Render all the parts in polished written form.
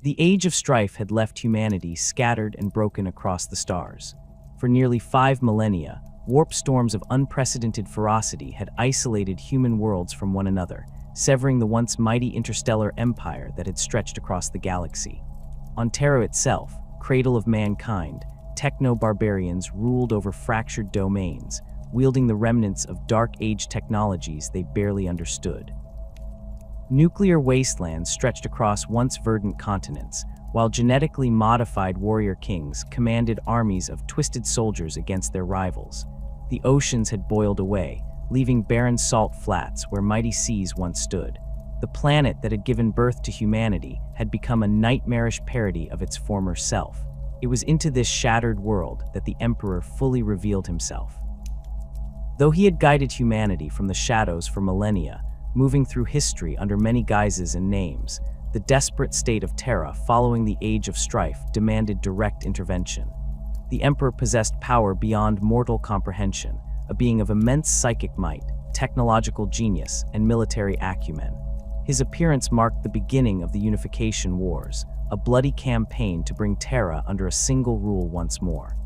The Age of Strife had left humanity scattered and broken across the stars. For nearly 5 millennia, warp storms of unprecedented ferocity had isolated human worlds from one another, severing the once mighty interstellar empire that had stretched across the galaxy. On Terra itself, cradle of mankind, techno-barbarians ruled over fractured domains, wielding the remnants of Dark Age technologies they barely understood. Nuclear wastelands stretched across once verdant continents, while genetically modified warrior kings commanded armies of twisted soldiers against their rivals. The oceans had boiled away, leaving barren salt flats where mighty seas once stood. The planet that had given birth to humanity had become a nightmarish parody of its former self. It was into this shattered world that the Emperor fully revealed himself. Though he had guided humanity from the shadows for millennia, moving through history under many guises and names, the desperate state of Terra following the Age of Strife demanded direct intervention. The Emperor possessed power beyond mortal comprehension, a being of immense psychic might, technological genius, and military acumen. His appearance marked the beginning of the Unification Wars, a bloody campaign to bring Terra under a single rule once more.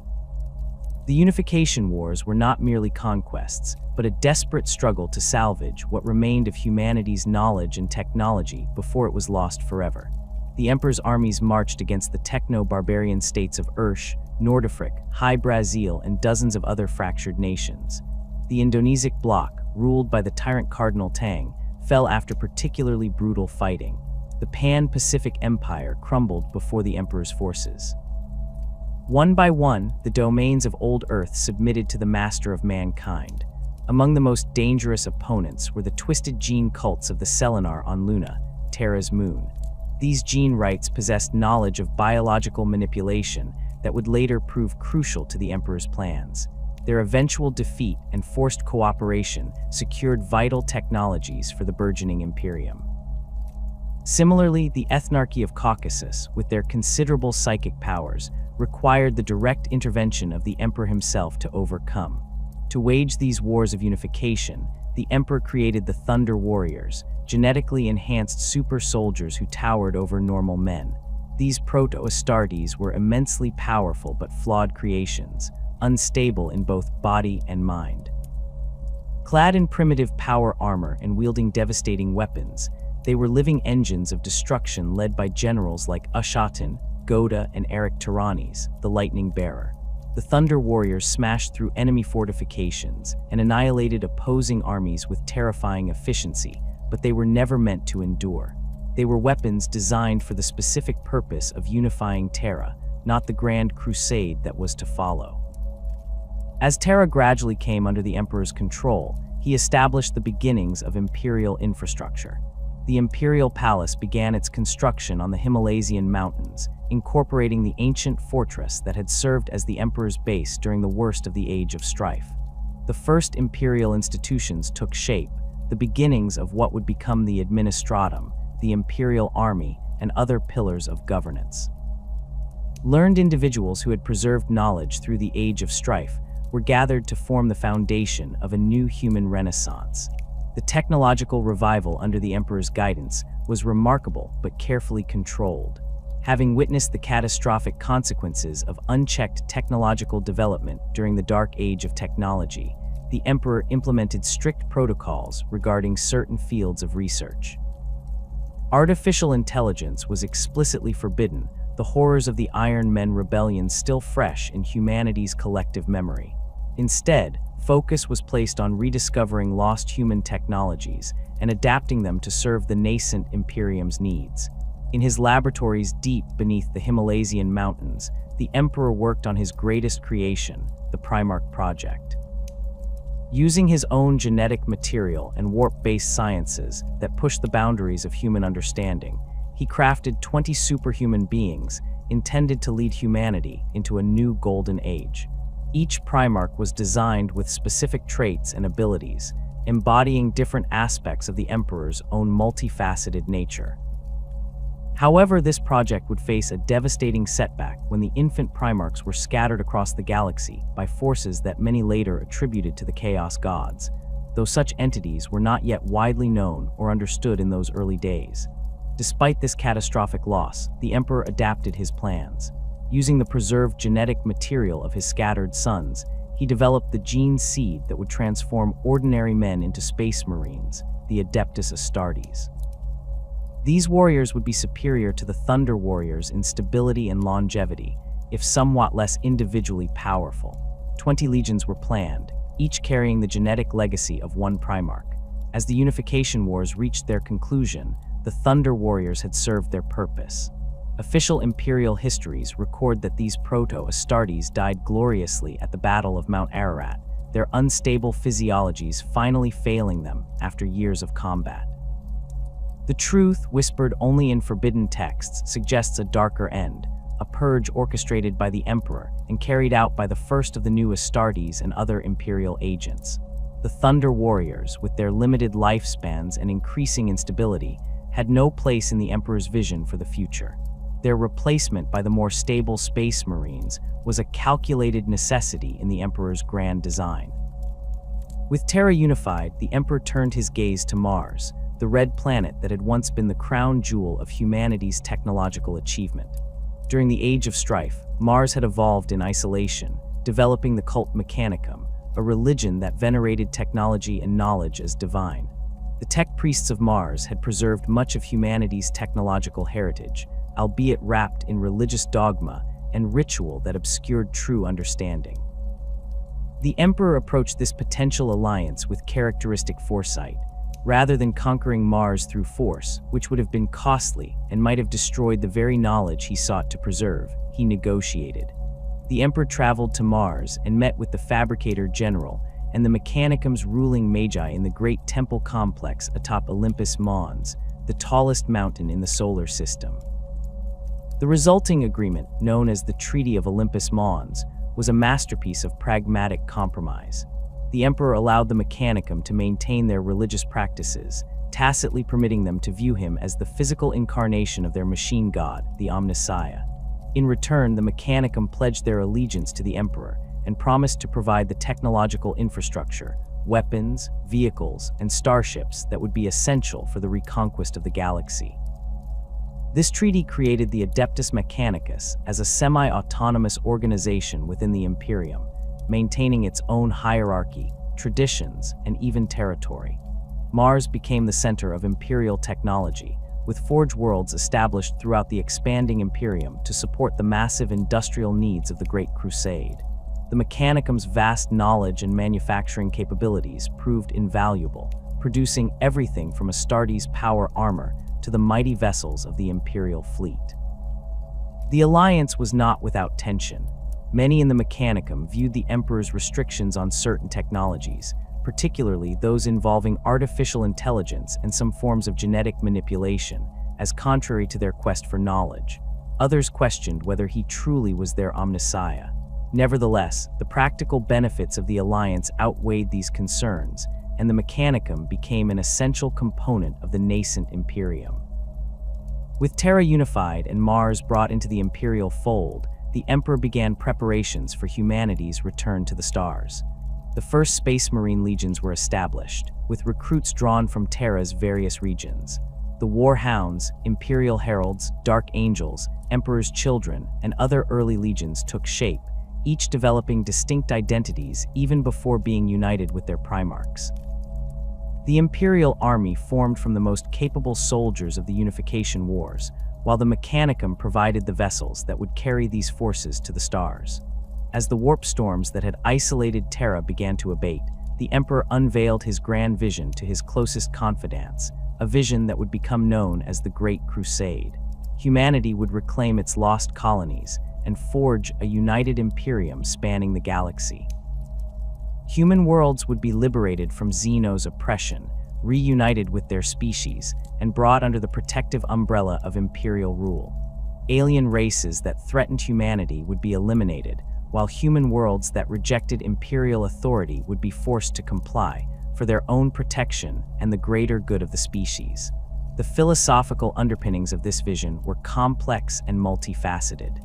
The Unification Wars were not merely conquests, but a desperate struggle to salvage what remained of humanity's knowledge and technology before it was lost forever. The Emperor's armies marched against the techno-barbarian states of Ursh, Nordafric, High Brazil, and dozens of other fractured nations. The Indonesic bloc, ruled by the tyrant Cardinal Tang, fell after particularly brutal fighting. The Pan-Pacific Empire crumbled before the Emperor's forces. One by one, the domains of Old Earth submitted to the master of mankind. Among the most dangerous opponents were the twisted gene cults of the Selenar on Luna, Terra's moon. These gene rights possessed knowledge of biological manipulation that would later prove crucial to the Emperor's plans. Their eventual defeat and forced cooperation secured vital technologies for the burgeoning Imperium. Similarly, the Ethnarchy of Caucasus, with their considerable psychic powers, required the direct intervention of the Emperor himself to overcome. To wage these wars of unification, the Emperor created the Thunder Warriors, genetically enhanced super soldiers who towered over normal men. These proto-Astartes were immensely powerful but flawed creations, unstable in both body and mind. Clad in primitive power armor and wielding devastating weapons, they were living engines of destruction led by generals like Ushatin, Goda, and Eric Tyrannes, the Lightning Bearer. The Thunder Warriors smashed through enemy fortifications and annihilated opposing armies with terrifying efficiency, but they were never meant to endure. They were weapons designed for the specific purpose of unifying Terra, not the Grand Crusade that was to follow. As Terra gradually came under the Emperor's control, he established the beginnings of imperial infrastructure. The Imperial Palace began its construction on the Himalaysian mountains, incorporating the ancient fortress that had served as the Emperor's base during the worst of the Age of Strife. The first imperial institutions took shape, the beginnings of what would become the Administratum, the Imperial Army, and other pillars of governance. Learned individuals who had preserved knowledge through the Age of Strife were gathered to form the foundation of a new human renaissance. The technological revival under the Emperor's guidance was remarkable but carefully controlled. Having witnessed the catastrophic consequences of unchecked technological development during the Dark Age of technology, the Emperor implemented strict protocols regarding certain fields of research. Artificial intelligence was explicitly forbidden, the horrors of the Iron Men rebellion still fresh in humanity's collective memory. Instead, focus was placed on rediscovering lost human technologies and adapting them to serve the nascent Imperium's needs. In his laboratories deep beneath the Himalaysian mountains, the Emperor worked on his greatest creation, the Primarch project. Using his own genetic material and warp-based sciences that pushed the boundaries of human understanding, he crafted 20 superhuman beings intended to lead humanity into a new golden age. Each Primarch was designed with specific traits and abilities, embodying different aspects of the Emperor's own multifaceted nature. However, this project would face a devastating setback when the infant Primarchs were scattered across the galaxy by forces that many later attributed to the Chaos Gods, though such entities were not yet widely known or understood in those early days. Despite this catastrophic loss, the Emperor adapted his plans. Using the preserved genetic material of his scattered sons, he developed the gene seed that would transform ordinary men into space marines, the Adeptus Astartes. These warriors would be superior to the Thunder Warriors in stability and longevity, if somewhat less individually powerful. 20 legions were planned, each carrying the genetic legacy of one Primarch. As the Unification Wars reached their conclusion, the Thunder Warriors had served their purpose. Official Imperial histories record that these Proto-Astartes died gloriously at the Battle of Mount Ararat, their unstable physiologies finally failing them after years of combat. The truth, whispered only in forbidden texts, suggests a darker end, a purge orchestrated by the Emperor and carried out by the first of the new Astartes and other Imperial agents. The Thunder Warriors, with their limited lifespans and increasing instability, had no place in the Emperor's vision for the future. Their replacement by the more stable Space Marines was a calculated necessity in the Emperor's grand design. With Terra unified, the Emperor turned his gaze to Mars, the red planet that had once been the crown jewel of humanity's technological achievement. During the Age of Strife, Mars had evolved in isolation, developing the cult Mechanicum, a religion that venerated technology and knowledge as divine. The tech priests of Mars had preserved much of humanity's technological heritage, albeit wrapped in religious dogma and ritual that obscured true understanding. The Emperor approached this potential alliance with characteristic foresight. Rather than conquering Mars through force, which would have been costly and might have destroyed the very knowledge he sought to preserve, he negotiated. The Emperor traveled to Mars and met with the Fabricator General and the Mechanicum's ruling magi in the great temple complex atop Olympus Mons, the tallest mountain in the solar system. The resulting agreement, known as the Treaty of Olympus Mons, was a masterpiece of pragmatic compromise. The Emperor allowed the Mechanicum to maintain their religious practices, tacitly permitting them to view him as the physical incarnation of their machine god, the Omnissiah. In return, the Mechanicum pledged their allegiance to the Emperor and promised to provide the technological infrastructure, weapons, vehicles, and starships that would be essential for the reconquest of the galaxy. This treaty created the Adeptus Mechanicus as a semi-autonomous organization within the Imperium, maintaining its own hierarchy, traditions, and even territory. Mars became the center of Imperial technology, with forge worlds established throughout the expanding Imperium to support the massive industrial needs of the Great Crusade. The Mechanicum's vast knowledge and manufacturing capabilities proved invaluable, producing everything from Astartes' power armor to the mighty vessels of the Imperial fleet. The alliance was not without tension. Many in the Mechanicum viewed the Emperor's restrictions on certain technologies, particularly those involving artificial intelligence and some forms of genetic manipulation, as contrary to their quest for knowledge. Others questioned whether he truly was their Omnissiah. Nevertheless, the practical benefits of the alliance outweighed these concerns, and the Mechanicum became an essential component of the nascent Imperium. With Terra unified and Mars brought into the Imperial fold, the Emperor began preparations for humanity's return to the stars. The first Space Marine legions were established, with recruits drawn from Terra's various regions. The War Hounds, Imperial Heralds, Dark Angels, Emperor's Children, and other early legions took shape, each developing distinct identities even before being united with their Primarchs. The Imperial army formed from the most capable soldiers of the Unification Wars, while the Mechanicum provided the vessels that would carry these forces to the stars. As the warp storms that had isolated Terra began to abate, the Emperor unveiled his grand vision to his closest confidants, a vision that would become known as the Great Crusade. Humanity would reclaim its lost colonies and forge a united Imperium spanning the galaxy. Human worlds would be liberated from Xeno's oppression, reunited with their species, and brought under the protective umbrella of Imperial rule. Alien races that threatened humanity would be eliminated, while human worlds that rejected Imperial authority would be forced to comply for their own protection and the greater good of the species. The philosophical underpinnings of this vision were complex and multifaceted.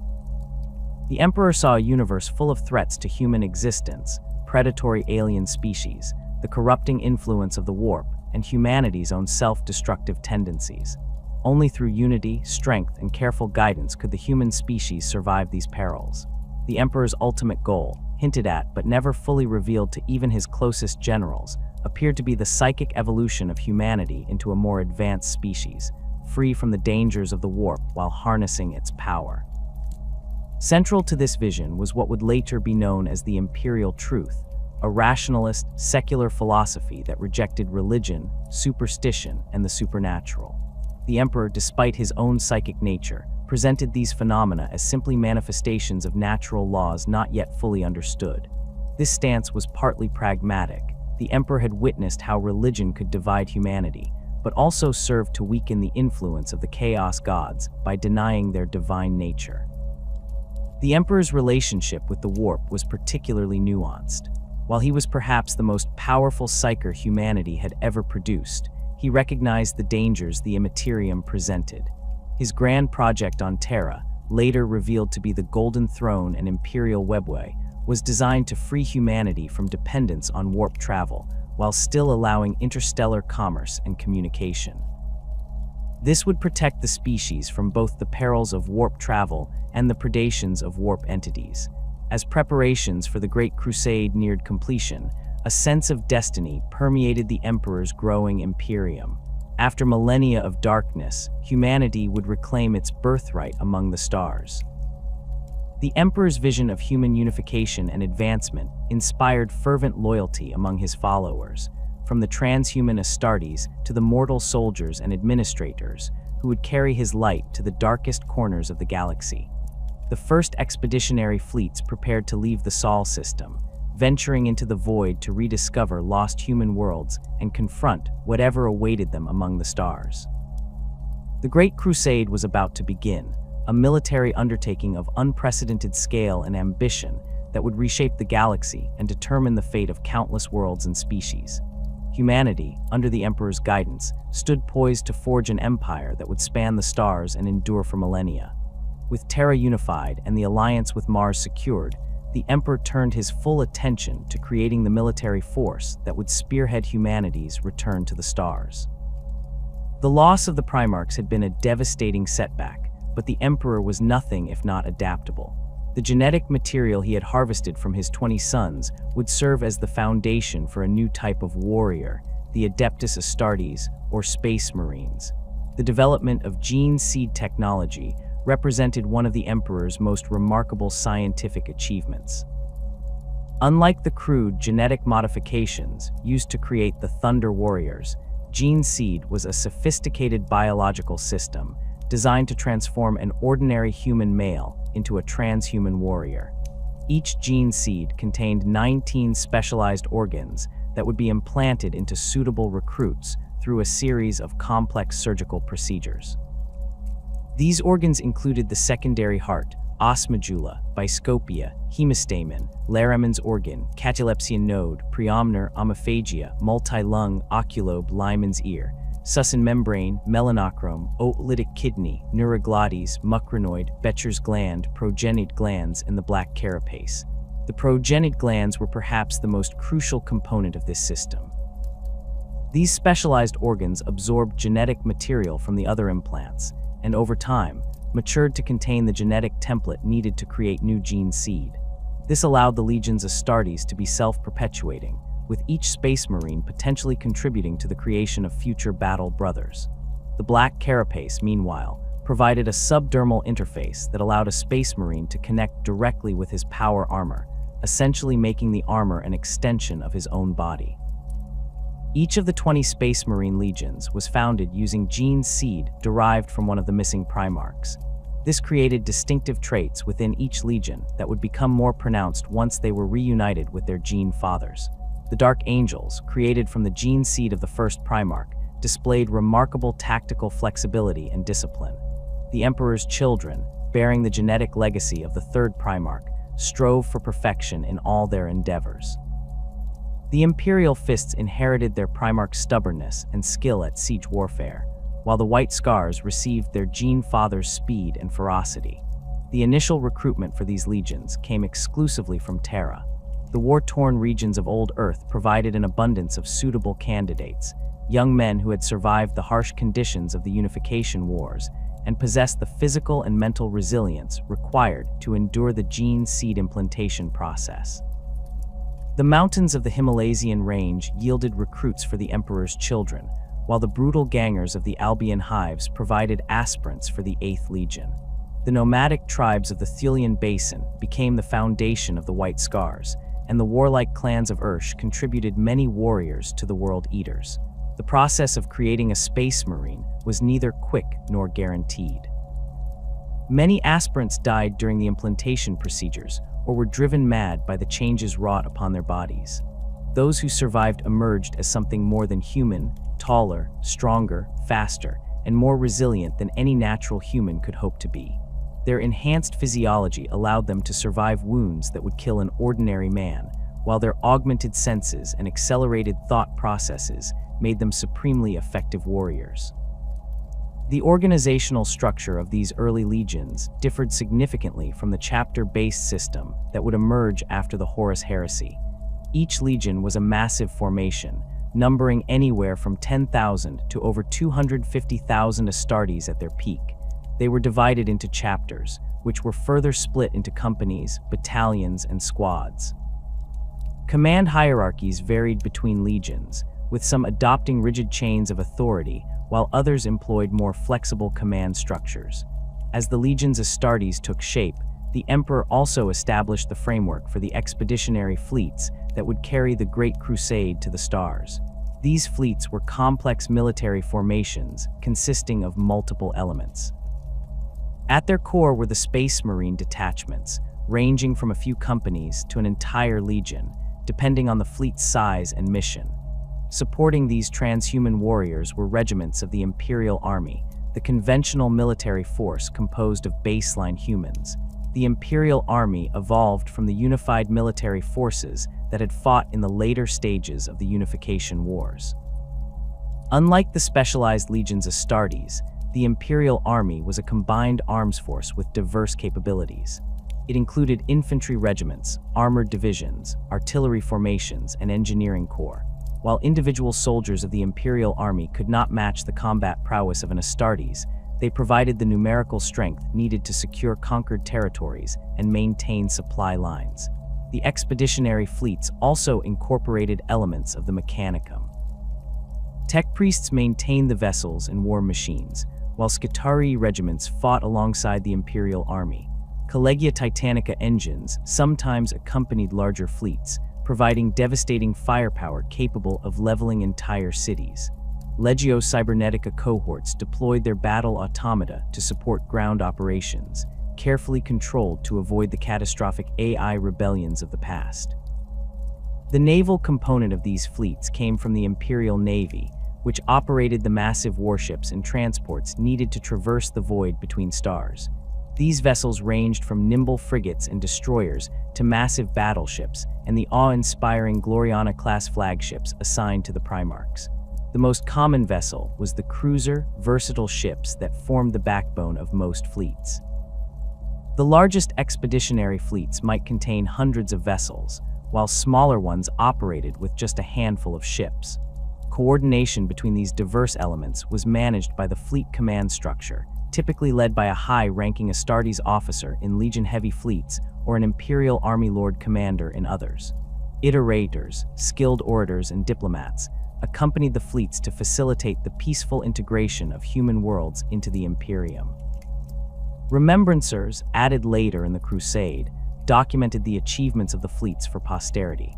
The Emperor saw a universe full of threats to human existence, predatory alien species, the corrupting influence of the warp, and humanity's own self-destructive tendencies. Only through unity, strength, and careful guidance could the human species survive these perils. The Emperor's ultimate goal, hinted at but never fully revealed to even his closest generals, appeared to be the psychic evolution of humanity into a more advanced species, free from the dangers of the warp while harnessing its power. Central to this vision was what would later be known as the Imperial Truth, a rationalist, secular philosophy that rejected religion, superstition, and the supernatural. The Emperor, despite his own psychic nature, presented these phenomena as simply manifestations of natural laws not yet fully understood. This stance was partly pragmatic. The Emperor had witnessed how religion could divide humanity, but also served to weaken the influence of the Chaos Gods by denying their divine nature. The Emperor's relationship with the warp was particularly nuanced. While he was perhaps the most powerful psyker humanity had ever produced, he recognized the dangers the Imperium presented. His grand project on Terra, later revealed to be the Golden Throne and Imperial Webway, was designed to free humanity from dependence on warp travel, while still allowing interstellar commerce and communication. This would protect the species from both the perils of warp travel and the predations of warp entities. As preparations for the Great Crusade neared completion, a sense of destiny permeated the Emperor's growing Imperium. After millennia of darkness, humanity would reclaim its birthright among the stars. The Emperor's vision of human unification and advancement inspired fervent loyalty among his followers, from the transhuman Astartes to the mortal soldiers and administrators who would carry his light to the darkest corners of the galaxy. The first expeditionary fleets prepared to leave the Sol system, venturing into the void to rediscover lost human worlds and confront whatever awaited them among the stars. The Great Crusade was about to begin, a military undertaking of unprecedented scale and ambition that would reshape the galaxy and determine the fate of countless worlds and species. Humanity, under the Emperor's guidance, stood poised to forge an empire that would span the stars and endure for millennia. With Terra unified and the alliance with Mars secured, the Emperor turned his full attention to creating the military force that would spearhead humanity's return to the stars. The loss of the Primarchs had been a devastating setback, but the Emperor was nothing if not adaptable. The genetic material he had harvested from his 20 sons would serve as the foundation for a new type of warrior, the Adeptus Astartes, or Space Marines. The development of gene seed technology represented one of the Emperor's most remarkable scientific achievements. Unlike the crude genetic modifications used to create the Thunder Warriors, gene seed was a sophisticated biological system designed to transform an ordinary human male into a transhuman warrior. Each gene seed contained 19 specialized organs that would be implanted into suitable recruits through a series of complex surgical procedures. These organs included the secondary heart, os medulla, biscopia, hemistamen, Laramann's organ, catalepsian node, preomner, omophagia, multi-lung, oculobe, Lyman's ear, Sucin membrane, melanochrome, otolytic kidney, neuroglottis, mucranoid, Becher's gland, progenid glands, and the black carapace. The progenid glands were perhaps the most crucial component of this system. These specialized organs absorbed genetic material from the other implants, and over time, matured to contain the genetic template needed to create new gene seed. This allowed the Legiones Astartes to be self-perpetuating, with each Space Marine potentially contributing to the creation of future battle brothers. The black carapace, meanwhile, provided a subdermal interface that allowed a Space Marine to connect directly with his power armor, essentially making the armor an extension of his own body. Each of the 20 Space Marine legions was founded using gene seed derived from one of the missing Primarchs. This created distinctive traits within each legion that would become more pronounced once they were reunited with their gene fathers. The Dark Angels, created from the gene seed of the first Primarch, displayed remarkable tactical flexibility and discipline. The Emperor's children, bearing the genetic legacy of the third Primarch, strove for perfection in all their endeavors. The Imperial Fists inherited their Primarch's stubbornness and skill at siege warfare, while the White Scars received their gene father's speed and ferocity. The initial recruitment for these legions came exclusively from Terra. The war-torn regions of Old Earth provided an abundance of suitable candidates, young men who had survived the harsh conditions of the Unification Wars and possessed the physical and mental resilience required to endure the gene seed implantation process. The mountains of the Himalayan range yielded recruits for the Emperor's children, while the brutal gangers of the Albion hives provided aspirants for the 8th Legion. The nomadic tribes of the Thelian Basin became the foundation of the White Scars, and the warlike clans of Ursh contributed many warriors to the World Eaters. The process of creating a space marine was neither quick nor guaranteed. Many aspirants died during the implantation procedures or were driven mad by the changes wrought upon their bodies. Those who survived emerged as something more than human, taller, stronger, faster, and more resilient than any natural human could hope to be. Their enhanced physiology allowed them to survive wounds that would kill an ordinary man, while their augmented senses and accelerated thought processes made them supremely effective warriors. The organizational structure of these early legions differed significantly from the chapter-based system that would emerge after the Horus Heresy. Each legion was a massive formation, numbering anywhere from 10,000 to over 250,000 Astartes at their peak. They were divided into chapters, which were further split into companies, battalions, and squads. Command hierarchies varied between legions, with some adopting rigid chains of authority, while others employed more flexible command structures. As the legions Astartes took shape, the Emperor also established the framework for the expeditionary fleets that would carry the Great Crusade to the stars. These fleets were complex military formations consisting of multiple elements. At their core were the Space Marine detachments, ranging from a few companies to an entire legion, depending on the fleet's size and mission. Supporting these transhuman warriors were regiments of the Imperial Army, the conventional military force composed of baseline humans. The Imperial Army evolved from the unified military forces that had fought in the later stages of the Unification Wars. Unlike the specialized legions Astartes, the Imperial Army was a combined arms force with diverse capabilities. It included infantry regiments, armored divisions, artillery formations, and engineering corps. While individual soldiers of the Imperial Army could not match the combat prowess of an Astartes, they provided the numerical strength needed to secure conquered territories and maintain supply lines. The expeditionary fleets also incorporated elements of the Mechanicum. Tech priests maintained the vessels and war machines, while Skitarii regiments fought alongside the Imperial Army. Collegia Titanica engines sometimes accompanied larger fleets, providing devastating firepower capable of leveling entire cities. Legio Cybernetica cohorts deployed their battle automata to support ground operations, carefully controlled to avoid the catastrophic AI rebellions of the past. The naval component of these fleets came from the Imperial Navy, which operated the massive warships and transports needed to traverse the void between stars. These vessels ranged from nimble frigates and destroyers to massive battleships and the awe-inspiring Gloriana-class flagships assigned to the Primarchs. The most common vessel was the cruiser, versatile ships that formed the backbone of most fleets. The largest expeditionary fleets might contain hundreds of vessels, while smaller ones operated with just a handful of ships. Coordination between these diverse elements was managed by the fleet command structure, typically led by a high-ranking Astartes officer in Legion-heavy fleets or an Imperial Army Lord commander in others. Iterators, skilled orators, and diplomats accompanied the fleets to facilitate the peaceful integration of human worlds into the Imperium. Remembrancers, added later in the Crusade, documented the achievements of the fleets for posterity.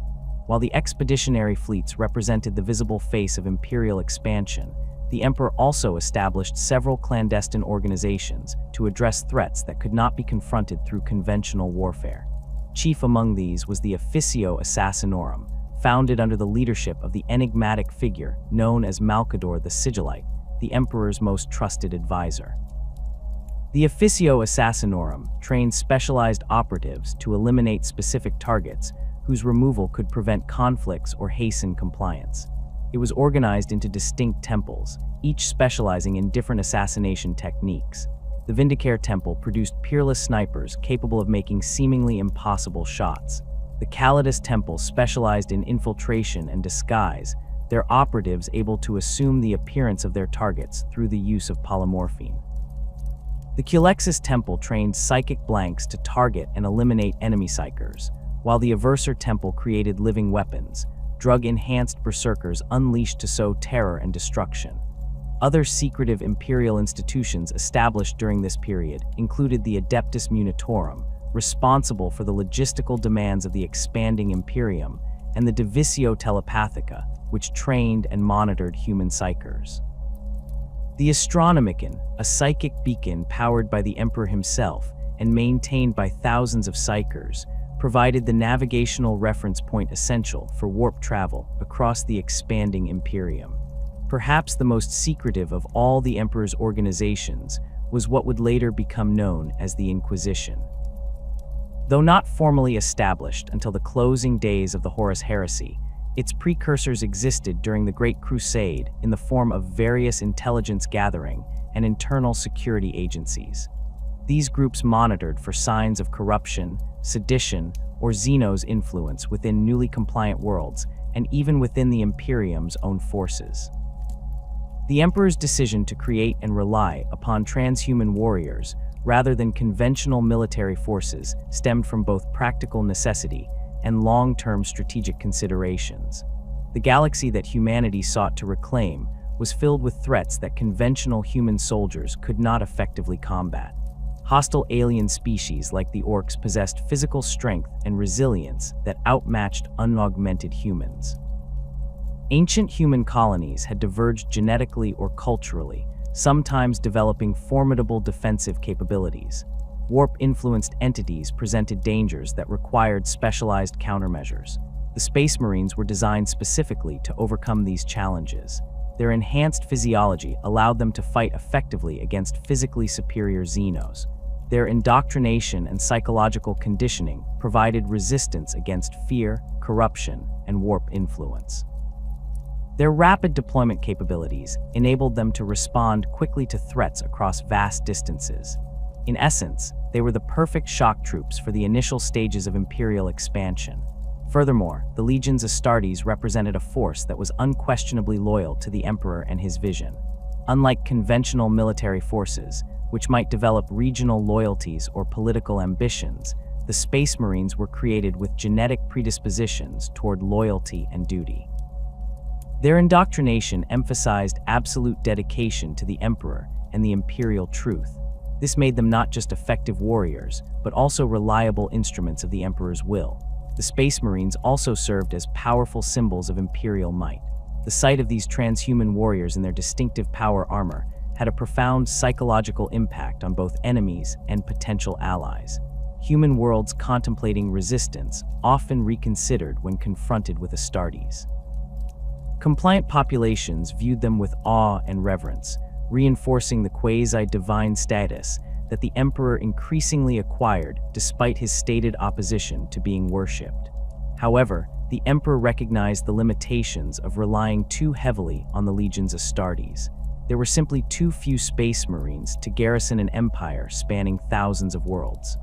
While the expeditionary fleets represented the visible face of imperial expansion, the Emperor also established several clandestine organizations to address threats that could not be confronted through conventional warfare. Chief among these was the Officio Assassinorum, founded under the leadership of the enigmatic figure known as Malcador the Sigillite, the Emperor's most trusted advisor. The Officio Assassinorum trained specialized operatives to eliminate specific targets whose removal could prevent conflicts or hasten compliance. It was organized into distinct temples, each specializing in different assassination techniques. The Vindicare Temple produced peerless snipers capable of making seemingly impossible shots. The Calidus Temple specialized in infiltration and disguise, their operatives able to assume the appearance of their targets through the use of polymorphine. The Culexus Temple trained psychic blanks to target and eliminate enemy psychers, while the Aversir Temple created living weapons, drug-enhanced berserkers unleashed to sow terror and destruction. Other secretive imperial institutions established during this period included the Adeptus Munitorum, responsible for the logistical demands of the expanding Imperium, and the Divisio Telepathica, which trained and monitored human psychers. The Astronomicon, a psychic beacon powered by the Emperor himself and maintained by thousands of psychers, provided the navigational reference point essential for warp travel across the expanding Imperium. Perhaps the most secretive of all the Emperor's organizations was what would later become known as the Inquisition. Though not formally established until the closing days of the Horus Heresy, its precursors existed during the Great Crusade in the form of various intelligence gathering and internal security agencies. These groups monitored for signs of corruption, sedition, or Xeno's influence within newly compliant worlds and even within the Imperium's own forces. The Emperor's decision to create and rely upon transhuman warriors rather than conventional military forces stemmed from both practical necessity and long-term strategic considerations. The galaxy that humanity sought to reclaim was filled with threats that conventional human soldiers could not effectively combat. Hostile alien species like the orcs possessed physical strength and resilience that outmatched unaugmented humans. Ancient human colonies had diverged genetically or culturally, sometimes developing formidable defensive capabilities. Warp-influenced entities presented dangers that required specialized countermeasures. The Space Marines were designed specifically to overcome these challenges. Their enhanced physiology allowed them to fight effectively against physically superior Xenos. Their indoctrination and psychological conditioning provided resistance against fear, corruption, and warp influence. Their rapid deployment capabilities enabled them to respond quickly to threats across vast distances. In essence, they were the perfect shock troops for the initial stages of Imperial expansion. Furthermore, the Legiones Astartes represented a force that was unquestionably loyal to the Emperor and his vision. Unlike conventional military forces, which might develop regional loyalties or political ambitions, the Space Marines were created with genetic predispositions toward loyalty and duty. Their indoctrination emphasized absolute dedication to the Emperor and the Imperial truth. This made them not just effective warriors, but also reliable instruments of the Emperor's will. The Space Marines also served as powerful symbols of Imperial might. The sight of these transhuman warriors in their distinctive power armor had a profound psychological impact on both enemies and potential allies. Human worlds contemplating resistance often reconsidered when confronted with Astartes. Compliant populations viewed them with awe and reverence, reinforcing the quasi-divine status that the Emperor increasingly acquired despite his stated opposition to being worshipped. However, the Emperor recognized the limitations of relying too heavily on the Legiones Astartes. There were simply too few Space Marines to garrison an empire spanning thousands of worlds.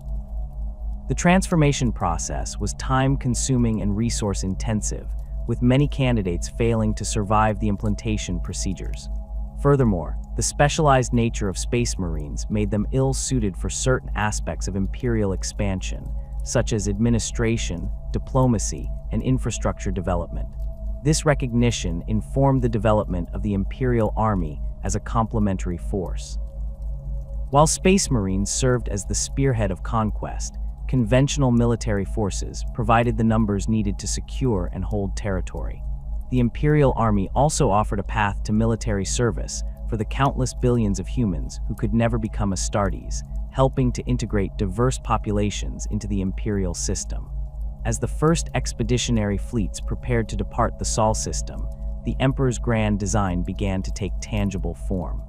The transformation process was time-consuming and resource-intensive, with many candidates failing to survive the implantation procedures. Furthermore, the specialized nature of Space Marines made them ill-suited for certain aspects of Imperial expansion, such as administration, diplomacy, and infrastructure development. This recognition informed the development of the Imperial Army as a complementary force. While Space Marines served as the spearhead of conquest, conventional military forces provided the numbers needed to secure and hold territory. The Imperial Army also offered a path to military service for the countless billions of humans who could never become Astartes, helping to integrate diverse populations into the Imperial system. As the first expeditionary fleets prepared to depart the Sol system, the Emperor's grand design began to take tangible form.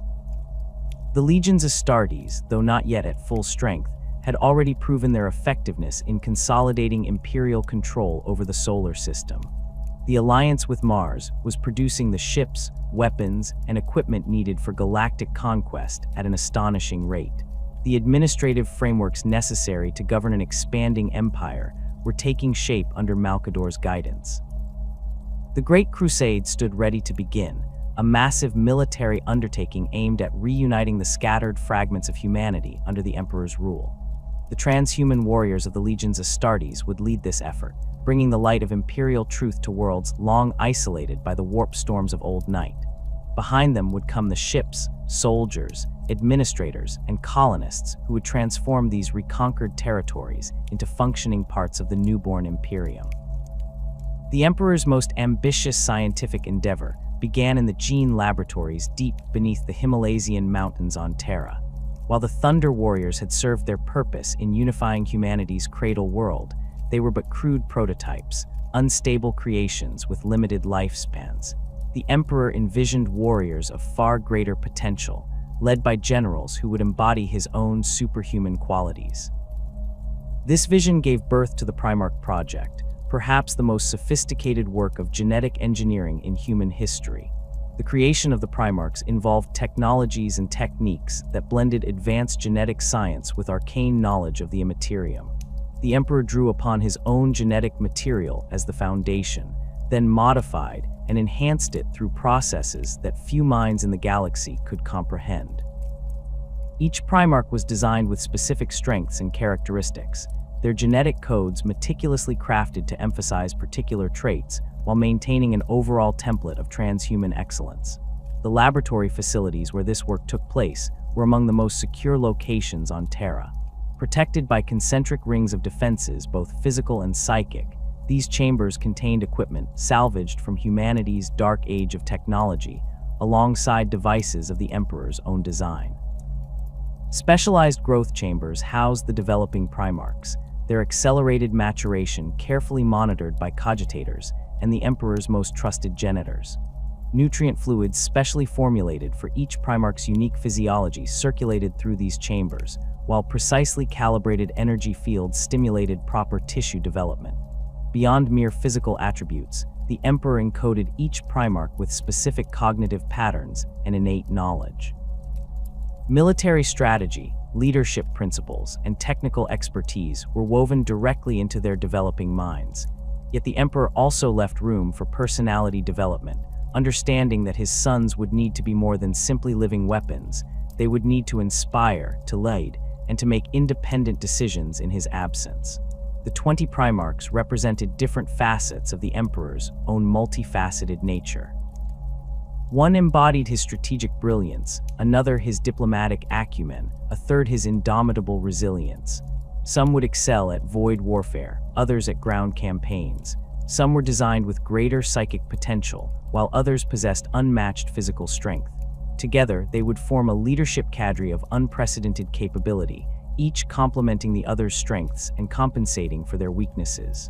The Legiones Astartes, though not yet at full strength, had already proven their effectiveness in consolidating Imperial control over the solar system. The alliance with Mars was producing the ships, weapons, and equipment needed for galactic conquest at an astonishing rate. The administrative frameworks necessary to govern an expanding empire were taking shape under Malcador's guidance. The Great Crusade stood ready to begin, a massive military undertaking aimed at reuniting the scattered fragments of humanity under the Emperor's rule. The transhuman warriors of the Legiones Astartes would lead this effort, bringing the light of imperial truth to worlds long isolated by the warp storms of old night. Behind them would come the ships, soldiers, administrators, and colonists who would transform these reconquered territories into functioning parts of the newborn Imperium. The Emperor's most ambitious scientific endeavor began in the gene laboratories deep beneath the Himalayan mountains on Terra. While the Thunder Warriors had served their purpose in unifying humanity's cradle world, they were but crude prototypes, unstable creations with limited lifespans. The Emperor envisioned warriors of far greater potential, led by generals who would embody his own superhuman qualities. This vision gave birth to the Primarch Project, perhaps the most sophisticated work of genetic engineering in human history. The creation of the Primarchs involved technologies and techniques that blended advanced genetic science with arcane knowledge of the Imperium. The Emperor drew upon his own genetic material as the foundation, then modified and enhanced it through processes that few minds in the galaxy could comprehend. Each Primarch was designed with specific strengths and characteristics, their genetic codes meticulously crafted to emphasize particular traits while maintaining an overall template of transhuman excellence. The laboratory facilities where this work took place were among the most secure locations on Terra. Protected by concentric rings of defenses, both physical and psychic, these chambers contained equipment salvaged from humanity's dark age of technology, alongside devices of the Emperor's own design. Specialized growth chambers housed the developing Primarchs, their accelerated maturation carefully monitored by cogitators and the Emperor's most trusted janitors. Nutrient fluids specially formulated for each Primarch's unique physiology circulated through these chambers, while precisely calibrated energy fields stimulated proper tissue development. Beyond mere physical attributes, the Emperor encoded each Primarch with specific cognitive patterns and innate knowledge. Military strategy, leadership principles, and technical expertise were woven directly into their developing minds. Yet the Emperor also left room for personality development, understanding that his sons would need to be more than simply living weapons. They would need to inspire, to lead, and to make independent decisions in his absence. The 20 Primarchs represented different facets of the Emperor's own multifaceted nature. One embodied his strategic brilliance, another his diplomatic acumen, a third his indomitable resilience. Some would excel at void warfare, others at ground campaigns. Some were designed with greater psychic potential, while others possessed unmatched physical strength. Together, they would form a leadership cadre of unprecedented capability, each complementing the other's strengths and compensating for their weaknesses.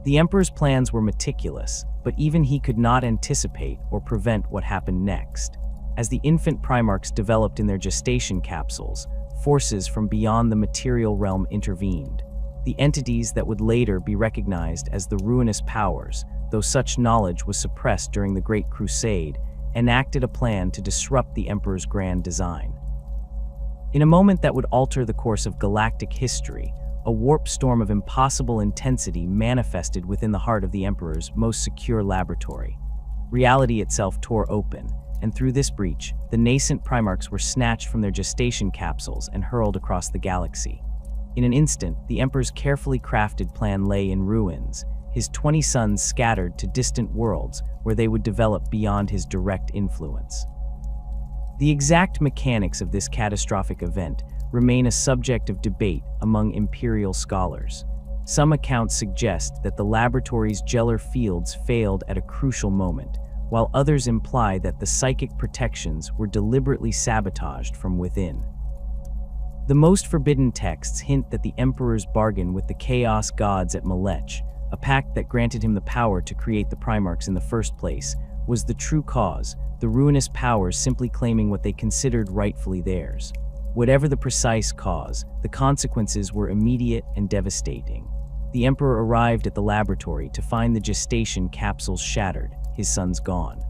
The Emperor's plans were meticulous, but even he could not anticipate or prevent what happened next. As the infant Primarchs developed in their gestation capsules, forces from beyond the material realm intervened. The entities that would later be recognized as the ruinous powers, though such knowledge was suppressed during the Great Crusade, enacted a plan to disrupt the Emperor's grand design. In a moment that would alter the course of galactic history, a warp storm of impossible intensity manifested within the heart of the Emperor's most secure laboratory. Reality itself tore open, and through this breach, the nascent Primarchs were snatched from their gestation capsules and hurled across the galaxy. In an instant, the Emperor's carefully crafted plan lay in ruins, his 20 sons scattered to distant worlds where they would develop beyond his direct influence. The exact mechanics of this catastrophic event remain a subject of debate among Imperial scholars. Some accounts suggest that the laboratory's gellar fields failed at a crucial moment, while others imply that the psychic protections were deliberately sabotaged from within. The most forbidden texts hint that the Emperor's bargain with the Chaos Gods at Malech, a pact that granted him the power to create the Primarchs in the first place, was the true cause, the ruinous powers simply claiming what they considered rightfully theirs. Whatever the precise cause, the consequences were immediate and devastating. The Emperor arrived at the laboratory to find the gestation capsules shattered, his sons gone.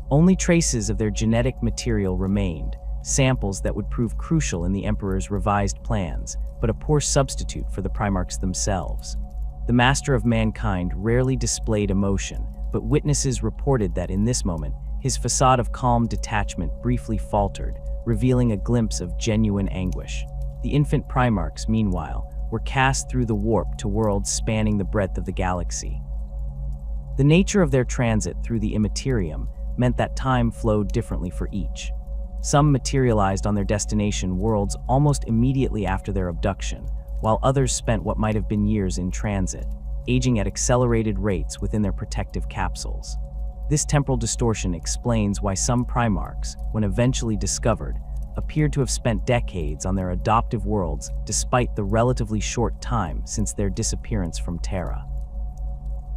Only traces of their genetic material remained, samples that would prove crucial in the Emperor's revised plans, but a poor substitute for the Primarchs themselves. The master of mankind rarely displayed emotion, but witnesses reported that in this moment, his facade of calm detachment briefly faltered, revealing a glimpse of genuine anguish. The infant Primarchs, meanwhile, were cast through the warp to worlds spanning the breadth of the galaxy. The nature of their transit through the Imperium meant that time flowed differently for each. Some materialized on their destination worlds almost immediately after their abduction, while others spent what might have been years in transit, aging at accelerated rates within their protective capsules. This temporal distortion explains why some Primarchs, when eventually discovered, appeared to have spent decades on their adoptive worlds despite the relatively short time since their disappearance from Terra.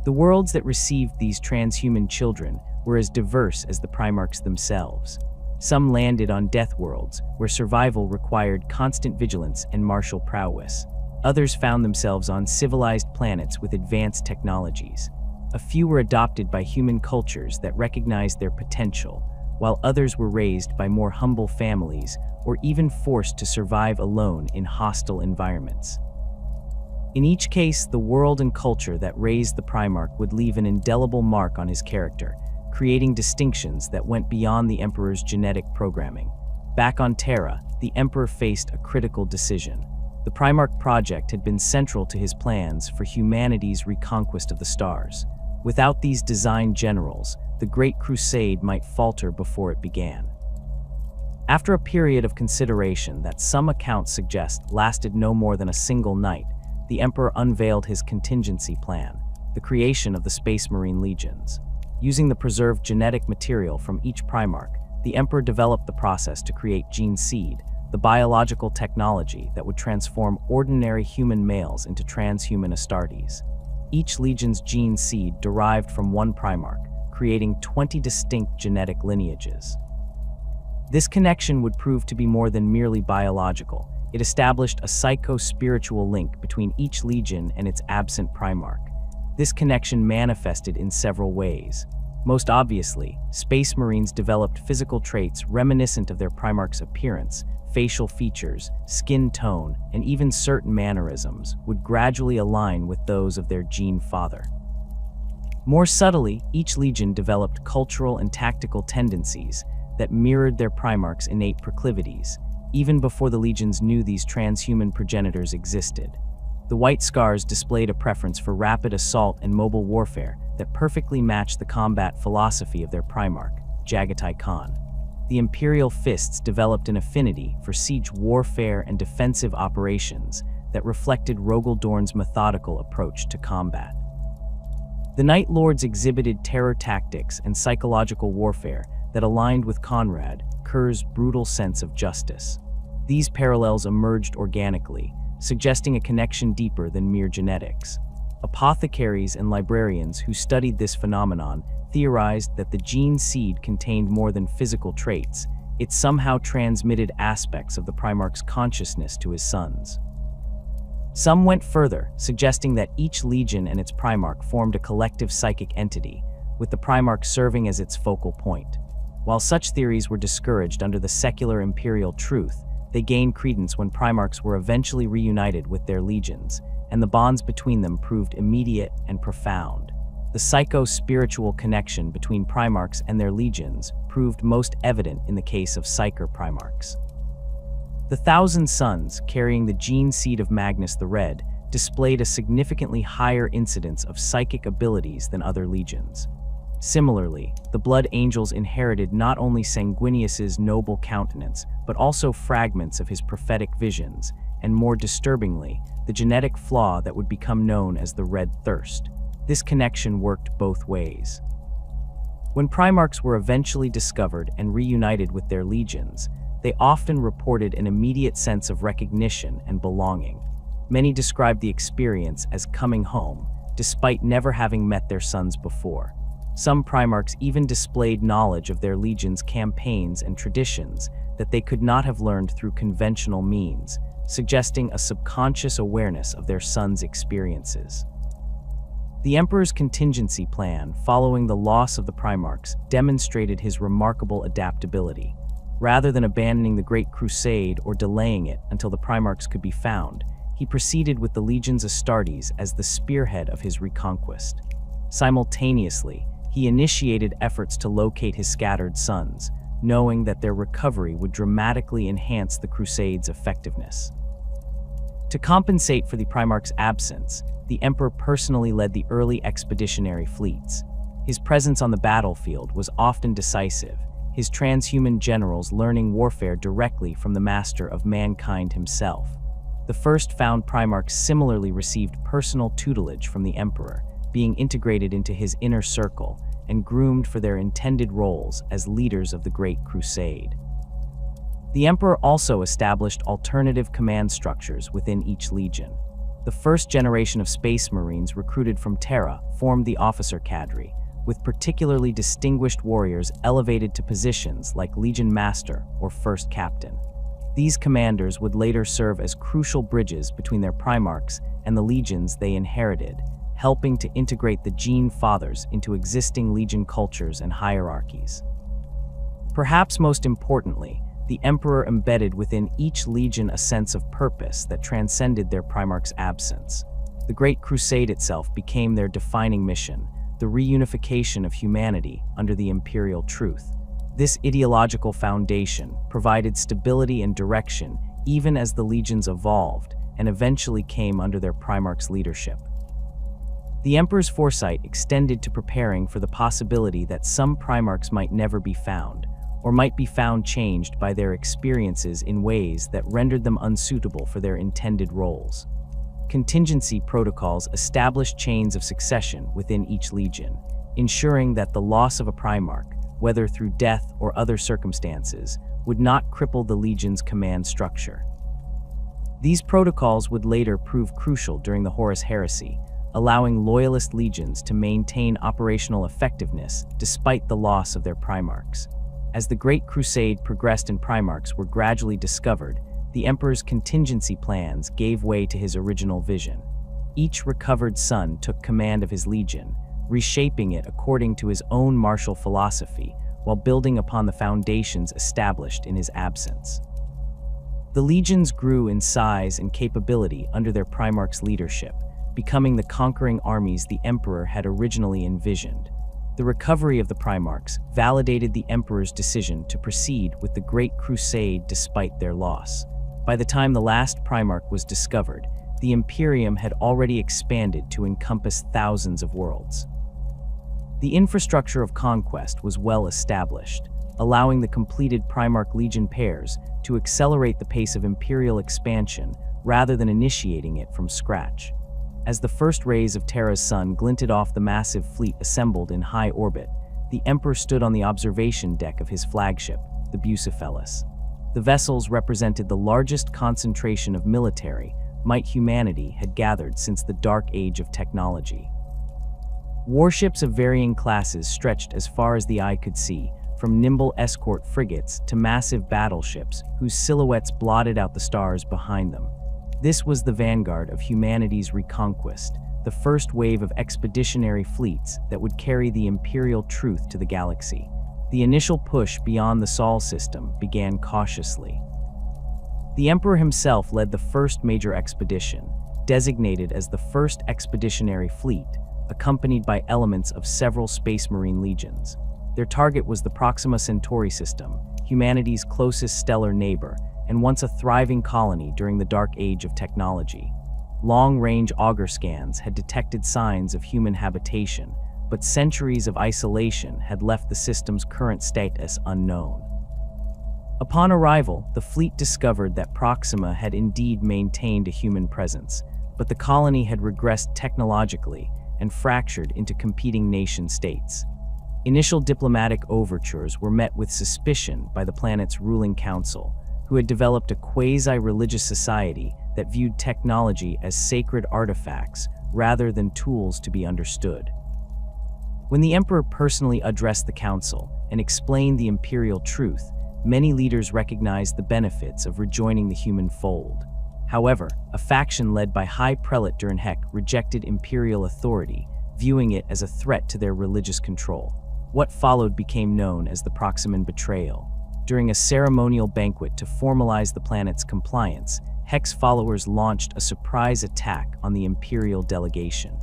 The worlds that received these transhuman children were as diverse as the Primarchs themselves. Some landed on death worlds, where survival required constant vigilance and martial prowess. Others found themselves on civilized planets with advanced technologies. A few were adopted by human cultures that recognized their potential, while others were raised by more humble families or even forced to survive alone in hostile environments. In each case, the world and culture that raised the Primarch would leave an indelible mark on his character, creating distinctions that went beyond the Emperor's genetic programming. Back on Terra, the Emperor faced a critical decision. The Primarch project had been central to his plans for humanity's reconquest of the stars. Without these design generals, the Great Crusade might falter before it began. After a period of consideration that some accounts suggest lasted no more than a single night, the Emperor unveiled his contingency plan, the creation of the Space Marine Legions. Using the preserved genetic material from each Primarch, the Emperor developed the process to create gene seed, the biological technology that would transform ordinary human males into transhuman Astartes. Each legion's gene seed derived from one Primarch, creating 20 distinct genetic lineages. This connection would prove to be more than merely biological. It established a psycho-spiritual link between each legion and its absent Primarch. This connection manifested in several ways. Most obviously, Space Marines developed physical traits reminiscent of their Primarch's appearance. Facial features, skin tone, and even certain mannerisms would gradually align with those of their gene father. More subtly, each legion developed cultural and tactical tendencies that mirrored their Primarch's innate proclivities, even before the legions knew these transhuman progenitors existed. The White Scars displayed a preference for rapid assault and mobile warfare that perfectly matched the combat philosophy of their Primarch, Jagatai-Khan. The Imperial Fists developed an affinity for siege warfare and defensive operations that reflected Rogel Dorn's methodical approach to combat. The Night Lords exhibited terror tactics and psychological warfare that aligned with Conrad Kerr's brutal sense of justice. These parallels emerged organically, suggesting a connection deeper than mere genetics. Apothecaries and librarians who studied this phenomenon theorized that the gene seed contained more than physical traits. It somehow transmitted aspects of the Primarch's consciousness to his sons. Some went further, suggesting that each legion and its Primarch formed a collective psychic entity, with the Primarch serving as its focal point. While such theories were discouraged under the secular imperial truth, they gained credence when Primarchs were eventually reunited with their legions, and the bonds between them proved immediate and profound. The psycho-spiritual connection between Primarchs and their legions proved most evident in the case of Psyker Primarchs. The Thousand Sons, carrying the gene seed of Magnus the Red, displayed a significantly higher incidence of psychic abilities than other legions. Similarly, the Blood Angels inherited not only Sanguinius's noble countenance, but also fragments of his prophetic visions, and more disturbingly, the genetic flaw that would become known as the Red Thirst. This connection worked both ways. When Primarchs were eventually discovered and reunited with their legions, they often reported an immediate sense of recognition and belonging. Many described the experience as coming home, despite never having met their sons before. Some Primarchs even displayed knowledge of their legion's campaigns and traditions that they could not have learned through conventional means, suggesting a subconscious awareness of their sons' experiences. The Emperor's contingency plan, following the loss of the Primarchs, demonstrated his remarkable adaptability. Rather than abandoning the Great Crusade or delaying it until the Primarchs could be found, he proceeded with the Legiones Astartes as the spearhead of his reconquest. Simultaneously, he initiated efforts to locate his scattered sons, knowing that their recovery would dramatically enhance the Crusade's effectiveness. To compensate for the Primarchs' absence, the Emperor personally led the early expeditionary fleets. His presence on the battlefield was often decisive, his transhuman generals learning warfare directly from the master of mankind himself. The first found Primarchs similarly received personal tutelage from the Emperor, being integrated into his inner circle and groomed for their intended roles as leaders of the Great Crusade. The Emperor also established alternative command structures within each legion. The first generation of Space Marines recruited from Terra formed the officer cadre, with particularly distinguished warriors elevated to positions like Legion Master or First Captain. These commanders would later serve as crucial bridges between their Primarchs and the legions they inherited, helping to integrate the Gene Fathers into existing legion cultures and hierarchies. Perhaps most importantly, the Emperor embedded within each legion a sense of purpose that transcended their Primarch's absence. The Great Crusade itself became their defining mission, the reunification of humanity under the imperial truth. This ideological foundation provided stability and direction even as the legions evolved and eventually came under their Primarch's leadership. The Emperor's foresight extended to preparing for the possibility that some Primarchs might never be found, or might be found changed by their experiences in ways that rendered them unsuitable for their intended roles. Contingency protocols established chains of succession within each legion, ensuring that the loss of a Primarch, whether through death or other circumstances, would not cripple the legion's command structure. These protocols would later prove crucial during the Horus Heresy, allowing loyalist legions to maintain operational effectiveness despite the loss of their Primarchs. As the Great Crusade progressed and Primarchs were gradually discovered, the Emperor's contingency plans gave way to his original vision. Each recovered son took command of his legion, reshaping it according to his own martial philosophy, while building upon the foundations established in his absence. The legions grew in size and capability under their Primarch's leadership, becoming the conquering armies the Emperor had originally envisioned. The recovery of the Primarchs validated the Emperor's decision to proceed with the Great Crusade despite their loss. By the time the last Primarch was discovered, the Imperium had already expanded to encompass thousands of worlds. The infrastructure of conquest was well established, allowing the completed Primarch Legion pairs to accelerate the pace of Imperial expansion rather than initiating it from scratch. As the first rays of Terra's sun glinted off the massive fleet assembled in high orbit, the Emperor stood on the observation deck of his flagship, the Bucephalus. The vessels represented the largest concentration of military might humanity had gathered since the Dark Age of technology. Warships of varying classes stretched as far as the eye could see, from nimble escort frigates to massive battleships whose silhouettes blotted out the stars behind them. This was the vanguard of humanity's reconquest, the first wave of expeditionary fleets that would carry the imperial truth to the galaxy. The initial push beyond the Sol system began cautiously. The Emperor himself led the first major expedition, designated as the First Expeditionary Fleet, accompanied by elements of several Space Marine legions. Their target was the Proxima Centauri system, humanity's closest stellar neighbor, and once a thriving colony during the Dark Age of technology. Long-range auger scans had detected signs of human habitation, but centuries of isolation had left the system's current status unknown. Upon arrival, the fleet discovered that Proxima had indeed maintained a human presence, but the colony had regressed technologically and fractured into competing nation-states. Initial diplomatic overtures were met with suspicion by the planet's ruling council, who had developed a quasi-religious society that viewed technology as sacred artifacts rather than tools to be understood. When the Emperor personally addressed the council and explained the imperial truth, many leaders recognized the benefits of rejoining the human fold. However, a faction led by High Prelate Dernheck rejected imperial authority, viewing it as a threat to their religious control. What followed became known as the Proximan betrayal. During a ceremonial banquet to formalize the planet's compliance, Hex followers launched a surprise attack on the Imperial delegation.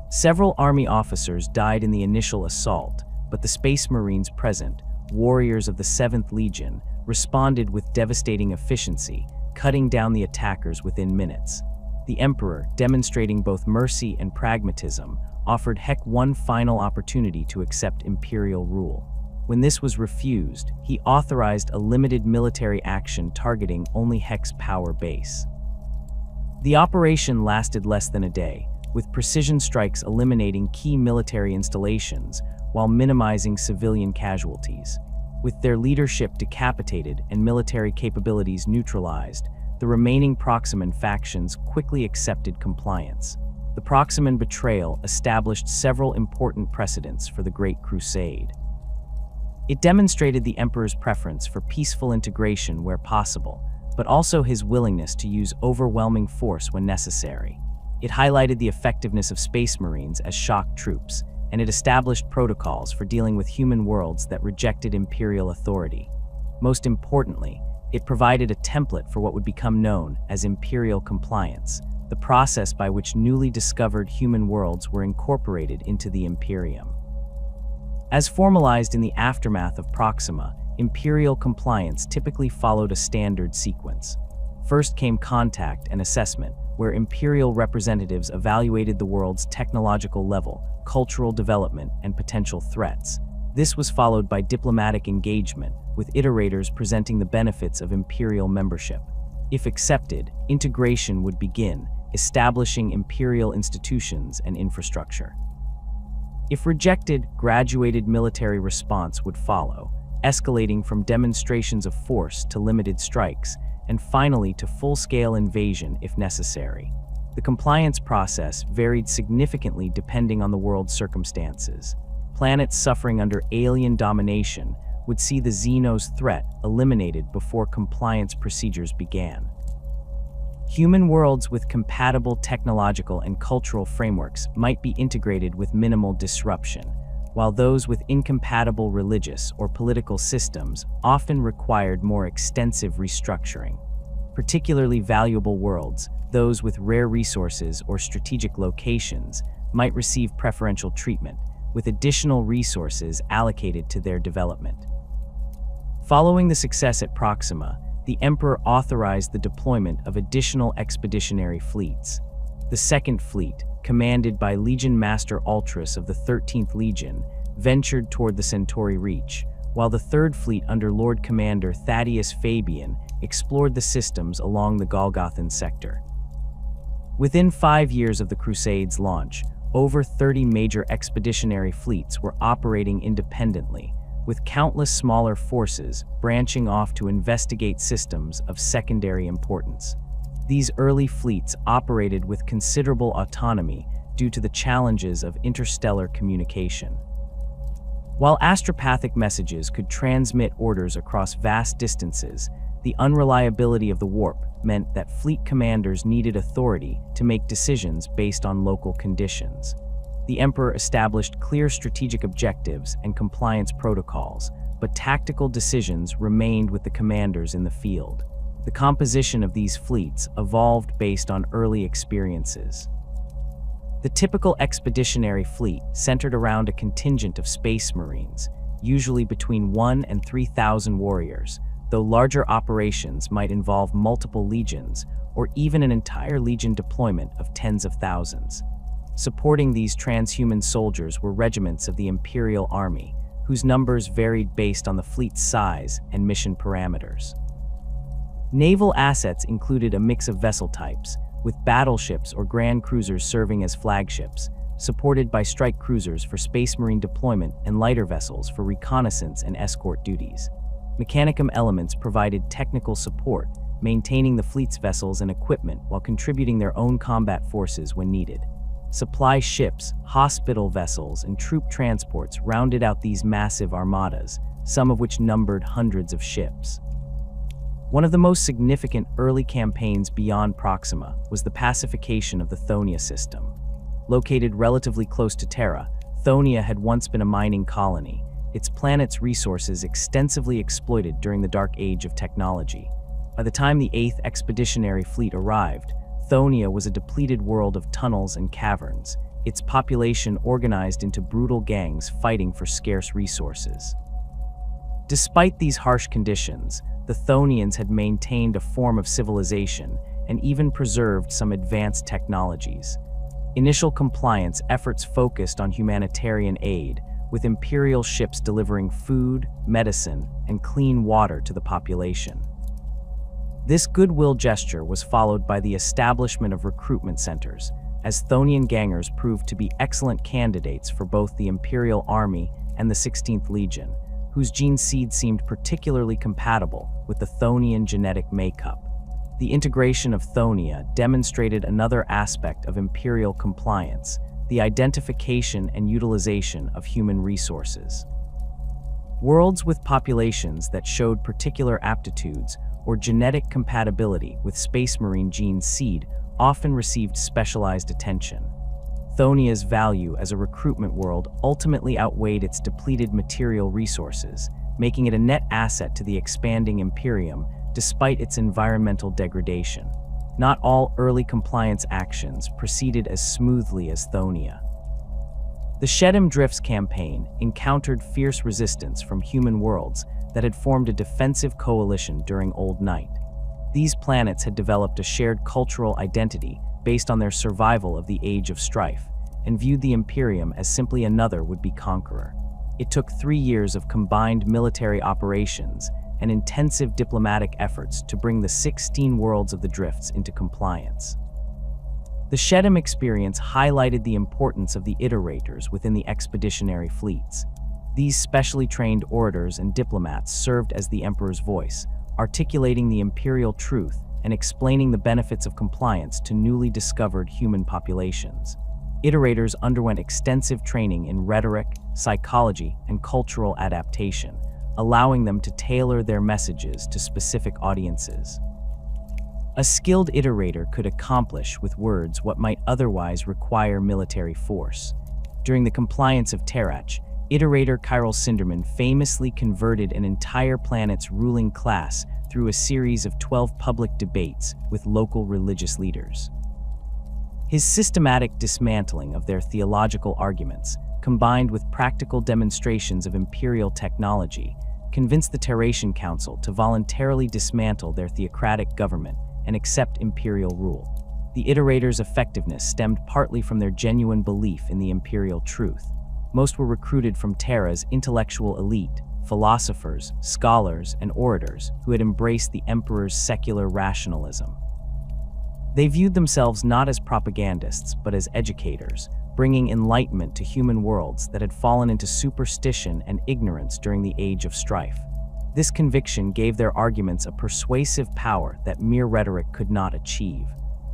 Several army officers died in the initial assault, but the Space Marines present, warriors of the 7th Legion, responded with devastating efficiency, cutting down the attackers within minutes. The Emperor, demonstrating both mercy and pragmatism, offered Hex one final opportunity to accept Imperial rule. When this was refused, he authorized a limited military action targeting only Hex power base. The operation lasted less than a day, with precision strikes eliminating key military installations while minimizing civilian casualties. With their leadership decapitated and military capabilities neutralized, the remaining Proximan factions quickly accepted compliance. The Proximan betrayal established several important precedents for the Great Crusade. It demonstrated the Emperor's preference for peaceful integration where possible, but also his willingness to use overwhelming force when necessary. It highlighted the effectiveness of Space Marines as shock troops, and it established protocols for dealing with human worlds that rejected Imperial authority. Most importantly, it provided a template for what would become known as Imperial compliance, the process by which newly discovered human worlds were incorporated into the Imperium. As formalized in the aftermath of Proxima, Imperial compliance typically followed a standard sequence. First came contact and assessment, where Imperial representatives evaluated the world's technological level, cultural development, and potential threats. This was followed by diplomatic engagement, with iterators presenting the benefits of Imperial membership. If accepted, integration would begin, establishing Imperial institutions and infrastructure. If rejected, graduated military response would follow, escalating from demonstrations of force to limited strikes, and finally to full-scale invasion if necessary. The compliance process varied significantly depending on the world's circumstances. Planets suffering under alien domination would see the Xenos threat eliminated before compliance procedures began. Human worlds with compatible technological and cultural frameworks might be integrated with minimal disruption, while those with incompatible religious or political systems often required more extensive restructuring. Particularly valuable worlds, those with rare resources or strategic locations, might receive preferential treatment, with additional resources allocated to their development. Following the success at Proxima, the Emperor authorized the deployment of additional expeditionary fleets. The Second Fleet, commanded by Legion Master Ultras of the 13th Legion, ventured toward the Centauri Reach, while the Third Fleet under Lord Commander Thaddeus Fabian explored the systems along the Golgothan sector. Within 5 years of the Crusade's launch, over 30 major expeditionary fleets were operating independently, with countless smaller forces branching off to investigate systems of secondary importance. These early fleets operated with considerable autonomy due to the challenges of interstellar communication. While astropathic messages could transmit orders across vast distances, the unreliability of the warp meant that fleet commanders needed authority to make decisions based on local conditions. The Emperor established clear strategic objectives and compliance protocols, but tactical decisions remained with the commanders in the field. The composition of these fleets evolved based on early experiences. The typical expeditionary fleet centered around a contingent of Space Marines, usually between 1,000 and 3,000 warriors, though larger operations might involve multiple legions or even an entire legion deployment of tens of thousands. Supporting these transhuman soldiers were regiments of the Imperial Army, whose numbers varied based on the fleet's size and mission parameters. Naval assets included a mix of vessel types, with battleships or grand cruisers serving as flagships, supported by strike cruisers for Space Marine deployment and lighter vessels for reconnaissance and escort duties. Mechanicum elements provided technical support, maintaining the fleet's vessels and equipment while contributing their own combat forces when needed. Supply ships, hospital vessels, and troop transports rounded out these massive armadas, some of which numbered hundreds of ships. One of the most significant early campaigns beyond Proxima was the pacification of the Thonia system. Located relatively close to Terra, Thonia had once been a mining colony, its planet's resources extensively exploited during the Dark Age of technology. By the time the 8th Expeditionary Fleet arrived, Thonia was a depleted world of tunnels and caverns, its population organized into brutal gangs fighting for scarce resources. Despite these harsh conditions, the Thonians had maintained a form of civilization and even preserved some advanced technologies. Initial compliance efforts focused on humanitarian aid, with Imperial ships delivering food, medicine, and clean water to the population. This goodwill gesture was followed by the establishment of recruitment centers, as Thonian gangers proved to be excellent candidates for both the Imperial Army and the 16th Legion, whose gene seed seemed particularly compatible with the Thonian genetic makeup. The integration of Thonia demonstrated another aspect of Imperial compliance, the identification and utilization of human resources. Worlds with populations that showed particular aptitudes or genetic compatibility with Space Marine gene seed often received specialized attention. Thonia's value as a recruitment world ultimately outweighed its depleted material resources, making it a net asset to the expanding Imperium despite its environmental degradation. Not all early compliance actions proceeded as smoothly as Thonia. The Shedem Drifts campaign encountered fierce resistance from human worlds that had formed a defensive coalition during Old Night. These planets had developed a shared cultural identity based on their survival of the Age of Strife, and viewed the Imperium as simply another would-be conqueror. It took 3 years of combined military operations and intensive diplomatic efforts to bring the 16 worlds of the Drifts into compliance. The Shedem experience highlighted the importance of the iterators within the expeditionary fleets. These specially trained orators and diplomats served as the Emperor's voice, articulating the imperial truth and explaining the benefits of compliance to newly discovered human populations. Iterators underwent extensive training in rhetoric, psychology, and cultural adaptation, allowing them to tailor their messages to specific audiences. A skilled iterator could accomplish with words what might otherwise require military force. During the compliance of Terra, iterator Kyril Cinderman famously converted an entire planet's ruling class through a series of 12 public debates with local religious leaders. His systematic dismantling of their theological arguments, combined with practical demonstrations of imperial technology, convinced the Terratian Council to voluntarily dismantle their theocratic government and accept imperial rule. The iterators' effectiveness stemmed partly from their genuine belief in the imperial truth. Most were recruited from Terra's intellectual elite, philosophers, scholars, and orators who had embraced the Emperor's secular rationalism. They viewed themselves not as propagandists, but as educators, bringing enlightenment to human worlds that had fallen into superstition and ignorance during the Age of Strife. This conviction gave their arguments a persuasive power that mere rhetoric could not achieve.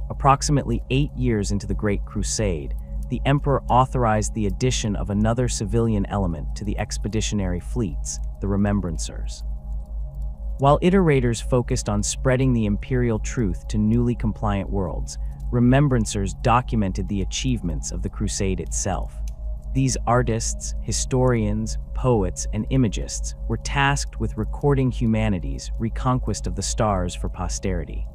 Approximately 8 years into the Great Crusade, the Emperor authorized the addition of another civilian element to the expeditionary fleets, the Remembrancers. While iterators focused on spreading the imperial truth to newly compliant worlds, Remembrancers documented the achievements of the Crusade itself. These artists, historians, poets, and imagists were tasked with recording humanity's reconquest of the stars for posterity.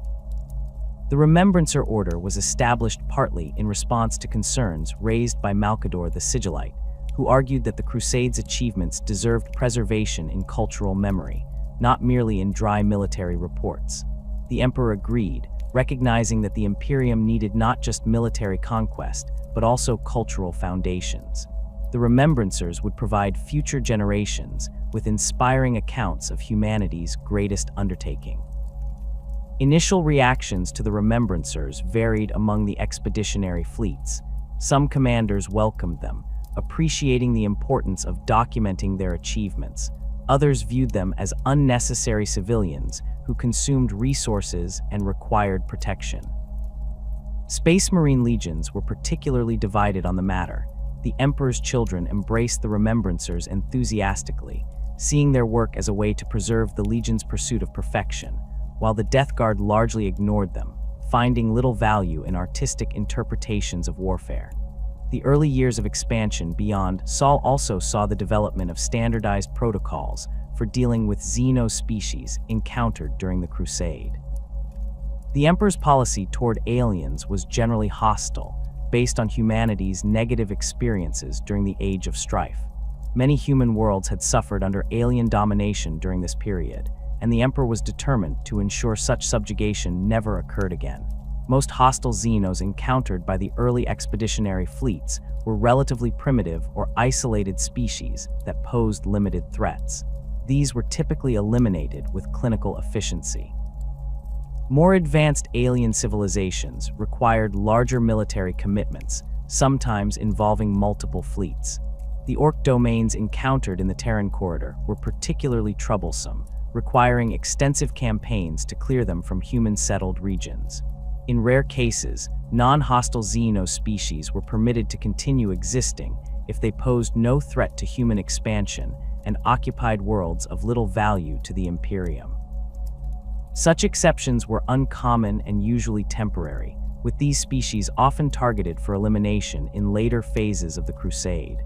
The Remembrancer Order was established partly in response to concerns raised by Malcador the Sigillite, who argued that the Crusade's achievements deserved preservation in cultural memory, not merely in dry military reports. The Emperor agreed, recognizing that the Imperium needed not just military conquest, but also cultural foundations. The Remembrancers would provide future generations with inspiring accounts of humanity's greatest undertaking. Initial reactions to the Remembrancers varied among the expeditionary fleets. Some commanders welcomed them, appreciating the importance of documenting their achievements. Others viewed them as unnecessary civilians who consumed resources and required protection. Space Marine legions were particularly divided on the matter. The Emperor's children embraced the Remembrancers enthusiastically, seeing their work as a way to preserve the Legion's pursuit of perfection, while the Death Guard largely ignored them, finding little value in artistic interpretations of warfare. The early years of expansion beyond Sol also saw the development of standardized protocols for dealing with xeno-species encountered during the Crusade. The Emperor's policy toward aliens was generally hostile, based on humanity's negative experiences during the Age of Strife. Many human worlds had suffered under alien domination during this period, and the Emperor was determined to ensure such subjugation never occurred again. Most hostile xenos encountered by the early expeditionary fleets were relatively primitive or isolated species that posed limited threats. These were typically eliminated with clinical efficiency. More advanced alien civilizations required larger military commitments, sometimes involving multiple fleets. The orc domains encountered in the Terran corridor were particularly troublesome, requiring extensive campaigns to clear them from human-settled regions. In rare cases, non-hostile xeno species were permitted to continue existing if they posed no threat to human expansion and occupied worlds of little value to the Imperium. Such exceptions were uncommon and usually temporary, with these species often targeted for elimination in later phases of the Crusade.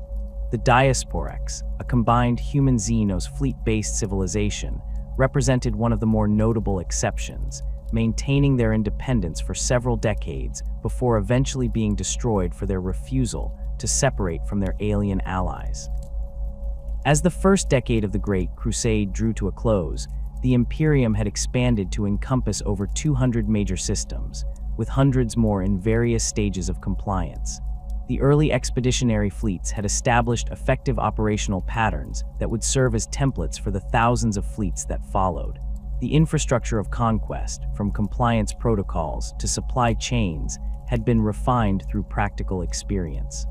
The Diasporex, a combined human-xenos fleet-based civilization, represented one of the more notable exceptions, maintaining their independence for several decades before eventually being destroyed for their refusal to separate from their alien allies. As the first decade of the Great Crusade drew to a close, the Imperium had expanded to encompass over 200 major systems, with hundreds more in various stages of compliance. The early expeditionary fleets had established effective operational patterns that would serve as templates for the thousands of fleets that followed. The infrastructure of conquest, from compliance protocols to supply chains, had been refined through practical experience.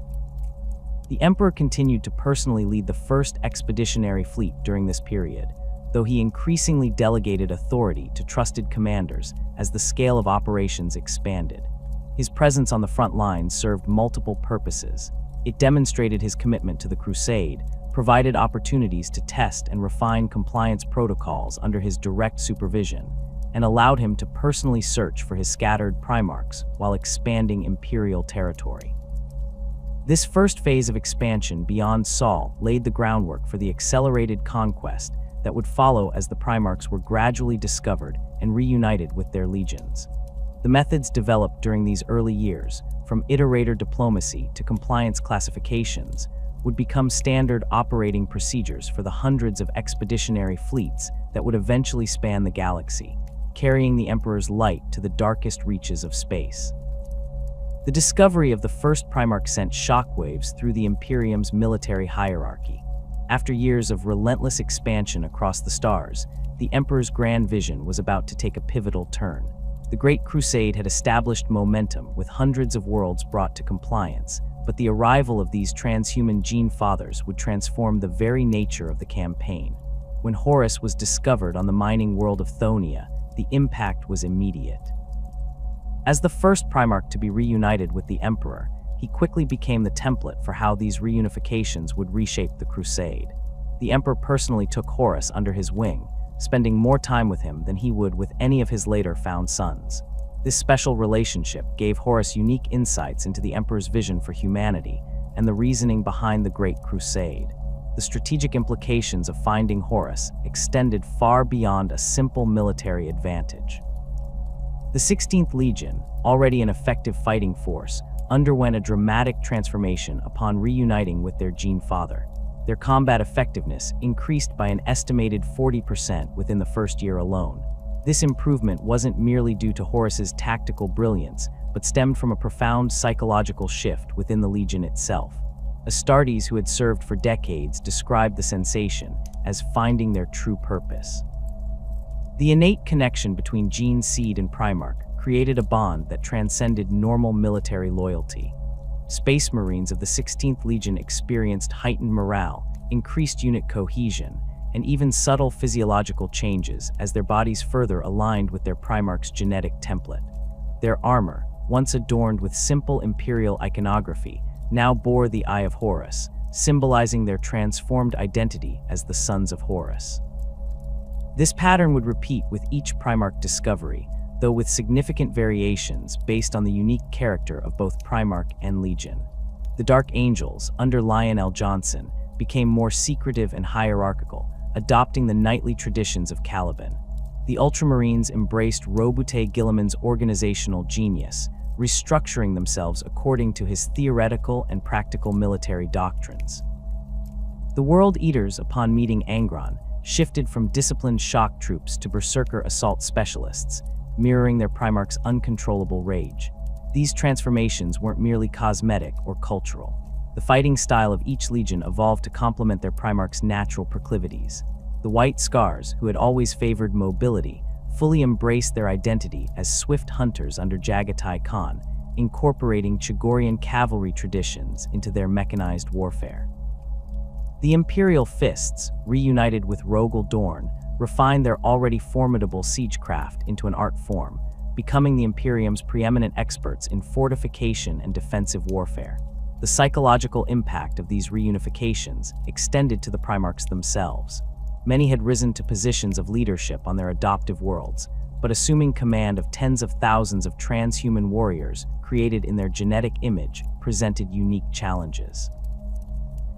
The Emperor continued to personally lead the first expeditionary fleet during this period, though he increasingly delegated authority to trusted commanders as the scale of operations expanded. His presence on the front lines served multiple purposes. It demonstrated his commitment to the Crusade, provided opportunities to test and refine compliance protocols under his direct supervision, and allowed him to personally search for his scattered Primarchs while expanding Imperial territory. This first phase of expansion beyond Saul laid the groundwork for the accelerated conquest that would follow as the Primarchs were gradually discovered and reunited with their legions. The methods developed during these early years, from iterator diplomacy to compliance classifications, would become standard operating procedures for the hundreds of expeditionary fleets that would eventually span the galaxy, carrying the Emperor's light to the darkest reaches of space. The discovery of the first Primarch sent shockwaves through the Imperium's military hierarchy. After years of relentless expansion across the stars, the Emperor's grand vision was about to take a pivotal turn. The Great Crusade had established momentum with hundreds of worlds brought to compliance, but the arrival of these transhuman gene fathers would transform the very nature of the campaign. When Horus was discovered on the mining world of Thonia, the impact was immediate. As the first Primarch to be reunited with the Emperor, he quickly became the template for how these reunifications would reshape the Crusade. The Emperor personally took Horus under his wing, spending more time with him than he would with any of his later found sons. This special relationship gave Horus unique insights into the Emperor's vision for humanity and the reasoning behind the Great Crusade. The strategic implications of finding Horus extended far beyond a simple military advantage. The 16th Legion, already an effective fighting force, underwent a dramatic transformation upon reuniting with their gene father. Their combat effectiveness increased by an estimated 40% within the first year alone. This improvement wasn't merely due to Horus's tactical brilliance, but stemmed from a profound psychological shift within the Legion itself. Astartes, who had served for decades, described the sensation as finding their true purpose. The innate connection between Gene Seed and Primarch created a bond that transcended normal military loyalty. Space Marines of the 16th Legion experienced heightened morale, increased unit cohesion, and even subtle physiological changes as their bodies further aligned with their Primarch's genetic template. Their armor, once adorned with simple Imperial iconography, now bore the Eye of Horus, symbolizing their transformed identity as the Sons of Horus. This pattern would repeat with each Primarch discovery, though with significant variations based on the unique character of both Primarch and Legion. The Dark Angels, under Lionel Johnson, became more secretive and hierarchical, adopting the knightly traditions of Caliban. The Ultramarines embraced Roboute Guilliman's organizational genius, restructuring themselves according to his theoretical and practical military doctrines. The World Eaters, upon meeting Angron, shifted from disciplined shock troops to berserker assault specialists, mirroring their Primarchs' uncontrollable rage. These transformations weren't merely cosmetic or cultural. The fighting style of each legion evolved to complement their Primarchs' natural proclivities. The White Scars, who had always favored mobility, fully embraced their identity as swift hunters under Jagatai Khan, incorporating Chagorian cavalry traditions into their mechanized warfare. The Imperial Fists, reunited with Rogel Dorn, refined their already formidable siegecraft into an art form, becoming the Imperium's preeminent experts in fortification and defensive warfare. The psychological impact of these reunifications extended to the Primarchs themselves. Many had risen to positions of leadership on their adoptive worlds, but assuming command of tens of thousands of transhuman warriors created in their genetic image presented unique challenges.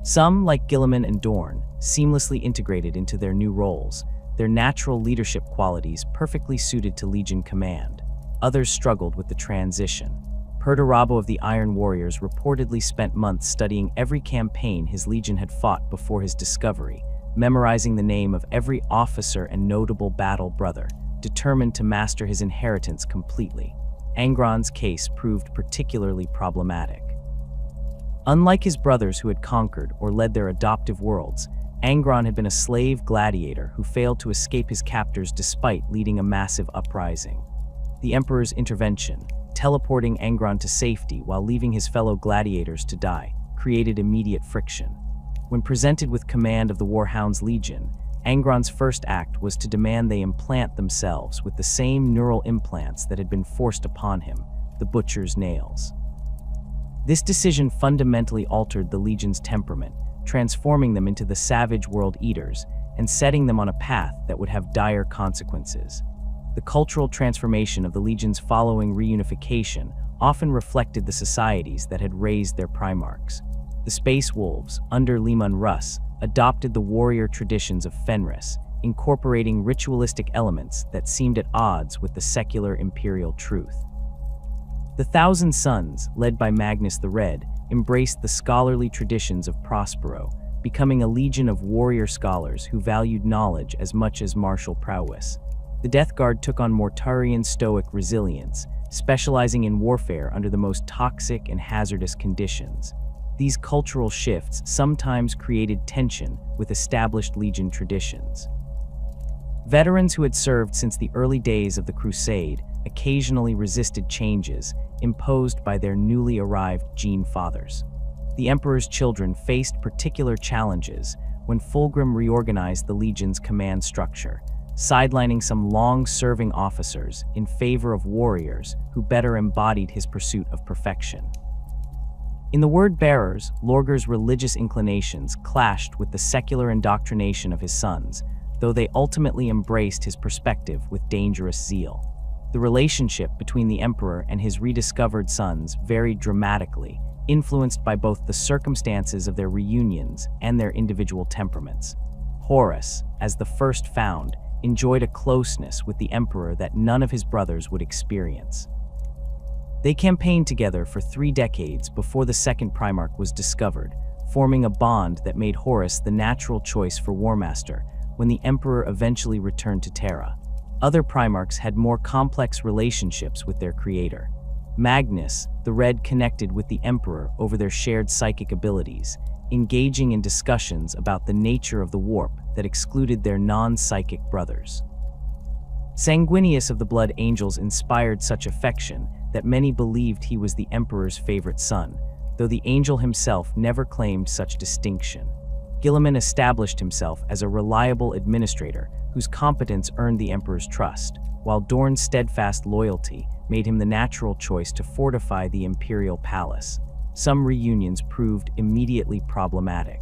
Some, like Guilliman and Dorn, seamlessly integrated into their new roles, their natural leadership qualities perfectly suited to Legion command. Others struggled with the transition. Perturabo of the Iron Warriors reportedly spent months studying every campaign his legion had fought before his discovery, memorizing the name of every officer and notable battle brother, determined to master his inheritance completely. Angron's case proved particularly problematic. Unlike his brothers who had conquered or led their adoptive worlds, Angron had been a slave gladiator who failed to escape his captors despite leading a massive uprising. The Emperor's intervention, teleporting Angron to safety while leaving his fellow gladiators to die, created immediate friction. When presented with command of the Warhound's Legion, Angron's first act was to demand they implant themselves with the same neural implants that had been forced upon him, the Butcher's nails. This decision fundamentally altered the Legion's temperament, transforming them into the savage World Eaters and setting them on a path that would have dire consequences. The cultural transformation of the Legions following reunification often reflected the societies that had raised their Primarchs. The Space Wolves, under Leman Russ, adopted the warrior traditions of Fenris, incorporating ritualistic elements that seemed at odds with the secular imperial truth. The Thousand Sons, led by Magnus the Red, embraced the scholarly traditions of Prospero, becoming a legion of warrior scholars who valued knowledge as much as martial prowess. The Death Guard took on Mortarian stoic resilience, specializing in warfare under the most toxic and hazardous conditions. These cultural shifts sometimes created tension with established Legion traditions. Veterans who had served since the early days of the Crusade occasionally resisted changes imposed by their newly arrived Gene Fathers. The Emperor's children faced particular challenges when Fulgrim reorganized the Legion's command structure, sidelining some long-serving officers in favor of warriors who better embodied his pursuit of perfection. In the Word-Bearers, Lorgar's religious inclinations clashed with the secular indoctrination of his sons, though they ultimately embraced his perspective with dangerous zeal. The relationship between the Emperor and his rediscovered sons varied dramatically, influenced by both the circumstances of their reunions and their individual temperaments. Horus, as the first found, enjoyed a closeness with the Emperor that none of his brothers would experience. They campaigned together for 3 decades before the second Primarch was discovered, forming a bond that made Horus the natural choice for Warmaster when the Emperor eventually returned to Terra. Other Primarchs had more complex relationships with their creator. Magnus, the Red, connected with the Emperor over their shared psychic abilities, engaging in discussions about the nature of the warp that excluded their non-psychic brothers. Sanguinius of the Blood Angels inspired such affection that many believed he was the Emperor's favorite son, though the angel himself never claimed such distinction. Guilliman established himself as a reliable administrator whose competence earned the Emperor's trust, while Dorn's steadfast loyalty made him the natural choice to fortify the Imperial Palace. Some reunions proved immediately problematic.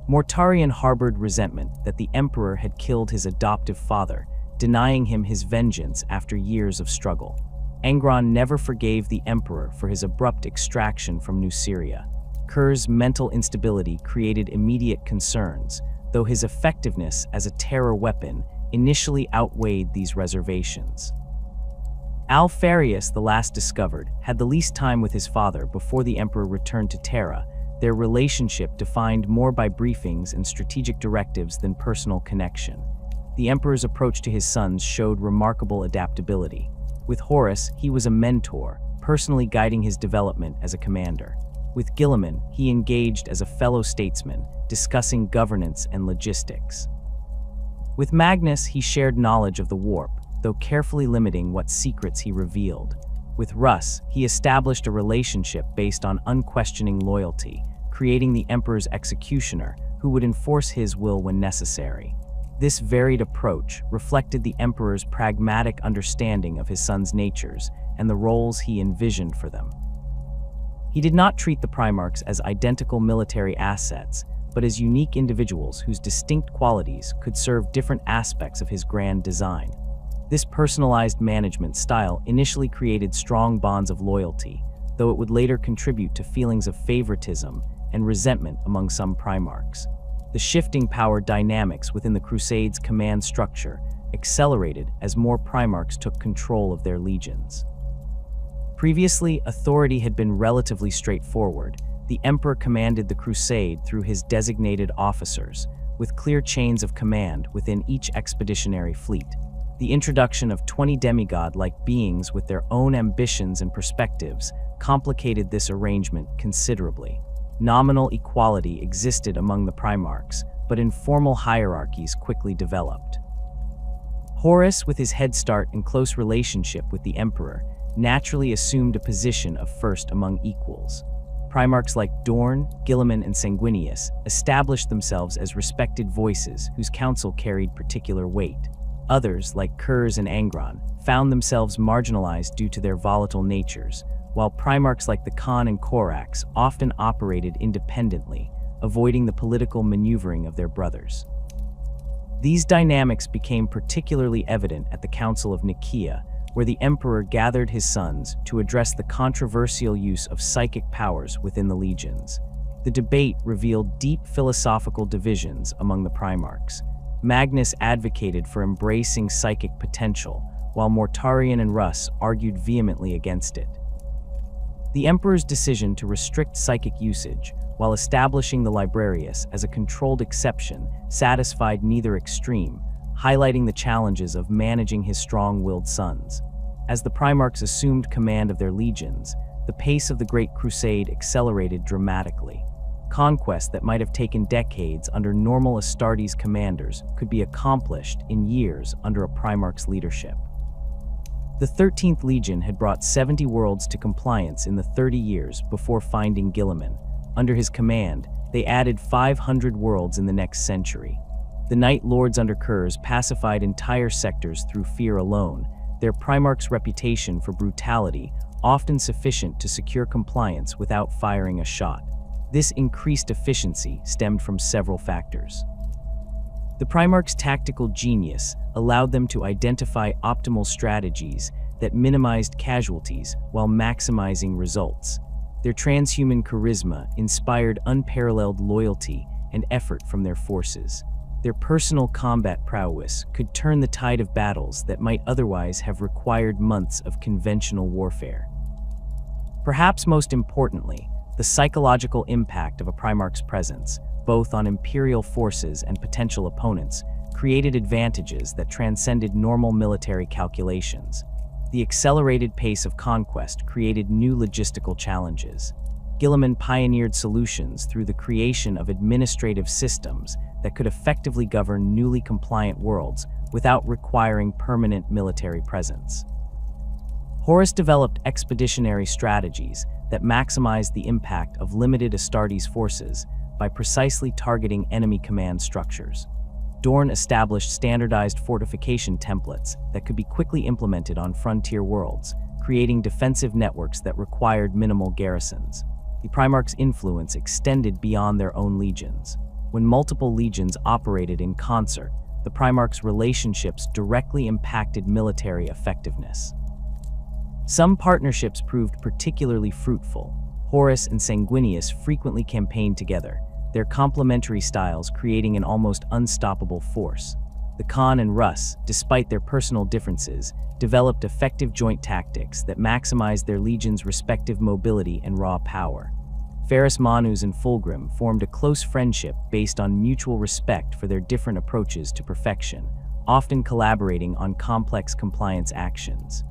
Mortarion harbored resentment that the Emperor had killed his adoptive father, denying him his vengeance after years of struggle. Angron never forgave the Emperor for his abrupt extraction from New Syria. Kerr's mental instability created immediate concerns, though his effectiveness as a terror weapon initially outweighed these reservations. Alpharius, the last discovered, had the least time with his father before the Emperor returned to Terra, their relationship defined more by briefings and strategic directives than personal connection. The Emperor's approach to his sons showed remarkable adaptability. With Horus, he was a mentor, personally guiding his development as a commander. With Guilliman, he engaged as a fellow statesman, discussing governance and logistics. With Magnus, he shared knowledge of the warp, though carefully limiting what secrets he revealed. With Russ, he established a relationship based on unquestioning loyalty, creating the Emperor's executioner, who would enforce his will when necessary. This varied approach reflected the Emperor's pragmatic understanding of his sons' natures and the roles he envisioned for them. He did not treat the Primarchs as identical military assets, but as unique individuals whose distinct qualities could serve different aspects of his grand design. This personalized management style initially created strong bonds of loyalty, though it would later contribute to feelings of favoritism and resentment among some Primarchs. The shifting power dynamics within the Crusade's command structure accelerated as more Primarchs took control of their legions. Previously, authority had been relatively straightforward. The Emperor commanded the Crusade through his designated officers, with clear chains of command within each expeditionary fleet. The introduction of 20 demigod-like beings with their own ambitions and perspectives complicated this arrangement considerably. Nominal equality existed among the Primarchs, but informal hierarchies quickly developed. Horus, with his head start and close relationship with the Emperor, naturally assumed a position of first among equals. Primarchs like Dorn, Guilliman, and Sanguinius established themselves as respected voices whose counsel carried particular weight. Others, like Kurz and Angron, found themselves marginalized due to their volatile natures, while Primarchs like the Khan and Korax often operated independently, avoiding the political maneuvering of their brothers. These dynamics became particularly evident at the Council of Nicaea, where the Emperor gathered his sons to address the controversial use of psychic powers within the legions. The debate revealed deep philosophical divisions among the Primarchs. Magnus advocated for embracing psychic potential, while Mortarion and Russ argued vehemently against it. The Emperor's decision to restrict psychic usage, while establishing the Librarius as a controlled exception, satisfied neither extreme, highlighting the challenges of managing his strong-willed sons. As the Primarchs assumed command of their legions, the pace of the Great Crusade accelerated dramatically. Conquest that might have taken decades under normal Astartes commanders could be accomplished in years under a Primarch's leadership. The 13th Legion had brought 70 worlds to compliance in the 30 years before finding Guilliman. Under his command, they added 500 worlds in the next century. The Night Lords under Kurz pacified entire sectors through fear alone, their Primarch's reputation for brutality often sufficient to secure compliance without firing a shot. This increased efficiency stemmed from several factors. The Primarch's tactical genius allowed them to identify optimal strategies that minimized casualties while maximizing results. Their transhuman charisma inspired unparalleled loyalty and effort from their forces. Their personal combat prowess could turn the tide of battles that might otherwise have required months of conventional warfare. Perhaps most importantly, the psychological impact of a Primarch's presence, both on Imperial forces and potential opponents, created advantages that transcended normal military calculations. The accelerated pace of conquest created new logistical challenges. Guilliman pioneered solutions through the creation of administrative systems that could effectively govern newly compliant worlds without requiring permanent military presence. Horus developed expeditionary strategies that maximized the impact of limited Astartes forces by precisely targeting enemy command structures. Dorn established standardized fortification templates that could be quickly implemented on frontier worlds, creating defensive networks that required minimal garrisons. The Primarch's influence extended beyond their own legions. When multiple legions operated in concert, the Primarch's relationships directly impacted military effectiveness. Some partnerships proved particularly fruitful. Horus and Sanguinius frequently campaigned together, their complementary styles creating an almost unstoppable force. The Khan and Rus, despite their personal differences, developed effective joint tactics that maximized their legions' respective mobility and raw power. Ferrus Manus and Fulgrim formed a close friendship based on mutual respect for their different approaches to perfection, often collaborating on complex compliance actions.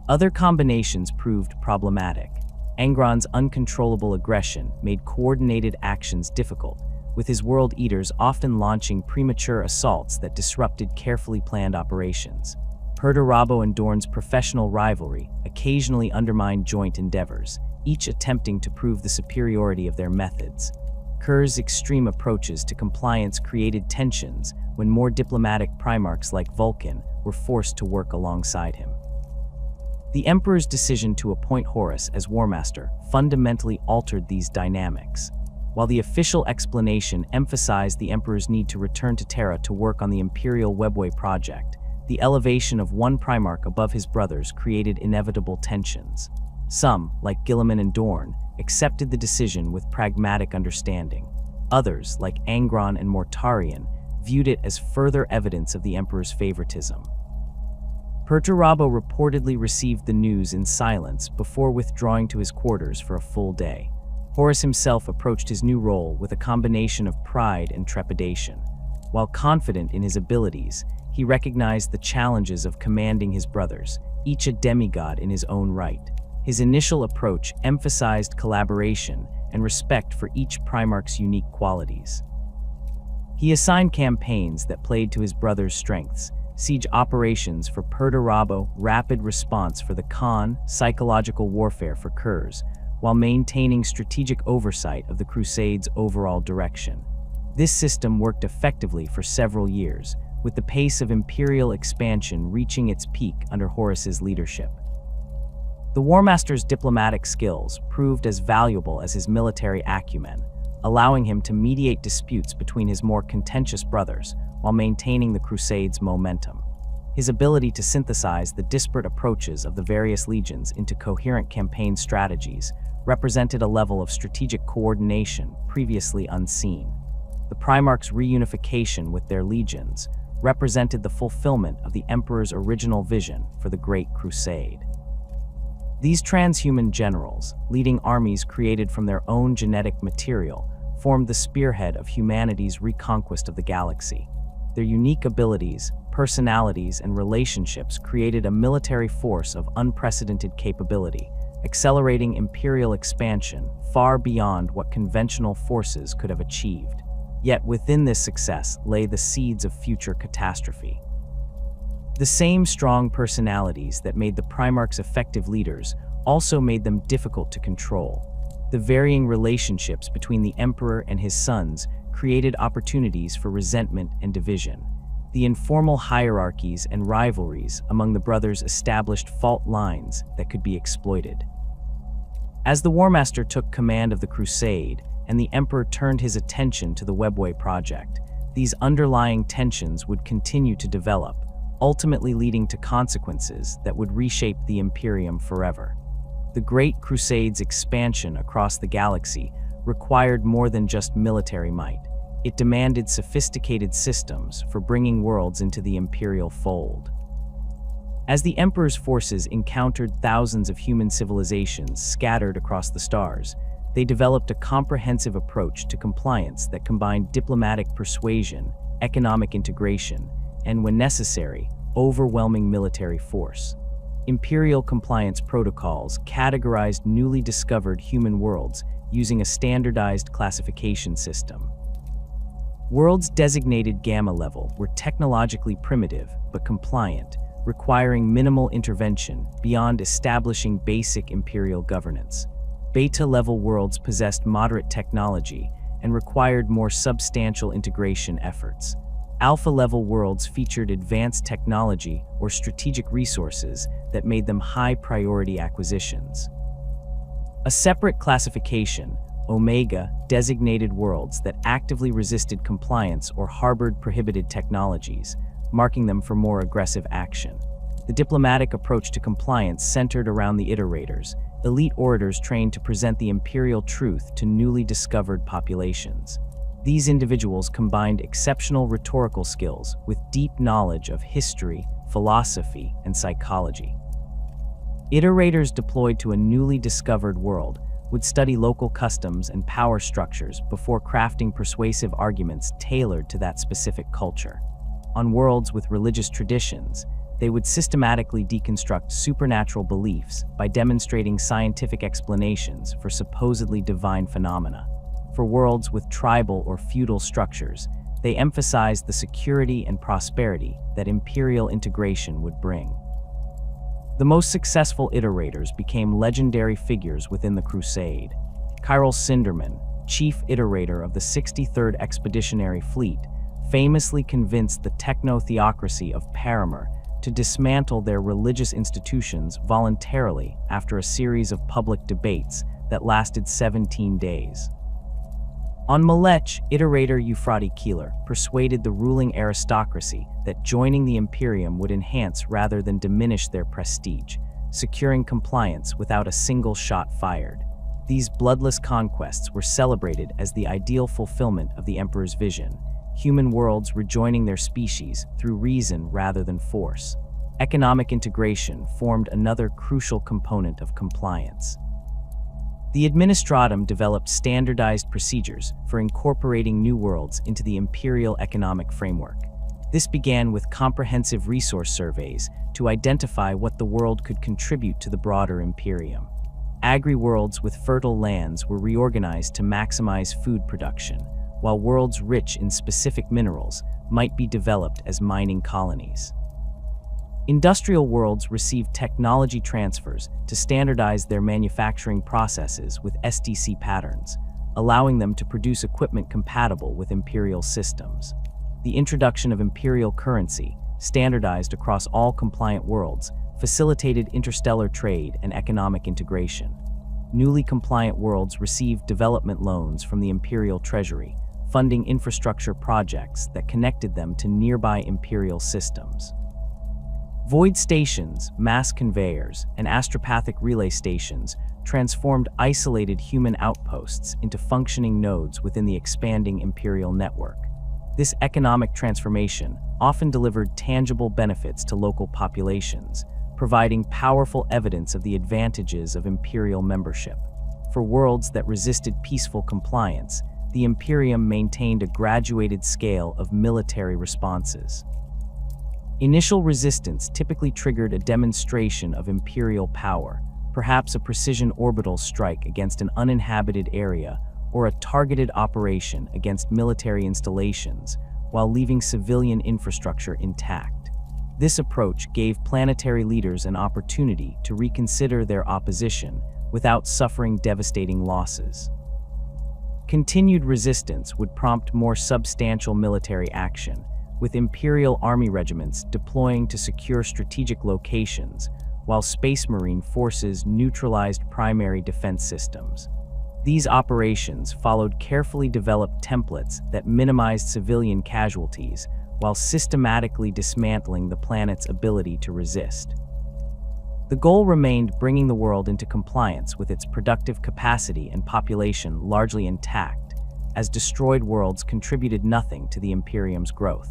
Other combinations proved problematic. Angron's uncontrollable aggression made coordinated actions difficult, with his World Eaters often launching premature assaults that disrupted carefully planned operations. Perturabo and Dorn's professional rivalry occasionally undermined joint endeavors, each attempting to prove the superiority of their methods. Kerr's extreme approaches to compliance created tensions when more diplomatic Primarchs like Vulcan were forced to work alongside him. The Emperor's decision to appoint Horus as War Master fundamentally altered these dynamics. While the official explanation emphasized the Emperor's need to return to Terra to work on the Imperial Webway project, the elevation of one Primarch above his brothers created inevitable tensions. Some, like Guilliman and Dorn, accepted the decision with pragmatic understanding. Others, like Angron and Mortarion, viewed it as further evidence of the Emperor's favoritism. Perturabo reportedly received the news in silence before withdrawing to his quarters for a full day. Horus himself approached his new role with a combination of pride and trepidation. While confident in his abilities, he recognized the challenges of commanding his brothers, each a demigod in his own right. His initial approach emphasized collaboration and respect for each Primarch's unique qualities. He assigned campaigns that played to his brothers' strengths: siege operations for Perturabo, rapid response for the Khan, psychological warfare for Kurz, while maintaining strategic oversight of the Crusade's overall direction. This system worked effectively for several years, with the pace of Imperial expansion reaching its peak under Horus's leadership. The War Master's diplomatic skills proved as valuable as his military acumen, allowing him to mediate disputes between his more contentious brothers while maintaining the Crusade's momentum. His ability to synthesize the disparate approaches of the various legions into coherent campaign strategies represented a level of strategic coordination previously unseen. The Primarchs' reunification with their legions represented the fulfillment of the Emperor's original vision for the Great Crusade. These transhuman generals, leading armies created from their own genetic material, formed the spearhead of humanity's reconquest of the galaxy. Their unique abilities, personalities, and relationships created a military force of unprecedented capability, accelerating Imperial expansion far beyond what conventional forces could have achieved. Yet within this success lay the seeds of future catastrophe. The same strong personalities that made the Primarchs effective leaders also made them difficult to control. The varying relationships between the Emperor and his sons created opportunities for resentment and division. The informal hierarchies and rivalries among the brothers established fault lines that could be exploited. As the War Master took command of the Crusade and the Emperor turned his attention to the Webway project, these underlying tensions would continue to develop, ultimately leading to consequences that would reshape the Imperium forever. The Great Crusade's expansion across the galaxy required more than just military might. It demanded sophisticated systems for bringing worlds into the Imperial fold. As the Emperor's forces encountered thousands of human civilizations scattered across the stars, they developed a comprehensive approach to compliance that combined diplomatic persuasion, economic integration, and, when necessary, overwhelming military force. Imperial compliance protocols categorized newly discovered human worlds using a standardized classification system. Worlds designated Gamma level were technologically primitive but compliant, requiring minimal intervention beyond establishing basic Imperial governance. Beta-level worlds possessed moderate technology and required more substantial integration efforts. Alpha-level worlds featured advanced technology or strategic resources that made them high-priority acquisitions. A separate classification, Omega, designated worlds that actively resisted compliance or harbored prohibited technologies, marking them for more aggressive action. The diplomatic approach to compliance centered around the iterators, elite orators trained to present the imperial truth to newly discovered populations. These individuals combined exceptional rhetorical skills with deep knowledge of history, philosophy, and psychology. Iterators deployed to a newly discovered world would study local customs and power structures before crafting persuasive arguments tailored to that specific culture. On worlds with religious traditions, they would systematically deconstruct supernatural beliefs by demonstrating scientific explanations for supposedly divine phenomena. For worlds with tribal or feudal structures, they emphasized the security and prosperity that imperial integration would bring. The most successful iterators became legendary figures within the Crusade. Kyril Sinderman, chief iterator of the 63rd Expeditionary Fleet, famously convinced the techno-theocracy of Primarchs to dismantle their religious institutions voluntarily after a series of public debates that lasted 17 days. On Malech, iterator Euphrates Keeler persuaded the ruling aristocracy that joining the Imperium would enhance rather than diminish their prestige, securing compliance without a single shot fired. These bloodless conquests were celebrated as the ideal fulfillment of the Emperor's vision, human worlds rejoining their species through reason rather than force. Economic integration formed another crucial component of compliance. The Administratum developed standardized procedures for incorporating new worlds into the imperial economic framework. This began with comprehensive resource surveys to identify what the world could contribute to the broader Imperium. Agri-worlds with fertile lands were reorganized to maximize food production, while worlds rich in specific minerals might be developed as mining colonies. Industrial worlds received technology transfers to standardize their manufacturing processes with SDC patterns, allowing them to produce equipment compatible with imperial systems. The introduction of imperial currency, standardized across all compliant worlds, facilitated interstellar trade and economic integration. Newly compliant worlds received development loans from the imperial treasury, funding infrastructure projects that connected them to nearby imperial systems. Void stations, mass conveyors, and astropathic relay stations transformed isolated human outposts into functioning nodes within the expanding imperial network. This economic transformation often delivered tangible benefits to local populations, providing powerful evidence of the advantages of imperial membership. For worlds that resisted peaceful compliance, the Imperium maintained a graduated scale of military responses. Initial resistance typically triggered a demonstration of imperial power, perhaps a precision orbital strike against an uninhabited area or a targeted operation against military installations, while leaving civilian infrastructure intact. This approach gave planetary leaders an opportunity to reconsider their opposition without suffering devastating losses. Continued resistance would prompt more substantial military action, with Imperial Army regiments deploying to secure strategic locations, while Space Marine forces neutralized primary defense systems. These operations followed carefully developed templates that minimized civilian casualties, while systematically dismantling the planet's ability to resist. The goal remained bringing the world into compliance with its productive capacity and population largely intact, as destroyed worlds contributed nothing to the Imperium's growth.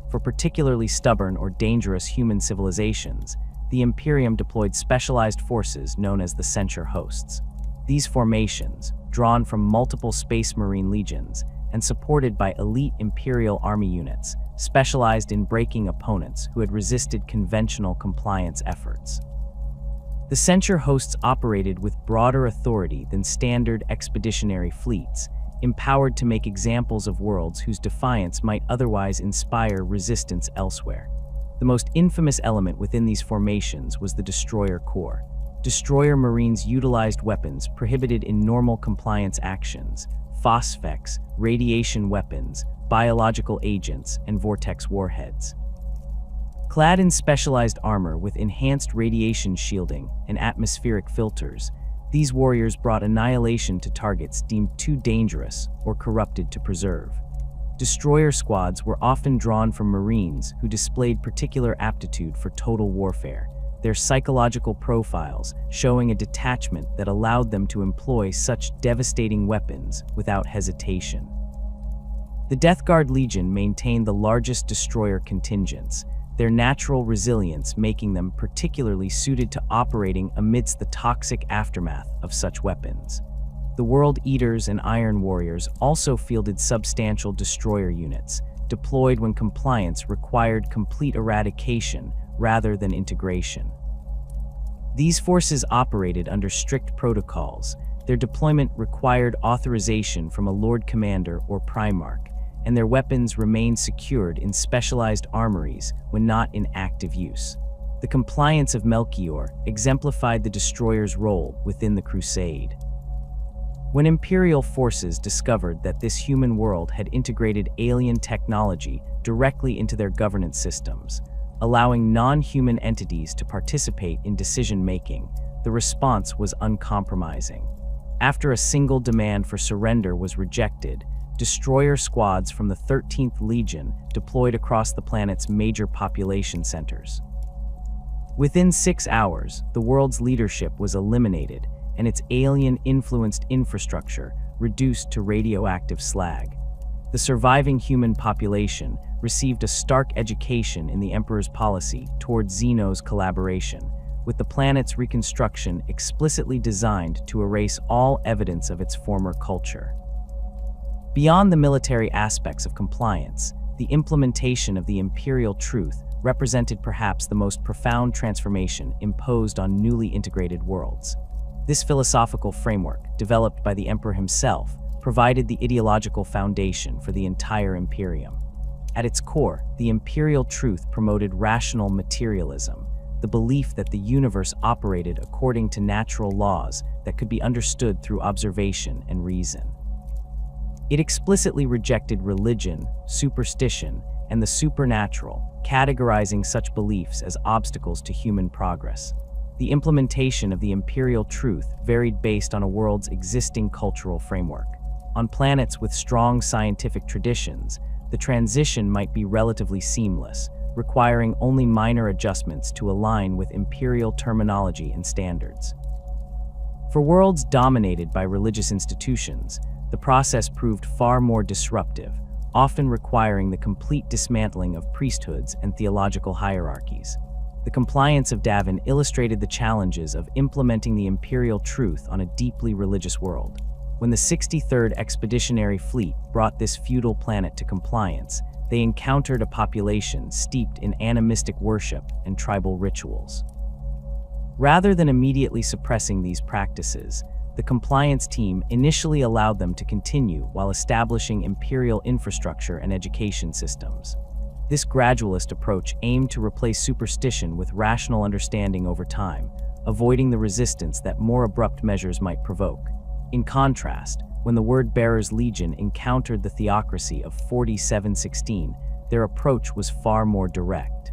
For particularly stubborn or dangerous human civilizations, the Imperium deployed specialized forces known as the Censure Hosts. These formations, drawn from multiple Space Marine legions and supported by elite Imperial Army units, specialized in breaking opponents who had resisted conventional compliance efforts. The Censure Hosts operated with broader authority than standard expeditionary fleets, empowered to make examples of worlds whose defiance might otherwise inspire resistance elsewhere. The most infamous element within these formations was the Destroyer Corps. Destroyer Marines utilized weapons prohibited in normal compliance actions, phosphex, radiation weapons, biological agents, and vortex warheads. Clad in specialized armor with enhanced radiation shielding and atmospheric filters, these warriors brought annihilation to targets deemed too dangerous or corrupted to preserve. Destroyer squads were often drawn from Marines who displayed particular aptitude for total warfare, their psychological profiles showing a detachment that allowed them to employ such devastating weapons without hesitation. The Death Guard Legion maintained the largest destroyer contingents, their natural resilience making them particularly suited to operating amidst the toxic aftermath of such weapons. The World Eaters and Iron Warriors also fielded substantial destroyer units, deployed when compliance required complete eradication rather than integration. These forces operated under strict protocols. Their deployment required authorization from a Lord Commander or Primarch, and their weapons remained secured in specialized armories when not in active use. The compliance of Melchior exemplified the destroyer's role within the Crusade. When Imperial forces discovered that this human world had integrated alien technology directly into their governance systems, allowing non-human entities to participate in decision-making, the response was uncompromising. After a single demand for surrender was rejected, destroyer squads from the 13th Legion deployed across the planet's major population centers. Within 6 hours, the world's leadership was eliminated and its alien-influenced infrastructure reduced to radioactive slag. The surviving human population received a stark education in the Emperor's policy toward Xeno's collaboration, with the planet's reconstruction explicitly designed to erase all evidence of its former culture. Beyond the military aspects of compliance, the implementation of the Imperial Truth represented perhaps the most profound transformation imposed on newly integrated worlds. This philosophical framework, developed by the Emperor himself, provided the ideological foundation for the entire Imperium. At its core, the Imperial Truth promoted rational materialism, the belief that the universe operated according to natural laws that could be understood through observation and reason. It explicitly rejected religion, superstition, and the supernatural, categorizing such beliefs as obstacles to human progress. The implementation of the Imperial Truth varied based on a world's existing cultural framework. On planets with strong scientific traditions, the transition might be relatively seamless, requiring only minor adjustments to align with Imperial terminology and standards. For worlds dominated by religious institutions, the process proved far more disruptive, often requiring the complete dismantling of priesthoods and theological hierarchies. The compliance of Davin illustrated the challenges of implementing the Imperial Truth on a deeply religious world. When the 63rd Expeditionary Fleet brought this feudal planet to compliance, they encountered a population steeped in animistic worship and tribal rituals. Rather than immediately suppressing these practices, the compliance team initially allowed them to continue while establishing Imperial infrastructure and education systems. This gradualist approach aimed to replace superstition with rational understanding over time, avoiding the resistance that more abrupt measures might provoke. In contrast, when the Word-Bearers Legion encountered the theocracy of 4716, their approach was far more direct.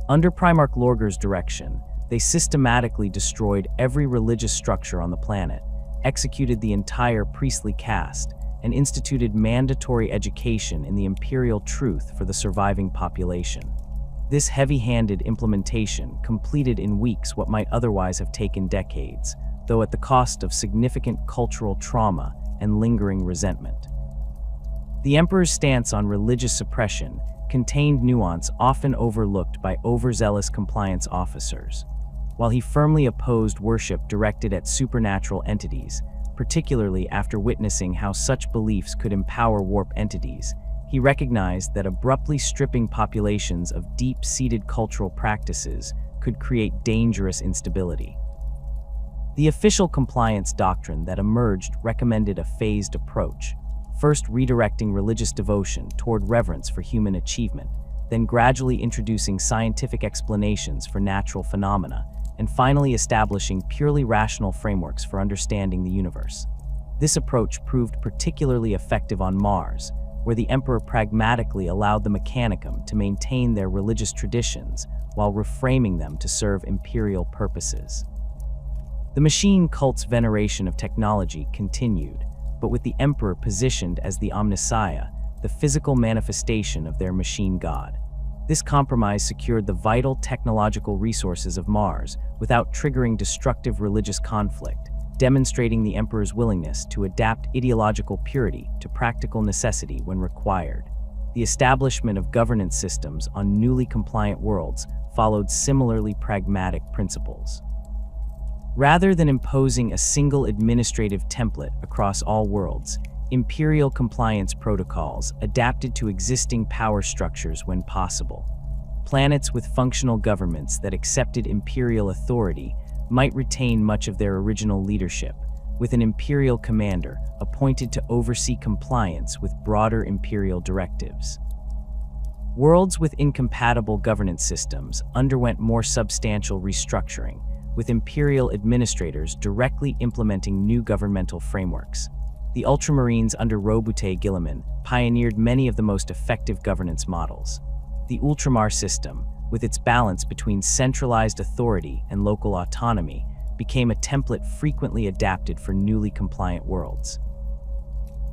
Under Primarch Lorger's direction, they systematically destroyed every religious structure on the planet, executed the entire priestly caste, and instituted mandatory education in the Imperial Truth for the surviving population. This heavy-handed implementation completed in weeks what might otherwise have taken decades, though at the cost of significant cultural trauma and lingering resentment. The Emperor's stance on religious suppression contained nuance often overlooked by overzealous compliance officers. While he firmly opposed worship directed at supernatural entities, particularly after witnessing how such beliefs could empower warp entities, he recognized that abruptly stripping populations of deep-seated cultural practices could create dangerous instability. The official compliance doctrine that emerged recommended a phased approach, first redirecting religious devotion toward reverence for human achievement, then gradually introducing scientific explanations for natural phenomena, and finally establishing purely rational frameworks for understanding the universe. This approach proved particularly effective on Mars, where the Emperor pragmatically allowed the Mechanicum to maintain their religious traditions while reframing them to serve imperial purposes. The machine cult's veneration of technology continued, but with the Emperor positioned as the Omnissiah, the physical manifestation of their machine god. This compromise secured the vital technological resources of Mars without triggering destructive religious conflict, demonstrating the Emperor's willingness to adapt ideological purity to practical necessity when required. The establishment of governance systems on newly compliant worlds followed similarly pragmatic principles. Rather than imposing a single administrative template across all worlds, Imperial compliance protocols adapted to existing power structures when possible. Planets with functional governments that accepted Imperial authority might retain much of their original leadership, with an Imperial commander appointed to oversee compliance with broader Imperial directives. Worlds with incompatible governance systems underwent more substantial restructuring, with Imperial administrators directly implementing new governmental frameworks. The Ultramarines under Robute Guilliman pioneered many of the most effective governance models. The Ultramar system, with its balance between centralized authority and local autonomy, became a template frequently adapted for newly compliant worlds.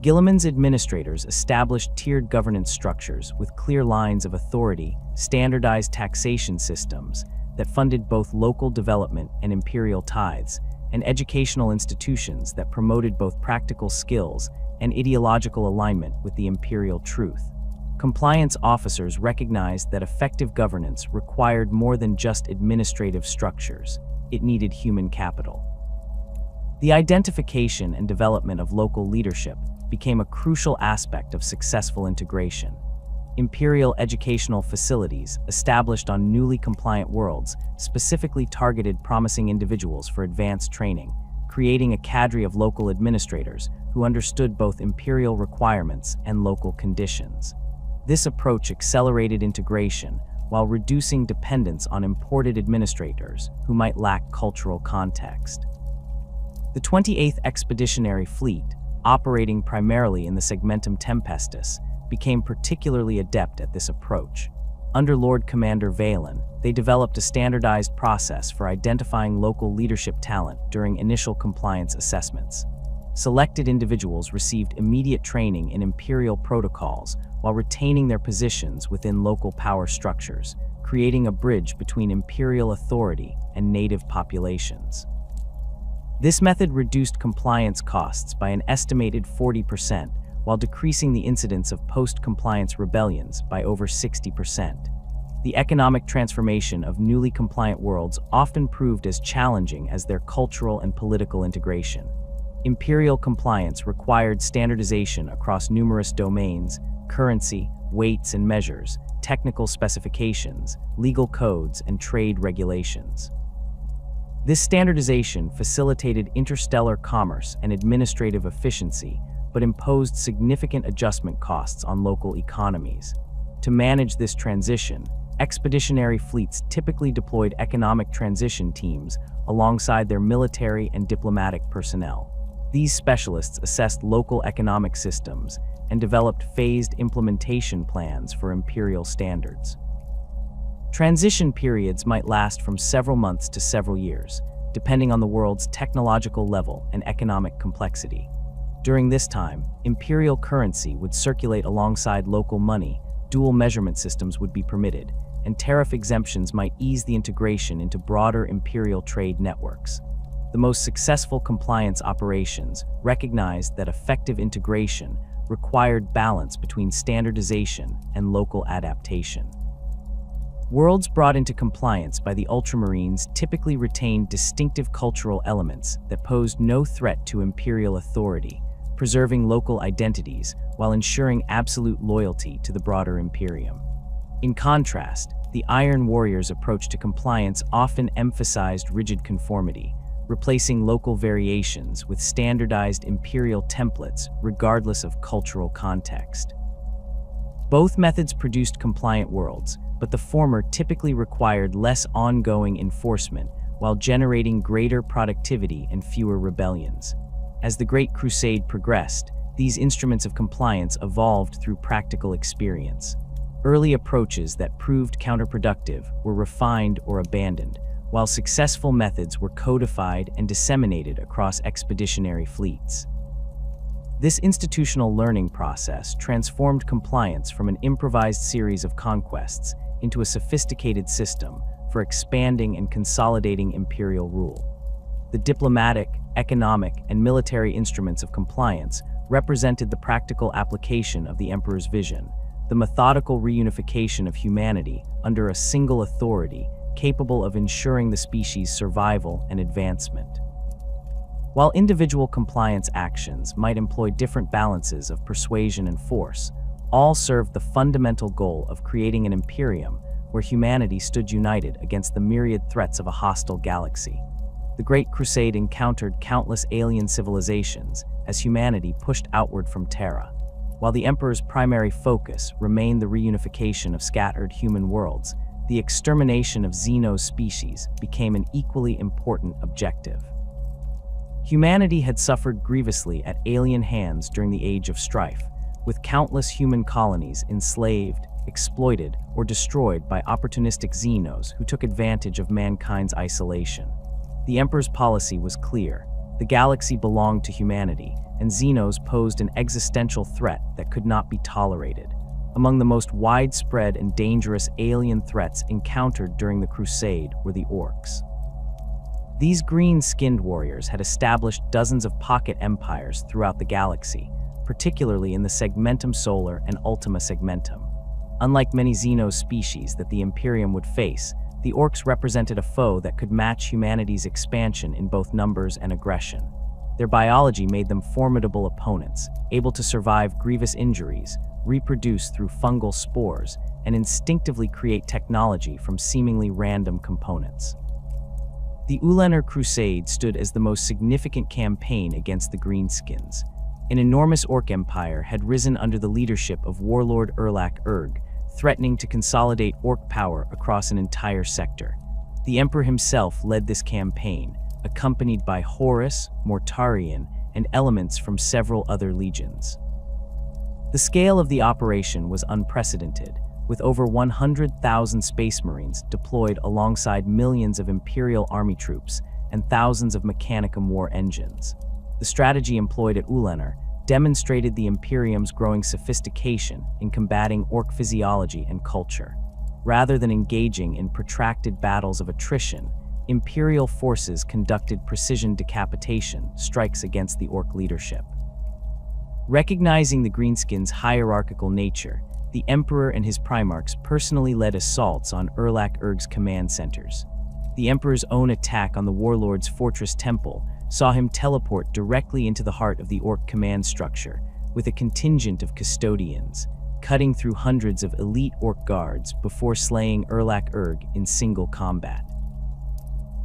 Guilliman's administrators established tiered governance structures with clear lines of authority, standardized taxation systems that funded both local development and imperial tithes, and educational institutions that promoted both practical skills and ideological alignment with the imperial truth. Compliance officers recognized that effective governance required more than just administrative structures. It needed human capital. The identification and development of local leadership became a crucial aspect of successful integration. Imperial educational facilities established on newly compliant worlds specifically targeted promising individuals for advanced training, creating a cadre of local administrators who understood both imperial requirements and local conditions. This approach accelerated integration while reducing dependence on imported administrators who might lack cultural context. The 28th Expeditionary Fleet, operating primarily in the Segmentum Tempestus, became particularly adept at this approach. Under Lord Commander Valen, they developed a standardized process for identifying local leadership talent during initial compliance assessments. Selected individuals received immediate training in Imperial protocols while retaining their positions within local power structures, creating a bridge between Imperial authority and native populations. This method reduced compliance costs by an estimated 40%, while decreasing the incidence of post-compliance rebellions by over 60%. The economic transformation of newly compliant worlds often proved as challenging as their cultural and political integration. Imperial compliance required standardization across numerous domains, currency, weights and measures, technical specifications, legal codes, and trade regulations. This standardization facilitated interstellar commerce and administrative efficiency, but imposed significant adjustment costs on local economies. To manage this transition, expeditionary fleets typically deployed economic transition teams alongside their military and diplomatic personnel. These specialists assessed local economic systems and developed phased implementation plans for imperial standards. Transition periods might last from several months to several years, depending on the world's technological level and economic complexity. During this time, imperial currency would circulate alongside local money, dual measurement systems would be permitted, and tariff exemptions might ease the integration into broader imperial trade networks. The most successful compliance operations recognized that effective integration required balance between standardization and local adaptation. Worlds brought into compliance by the Ultramarines typically retained distinctive cultural elements that posed no threat to imperial authority, preserving local identities while ensuring absolute loyalty to the broader Imperium. In contrast, the Iron Warriors' approach to compliance often emphasized rigid conformity, replacing local variations with standardized imperial templates regardless of cultural context. Both methods produced compliant worlds, but the former typically required less ongoing enforcement while generating greater productivity and fewer rebellions. As the Great Crusade progressed, these instruments of compliance evolved through practical experience. Early approaches that proved counterproductive were refined or abandoned, while successful methods were codified and disseminated across expeditionary fleets. This institutional learning process transformed compliance from an improvised series of conquests into a sophisticated system for expanding and consolidating imperial rule. The diplomatic, economic, and military instruments of compliance represented the practical application of the emperor's vision, the methodical reunification of humanity under a single authority capable of ensuring the species' survival and advancement. While individual compliance actions might employ different balances of persuasion and force, all served the fundamental goal of creating an imperium where humanity stood united against the myriad threats of a hostile galaxy. The Great Crusade encountered countless alien civilizations as humanity pushed outward from Terra. While the Emperor's primary focus remained the reunification of scattered human worlds, the extermination of Xeno's species became an equally important objective. Humanity had suffered grievously at alien hands during the Age of Strife, with countless human colonies enslaved, exploited, or destroyed by opportunistic Xenos who took advantage of mankind's isolation. The Emperor's policy was clear. The galaxy belonged to humanity, and Xenos posed an existential threat that could not be tolerated. Among the most widespread and dangerous alien threats encountered during the Crusade were the Orcs. These green-skinned warriors had established dozens of pocket empires throughout the galaxy, particularly in the Segmentum Solar and Ultima Segmentum. Unlike many Xeno species that the Imperium would face, the Orcs represented a foe that could match humanity's expansion in both numbers and aggression. Their biology made them formidable opponents, able to survive grievous injuries, reproduce through fungal spores, and instinctively create technology from seemingly random components. The Ulanor Crusade stood as the most significant campaign against the Greenskins. An enormous Orc empire had risen under the leadership of warlord Erlak Erg, threatening to consolidate Orc power across an entire sector. The Emperor himself led this campaign, accompanied by Horus, Mortarion, and elements from several other legions. The scale of the operation was unprecedented, with over 100,000 Space Marines deployed alongside millions of Imperial Army troops and thousands of Mechanicum war engines. The strategy employed at Ulanor demonstrated the Imperium's growing sophistication in combating Orc physiology and culture. Rather than engaging in protracted battles of attrition, Imperial forces conducted precision decapitation strikes against the Orc leadership. Recognizing the Greenskins' hierarchical nature, the Emperor and his Primarchs personally led assaults on Erlak Erg's command centers. The Emperor's own attack on the Warlord's Fortress Temple saw him teleport directly into the heart of the Orc command structure, with a contingent of custodians, cutting through hundreds of elite Orc guards before slaying Erlak Erg in single combat.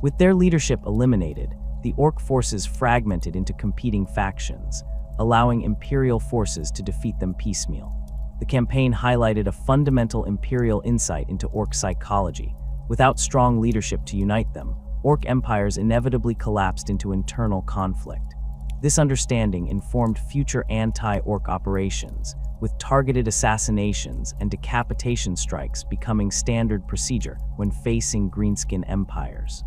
With their leadership eliminated, the Orc forces fragmented into competing factions, allowing Imperial forces to defeat them piecemeal. The campaign highlighted a fundamental Imperial insight into Orc psychology. Without strong leadership to unite them, Orc empires inevitably collapsed into internal conflict. This understanding informed future anti-Orc operations, with targeted assassinations and decapitation strikes becoming standard procedure when facing Greenskin empires.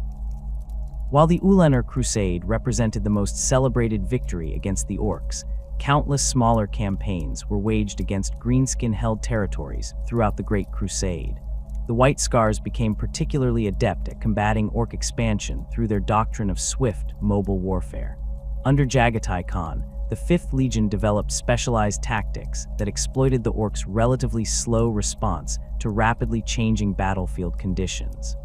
While the Ulanor Crusade represented the most celebrated victory against the Orcs, countless smaller campaigns were waged against Greenskin-held territories throughout the Great Crusade. The White Scars became particularly adept at combating Orc expansion through their doctrine of swift, mobile warfare. Under Jagatai Khan, the 5th Legion developed specialized tactics that exploited the Orcs' relatively slow response to rapidly changing battlefield conditions.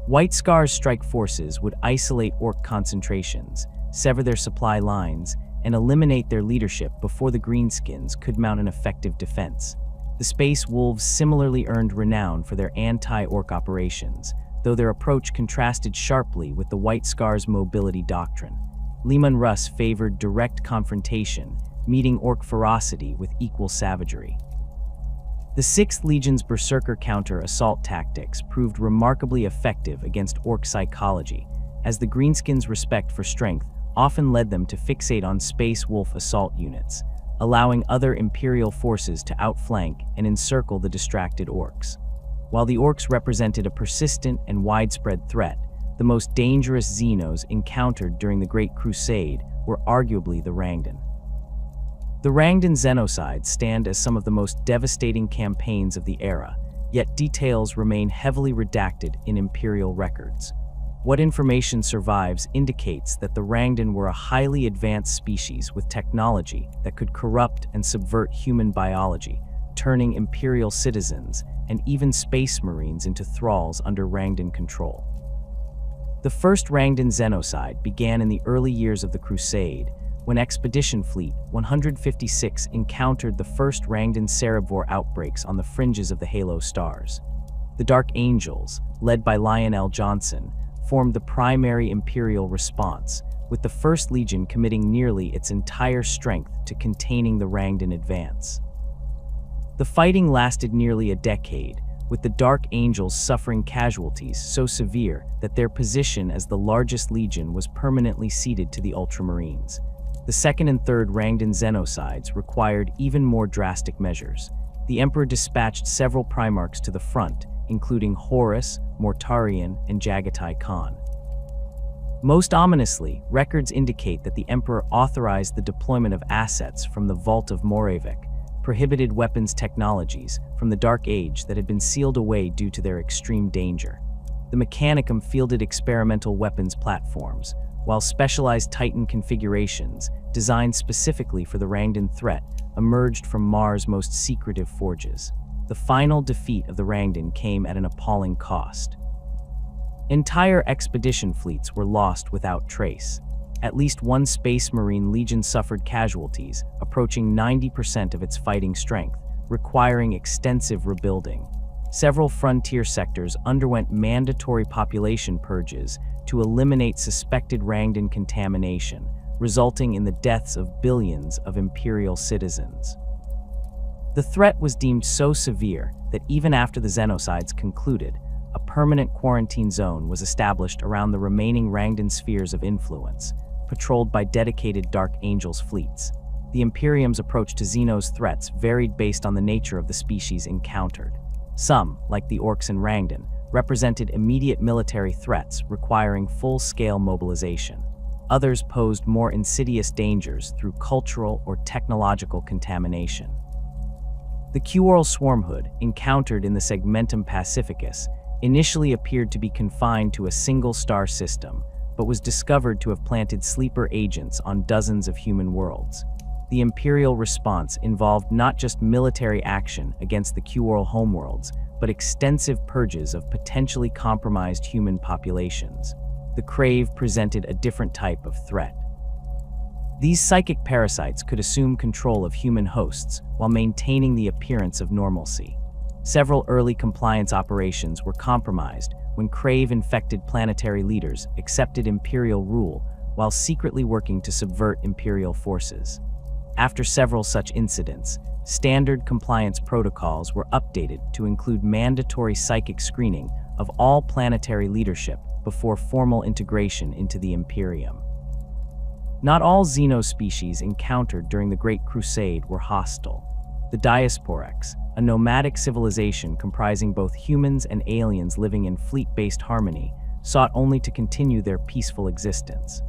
White Scars' strike forces would isolate Orc concentrations, sever their supply lines, and eliminate their leadership before the Greenskins could mount an effective defense. The Space Wolves similarly earned renown for their anti-Orc operations, though their approach contrasted sharply with the White Scars' mobility doctrine. Leman Russ favored direct confrontation, meeting Orc ferocity with equal savagery. The 6th Legion's Berserker counter-assault tactics proved remarkably effective against Orc psychology, as the Greenskins' respect for strength often led them to fixate on Space Wolf assault units, allowing other Imperial forces to outflank and encircle the distracted Orcs. While the Orcs represented a persistent and widespread threat, the most dangerous Xenos encountered during the Great Crusade were arguably the Rangdan. The Rangdan Xenocides stand as some of the most devastating campaigns of the era, yet details remain heavily redacted in Imperial records. What information survives indicates that the Rangdan were a highly advanced species with technology that could corrupt and subvert human biology, turning Imperial citizens and even space marines into thralls under Rangdan control. The first Rangdan genocide began in the early years of the Crusade, when Expedition Fleet 156 encountered the first Rangdan Cerebror outbreaks on the fringes of the Halo stars. The Dark Angels, led by Lionel Johnson, formed the primary Imperial response, with the First Legion committing nearly its entire strength to containing the Rangdan advance. The fighting lasted nearly a decade, with the Dark Angels suffering casualties so severe that their position as the largest legion was permanently ceded to the Ultramarines. The second and third Rangdan genocides required even more drastic measures. The Emperor dispatched several Primarchs to the front, including Horus, Mortarion, and Jagatai Khan. Most ominously, records indicate that the Emperor authorized the deployment of assets from the Vault of Moravik, prohibited weapons technologies from the Dark Age that had been sealed away due to their extreme danger. The Mechanicum fielded experimental weapons platforms, while specialized Titan configurations, designed specifically for the Rangdan threat, emerged from Mars' most secretive forges. The final defeat of the Rangdan came at an appalling cost. Entire expedition fleets were lost without trace. At least one Space Marine Legion suffered casualties, approaching 90% of its fighting strength, requiring extensive rebuilding. Several frontier sectors underwent mandatory population purges to eliminate suspected Rangdan contamination, resulting in the deaths of billions of Imperial citizens. The threat was deemed so severe that even after the genocides concluded, a permanent quarantine zone was established around the remaining Rangdan spheres of influence, patrolled by dedicated Dark Angels fleets. The Imperium's approach to Xeno's threats varied based on the nature of the species encountered. Some, like the Orcs and Rangdan, represented immediate military threats requiring full-scale mobilization. Others posed more insidious dangers through cultural or technological contamination. The Quorl Swarmhood, encountered in the Segmentum Pacificus, initially appeared to be confined to a single star system, but was discovered to have planted sleeper agents on dozens of human worlds. The Imperial response involved not just military action against the Quorl homeworlds, but extensive purges of potentially compromised human populations. The Crave presented a different type of threat. These psychic parasites could assume control of human hosts while maintaining the appearance of normalcy. Several early compliance operations were compromised when Crave-infected planetary leaders accepted Imperial rule while secretly working to subvert Imperial forces. After several such incidents, standard compliance protocols were updated to include mandatory psychic screening of all planetary leadership before formal integration into the Imperium. Not all xenospecies encountered during the Great Crusade were hostile. The Diasporex, a nomadic civilization comprising both humans and aliens living in fleet-based harmony, sought only to continue their peaceful existence.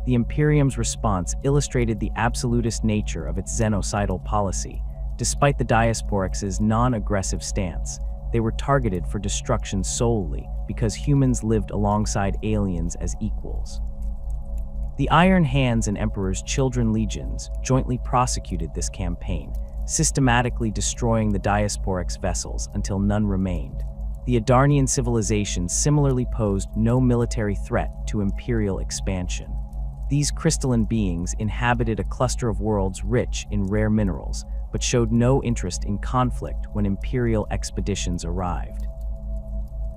The Imperium's response illustrated the absolutist nature of its xenocidal policy. Despite the Diasporex's non-aggressive stance, they were targeted for destruction solely because humans lived alongside aliens as equals. The Iron Hands and Emperor's Children Legions jointly prosecuted this campaign, systematically destroying the Diasporex vessels until none remained. The Adarnian civilization similarly posed no military threat to Imperial expansion. These crystalline beings inhabited a cluster of worlds rich in rare minerals, but showed no interest in conflict when Imperial expeditions arrived.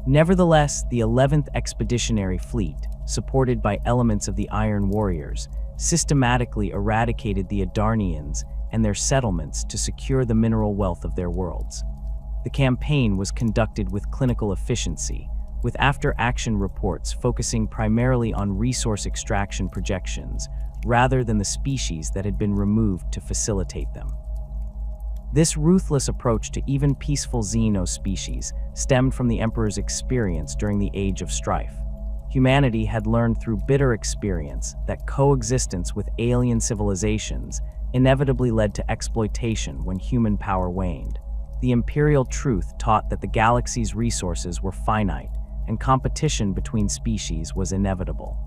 Nevertheless, the 11th Expeditionary Fleet, supported by elements of the Iron Warriors, systematically eradicated the Adarnians and their settlements to secure the mineral wealth of their worlds. The campaign was conducted with clinical efficiency, with after-action reports focusing primarily on resource extraction projections rather than the species that had been removed to facilitate them. This ruthless approach to even peaceful xenospecies stemmed from the Emperor's experience during the Age of Strife. Humanity had learned through bitter experience that coexistence with alien civilizations inevitably led to exploitation when human power waned. The Imperial truth taught that the galaxy's resources were finite, and competition between species was inevitable.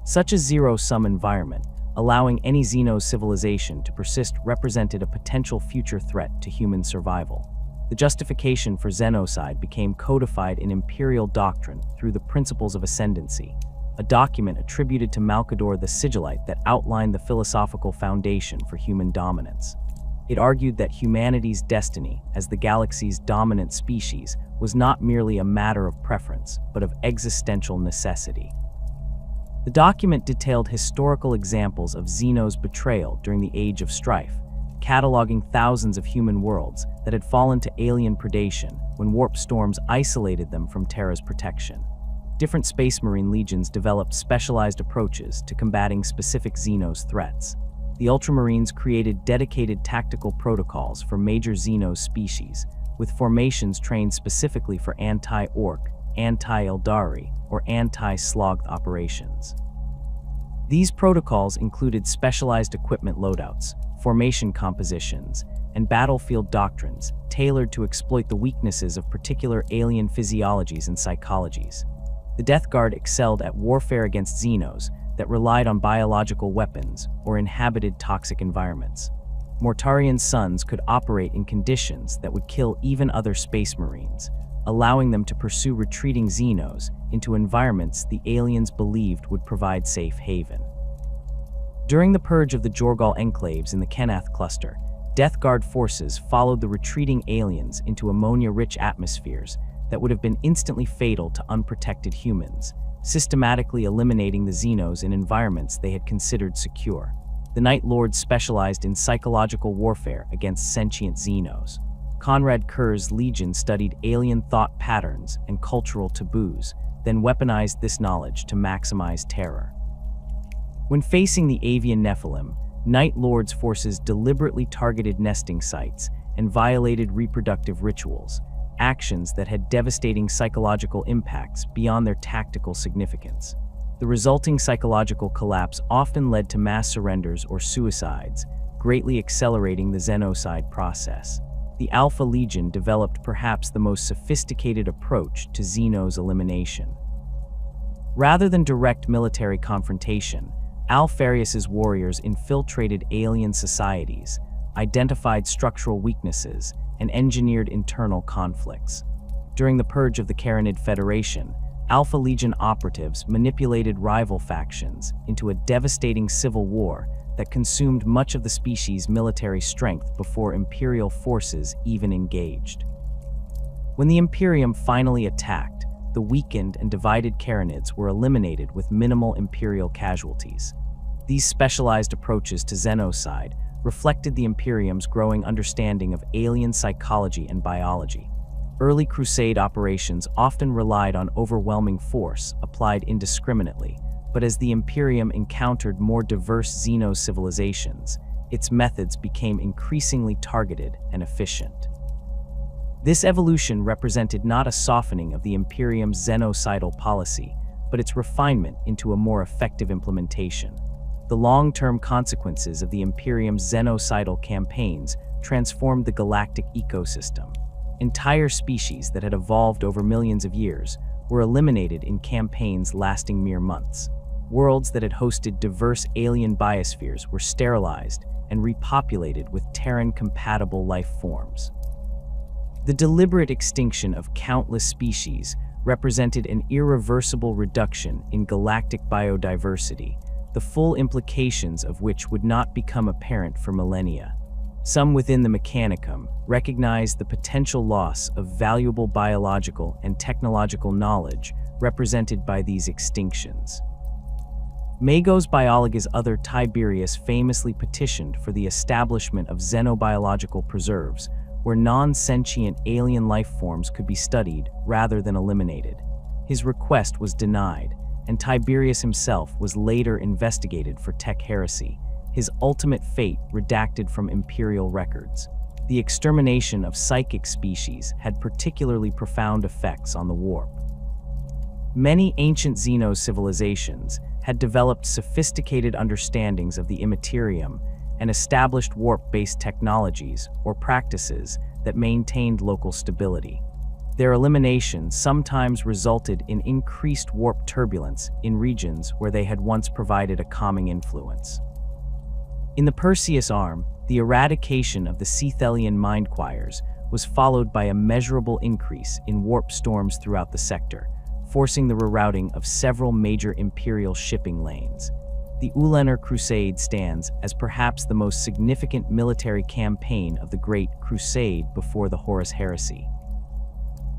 Such a zero-sum environment, allowing any Xeno civilization to persist, represented a potential future threat to human survival. The justification for xenocide became codified in Imperial doctrine through the Principles of Ascendancy, a document attributed to Malcador the Sigillite that outlined the philosophical foundation for human dominance. It argued that humanity's destiny as the galaxy's dominant species was not merely a matter of preference, but of existential necessity. The document detailed historical examples of Xeno's betrayal during the Age of Strife, cataloging thousands of human worlds that had fallen to alien predation when warp storms isolated them from Terra's protection. Different Space Marine legions developed specialized approaches to combating specific Xeno's threats. The Ultramarines created dedicated tactical protocols for major Xeno species, with formations trained specifically for anti-Orc, anti-Eldari, or anti-Sloth operations. These protocols included specialized equipment loadouts, formation compositions, and battlefield doctrines tailored to exploit the weaknesses of particular alien physiologies and psychologies. The Death Guard excelled at warfare against Xenos that relied on biological weapons or inhabited toxic environments. Mortarian sons could operate in conditions that would kill even other Space Marines, allowing them to pursue retreating Xenos into environments the aliens believed would provide safe haven. During the purge of the Jorgal enclaves in the Kenath cluster, Death Guard forces followed the retreating aliens into ammonia-rich atmospheres that would have been instantly fatal to unprotected humans, systematically eliminating the Xenos in environments they had considered secure. The Night Lords specialized in psychological warfare against sentient Xenos. Conrad Kerr's legion studied alien thought patterns and cultural taboos, then weaponized this knowledge to maximize terror. When facing the avian Nephilim, Night Lords forces deliberately targeted nesting sites and violated reproductive rituals, actions that had devastating psychological impacts beyond their tactical significance. The resulting psychological collapse often led to mass surrenders or suicides, greatly accelerating the xenocide process. The Alpha Legion developed perhaps the most sophisticated approach to Xeno's elimination. Rather than direct military confrontation, Alpharius's warriors infiltrated alien societies, identified structural weaknesses, and engineered internal conflicts. During the purge of the Carinid Federation, Alpha Legion operatives manipulated rival factions into a devastating civil war that consumed much of the species' military strength before Imperial forces even engaged. When the Imperium finally attacked, the weakened and divided Carinids were eliminated with minimal Imperial casualties. These specialized approaches to xenocide reflected the Imperium's growing understanding of alien psychology and biology. Early Crusade operations often relied on overwhelming force applied indiscriminately, but as the Imperium encountered more diverse Xeno civilizations, its methods became increasingly targeted and efficient. This evolution represented not a softening of the Imperium's xenocidal policy, but its refinement into a more effective implementation. The long-term consequences of the Imperium's xenocidal campaigns transformed the galactic ecosystem. Entire species that had evolved over millions of years were eliminated in campaigns lasting mere months. Worlds that had hosted diverse alien biospheres were sterilized and repopulated with Terran-compatible life forms. The deliberate extinction of countless species represented an irreversible reduction in galactic biodiversity, the full implications of which would not become apparent for millennia. Some within the Mechanicum recognized the potential loss of valuable biological and technological knowledge represented by these extinctions. Magos Biologus other Tiberius famously petitioned for the establishment of xenobiological preserves, where non-sentient alien life forms could be studied rather than eliminated. His request was denied, and Tiberius himself was later investigated for tech heresy, his ultimate fate redacted from imperial records. The extermination of psychic species had particularly profound effects on the warp. Many ancient Xeno civilizations had developed sophisticated understandings of the immaterium and established warp-based technologies or practices that maintained local stability. Their elimination sometimes resulted in increased warp turbulence in regions where they had once provided a calming influence. In the Perseus arm, the eradication of the Cephalian mind choirs was followed by a measurable increase in warp storms throughout the sector, forcing the rerouting of several major Imperial shipping lanes. The Great Crusade stands as perhaps the most significant military campaign of the Great Crusade before the Horus Heresy.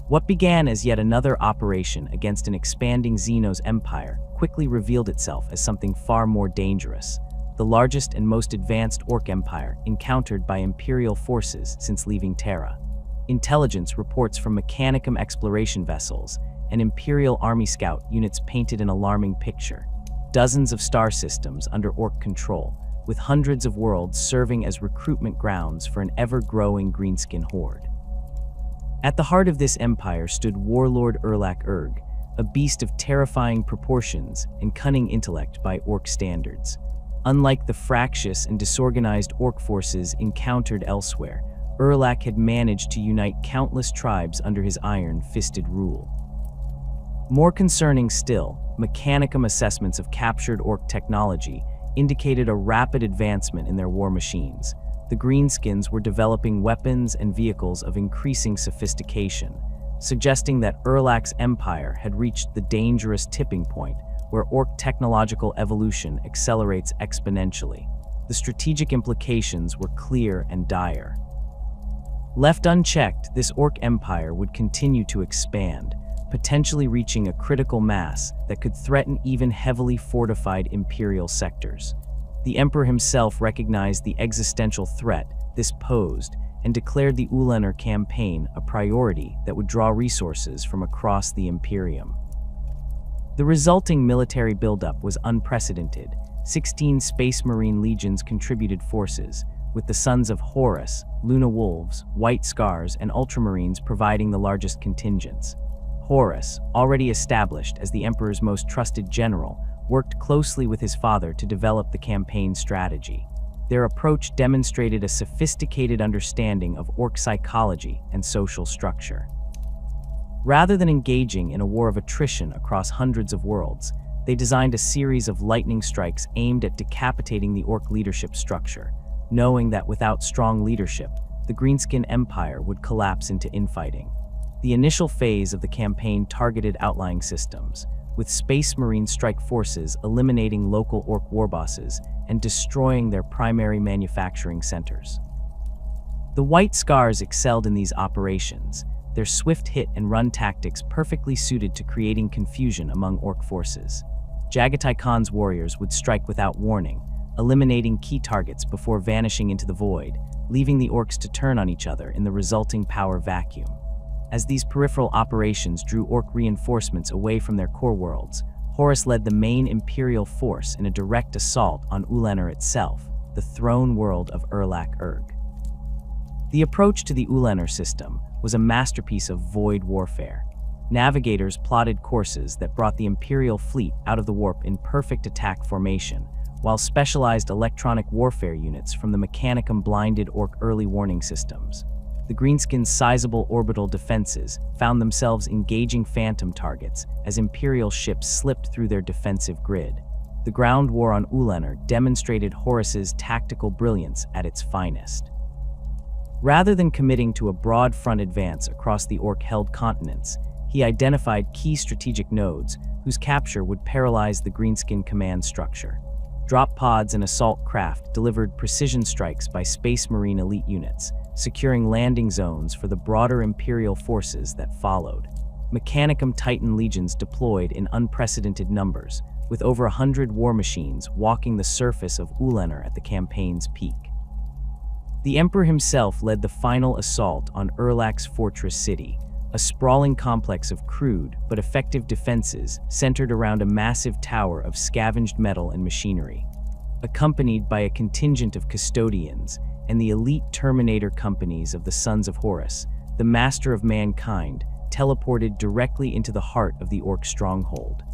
What began as yet another operation against an expanding Xenos empire quickly revealed itself as something far more dangerous, the largest and most advanced Orc empire encountered by Imperial forces since leaving Terra. Intelligence reports from Mechanicum exploration vessels and Imperial army scout units painted an alarming picture. Dozens of star systems under Orc control, with hundreds of worlds serving as recruitment grounds for an ever-growing greenskin horde. At the heart of this empire stood Warlord Erlak-Erg, a beast of terrifying proportions and cunning intellect by Orc standards. Unlike the fractious and disorganized Orc forces encountered elsewhere, Erlak had managed to unite countless tribes under his iron-fisted rule. More concerning still, Mechanicum assessments of captured Orc technology indicated a rapid advancement in their war machines. The Greenskins were developing weapons and vehicles of increasing sophistication, suggesting that Erlak's empire had reached the dangerous tipping point where Orc technological evolution accelerates exponentially. The strategic implications were clear and dire. Left unchecked, this Orc empire would continue to expand, potentially reaching a critical mass that could threaten even heavily fortified Imperial sectors. The Emperor himself recognized the existential threat this posed and declared the Ulanor campaign a priority that would draw resources from across the Imperium. The resulting military buildup was unprecedented. 16 Space Marine legions contributed forces, with the Sons of Horus, Luna Wolves, White Scars, and Ultramarines providing the largest contingents. Horus, already established as the Emperor's most trusted general, worked closely with his father to develop the campaign strategy. Their approach demonstrated a sophisticated understanding of Orc psychology and social structure. Rather than engaging in a war of attrition across hundreds of worlds, they designed a series of lightning strikes aimed at decapitating the Orc leadership structure, knowing that without strong leadership, the Greenskin Empire would collapse into infighting. The initial phase of the campaign targeted outlying systems, with Space Marine strike forces eliminating local Orc warbosses and destroying their primary manufacturing centers. The White Scars excelled in these operations, their swift hit and run tactics perfectly suited to creating confusion among Orc forces. Jagatai Khan's warriors would strike without warning, eliminating key targets before vanishing into the void, leaving the Orcs to turn on each other in the resulting power vacuum. As these peripheral operations drew Orc reinforcements away from their core worlds, Horus led the main Imperial force in a direct assault on Ulanor itself, the throne world of Erlak-Erg. The approach to the Ulanor system was a masterpiece of void warfare. Navigators plotted courses that brought the Imperial fleet out of the warp in perfect attack formation, while specialized electronic warfare units from the Mechanicum blinded Orc early warning systems. The Greenskins' sizable orbital defenses found themselves engaging phantom targets as Imperial ships slipped through their defensive grid. The ground war on Ulanor demonstrated Horus's tactical brilliance at its finest. Rather than committing to a broad front advance across the Orc-held continents, he identified key strategic nodes whose capture would paralyze the Greenskin command structure. Drop pods and assault craft delivered precision strikes by Space Marine elite units, securing landing zones for the broader Imperial forces that followed. Mechanicum Titan legions deployed in unprecedented numbers, with over 100 war machines walking the surface of Ulanor at the campaign's peak. The Emperor himself led the final assault on Erlak's fortress city, a sprawling complex of crude but effective defenses centered around a massive tower of scavenged metal and machinery. Accompanied by a contingent of custodians and the elite Terminator companies of the Sons of Horus, the Master of Mankind teleported directly into the heart of the Orc stronghold.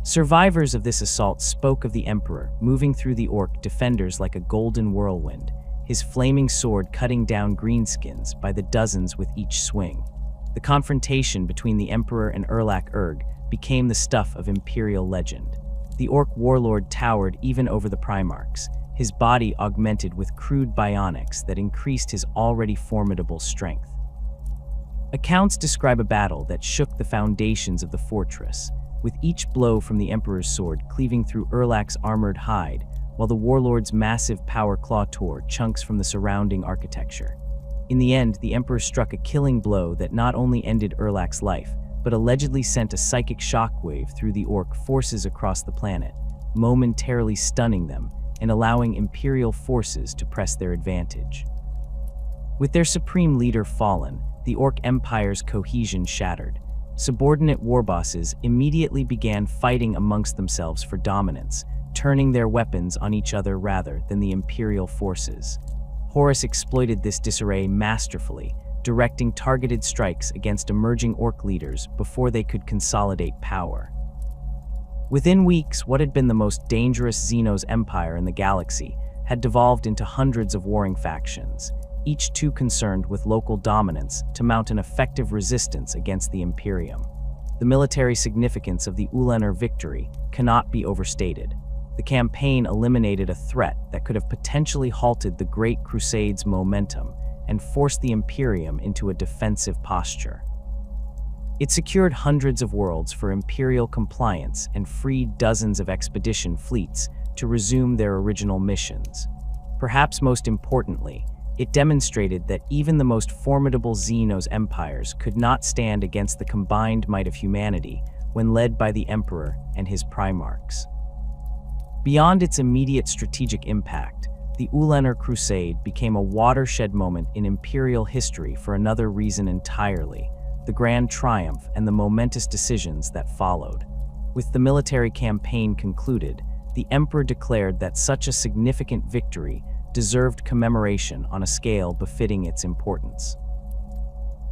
Survivors of this assault spoke of the Emperor moving through the Orc defenders like a golden whirlwind, his flaming sword cutting down greenskins by the dozens with each swing. The confrontation between the Emperor and Erlak-Erg became the stuff of Imperial legend. The Orc warlord towered even over the Primarchs, his body augmented with crude bionics that increased his already formidable strength. Accounts describe a battle that shook the foundations of the fortress, with each blow from the Emperor's sword cleaving through Erlak's armored hide, while the warlord's massive power claw tore chunks from the surrounding architecture. In the end, the Emperor struck a killing blow that not only ended Erlak's life, but allegedly sent a psychic shockwave through the Orc forces across the planet, momentarily stunning them and allowing Imperial forces to press their advantage. With their supreme leader fallen, the Orc Empire's cohesion shattered. Subordinate warbosses immediately began fighting amongst themselves for dominance, turning their weapons on each other rather than the Imperial forces. Horus exploited this disarray masterfully, directing targeted strikes against emerging Orc leaders before they could consolidate power. Within weeks, what had been the most dangerous Xenos empire in the galaxy had devolved into hundreds of warring factions, each too concerned with local dominance to mount an effective resistance against the Imperium. The military significance of the Ulanor victory cannot be overstated. The campaign eliminated a threat that could have potentially halted the Great Crusade's momentum and forced the Imperium into a defensive posture. It secured hundreds of worlds for Imperial compliance and freed dozens of expedition fleets to resume their original missions. Perhaps most importantly, it demonstrated that even the most formidable Xenos empires could not stand against the combined might of humanity when led by the Emperor and his Primarchs. Beyond its immediate strategic impact, the Ulanor Crusade became a watershed moment in Imperial history for another reason entirely: the grand triumph and the momentous decisions that followed. With the military campaign concluded, the Emperor declared that such a significant victory deserved commemoration on a scale befitting its importance.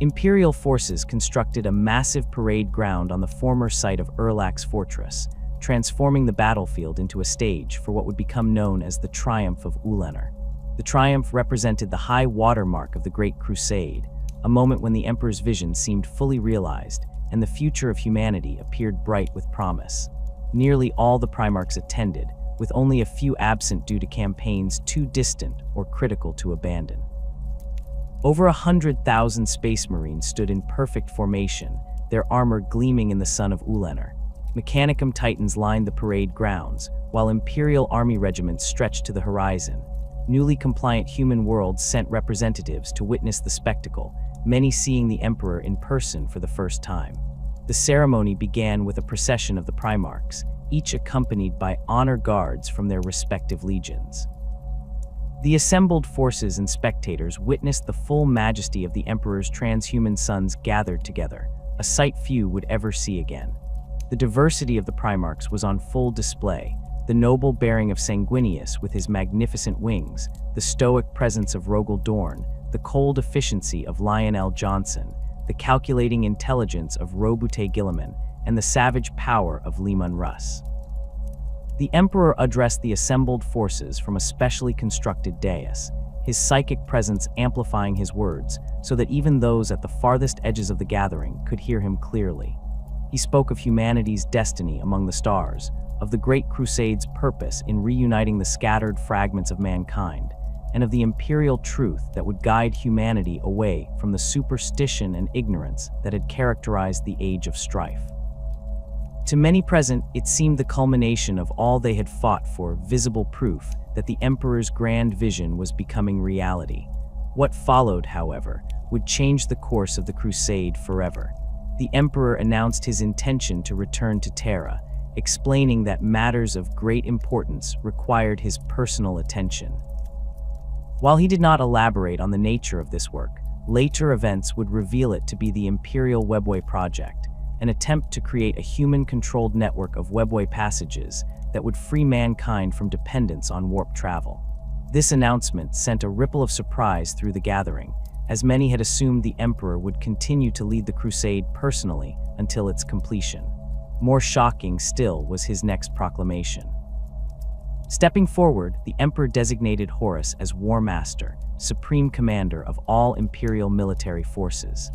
Imperial forces constructed a massive parade ground on the former site of Erlak's fortress, transforming the battlefield into a stage for what would become known as the Triumph of Ulanor. The triumph represented the high watermark of the Great Crusade, a moment when the Emperor's vision seemed fully realized and the future of humanity appeared bright with promise. Nearly all the Primarchs attended, with only a few absent due to campaigns too distant or critical to abandon. Over 100,000 Space Marines stood in perfect formation, their armor gleaming in the sun of Ulanor. Mechanicum Titans lined the parade grounds, while Imperial Army regiments stretched to the horizon. Newly compliant human worlds sent representatives to witness the spectacle, many seeing the Emperor in person for the first time. The ceremony began with a procession of the Primarchs, each accompanied by honor guards from their respective legions. The assembled forces and spectators witnessed the full majesty of the Emperor's transhuman sons gathered together, a sight few would ever see again. The diversity of the Primarchs was on full display: the noble bearing of Sanguinius with his magnificent wings, the stoic presence of Rogel Dorn, the cold efficiency of Lionel Johnson, the calculating intelligence of Robute Gilliman, and the savage power of Leman Russ. The Emperor addressed the assembled forces from a specially constructed dais, his psychic presence amplifying his words so that even those at the farthest edges of the gathering could hear him clearly. He spoke of humanity's destiny among the stars, of the Great Crusade's purpose in reuniting the scattered fragments of mankind, and of the imperial truth that would guide humanity away from the superstition and ignorance that had characterized the Age of Strife. To many present, it seemed the culmination of all they had fought for, visible proof that the Emperor's grand vision was becoming reality. What followed, however, would change the course of the Crusade forever. The Emperor announced his intention to return to Terra, explaining that matters of great importance required his personal attention. While he did not elaborate on the nature of this work, later events would reveal it to be the Imperial Webway Project, an attempt to create a human-controlled network of webway passages that would free mankind from dependence on warp travel. This announcement sent a ripple of surprise through the gathering, as many had assumed the Emperor would continue to lead the crusade personally until its completion. More shocking still was his next proclamation. Stepping forward, the emperor designated Horus as War Master, supreme commander of all imperial military forces.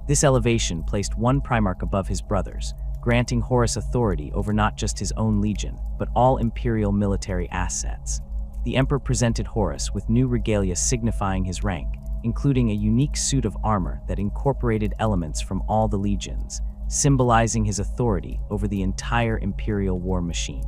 This elevation placed one Primarch above his brothers, granting Horus authority over not just his own legion, but all imperial military assets. The emperor presented Horus with new regalia signifying his rank, including a unique suit of armor that incorporated elements from all the legions, symbolizing his authority over the entire imperial war machine.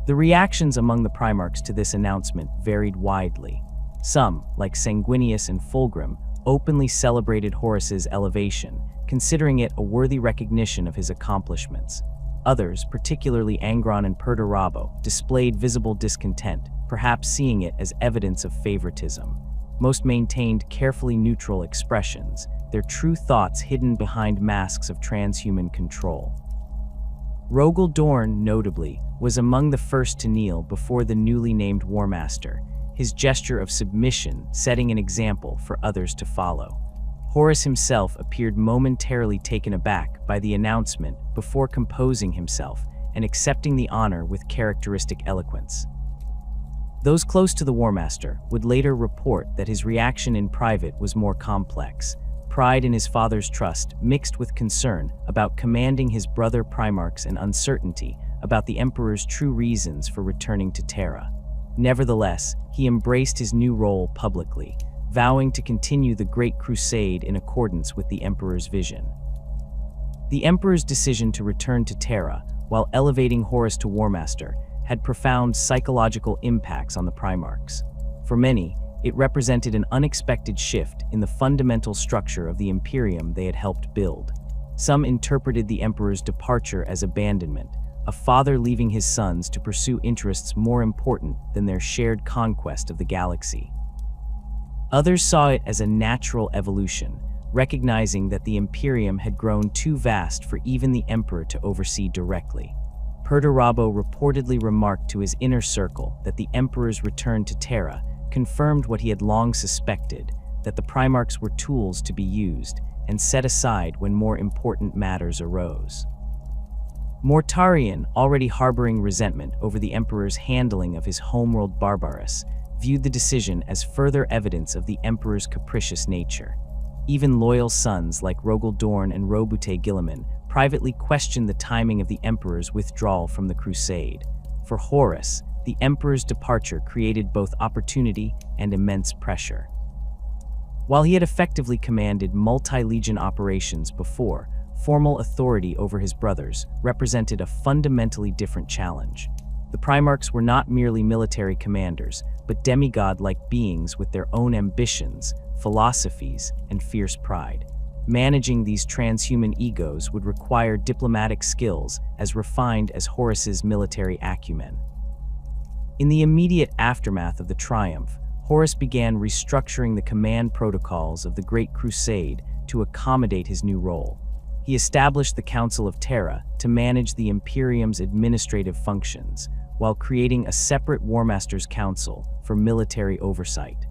The reactions among the Primarchs to this announcement varied widely. Some, like Sanguinius and Fulgrim, openly celebrated Horus's elevation, considering it a worthy recognition of his accomplishments. Others, particularly Angron and Perturabo, displayed visible discontent, perhaps seeing it as evidence of favoritism. Most maintained carefully neutral expressions, their true thoughts hidden behind masks of transhuman control. Rogel Dorn, notably, was among the first to kneel before the newly named War Master, his gesture of submission setting an example for others to follow. Horus himself appeared momentarily taken aback by the announcement before composing himself and accepting the honor with characteristic eloquence. Those close to the War Master would later report that his reaction in private was more complex. Pride in his father's trust mixed with concern about commanding his brother Primarchs and uncertainty about the Emperor's true reasons for returning to Terra. Nevertheless, he embraced his new role publicly, vowing to continue the Great Crusade in accordance with the Emperor's vision. The Emperor's decision to return to Terra, while elevating Horus to War Master, had profound psychological impacts on the Primarchs. For many, it represented an unexpected shift in the fundamental structure of the Imperium they had helped build. Some interpreted the Emperor's departure as abandonment, a father leaving his sons to pursue interests more important than their shared conquest of the galaxy. Others saw it as a natural evolution, recognizing that the Imperium had grown too vast for even the Emperor to oversee directly. Perturabo reportedly remarked to his inner circle that the Emperor's return to Terra confirmed what he had long suspected, that the Primarchs were tools to be used and set aside when more important matters arose. Mortarion, already harboring resentment over the Emperor's handling of his homeworld Barbarus, viewed the decision as further evidence of the Emperor's capricious nature. Even loyal sons like Rogel Dorn and Robute Guilliman privately questioned the timing of the Emperor's withdrawal from the Crusade. For Horus, the Emperor's departure created both opportunity and immense pressure. While he had effectively commanded multi-legion operations before, formal authority over his brothers represented a fundamentally different challenge. The Primarchs were not merely military commanders, but demigod-like beings with their own ambitions, philosophies, and fierce pride. Managing these transhuman egos would require diplomatic skills as refined as Horus's military acumen. In the immediate aftermath of the triumph, Horus began restructuring the command protocols of the Great Crusade to accommodate his new role. He established the Council of Terra to manage the Imperium's administrative functions, while creating a separate War Master's Council for military oversight.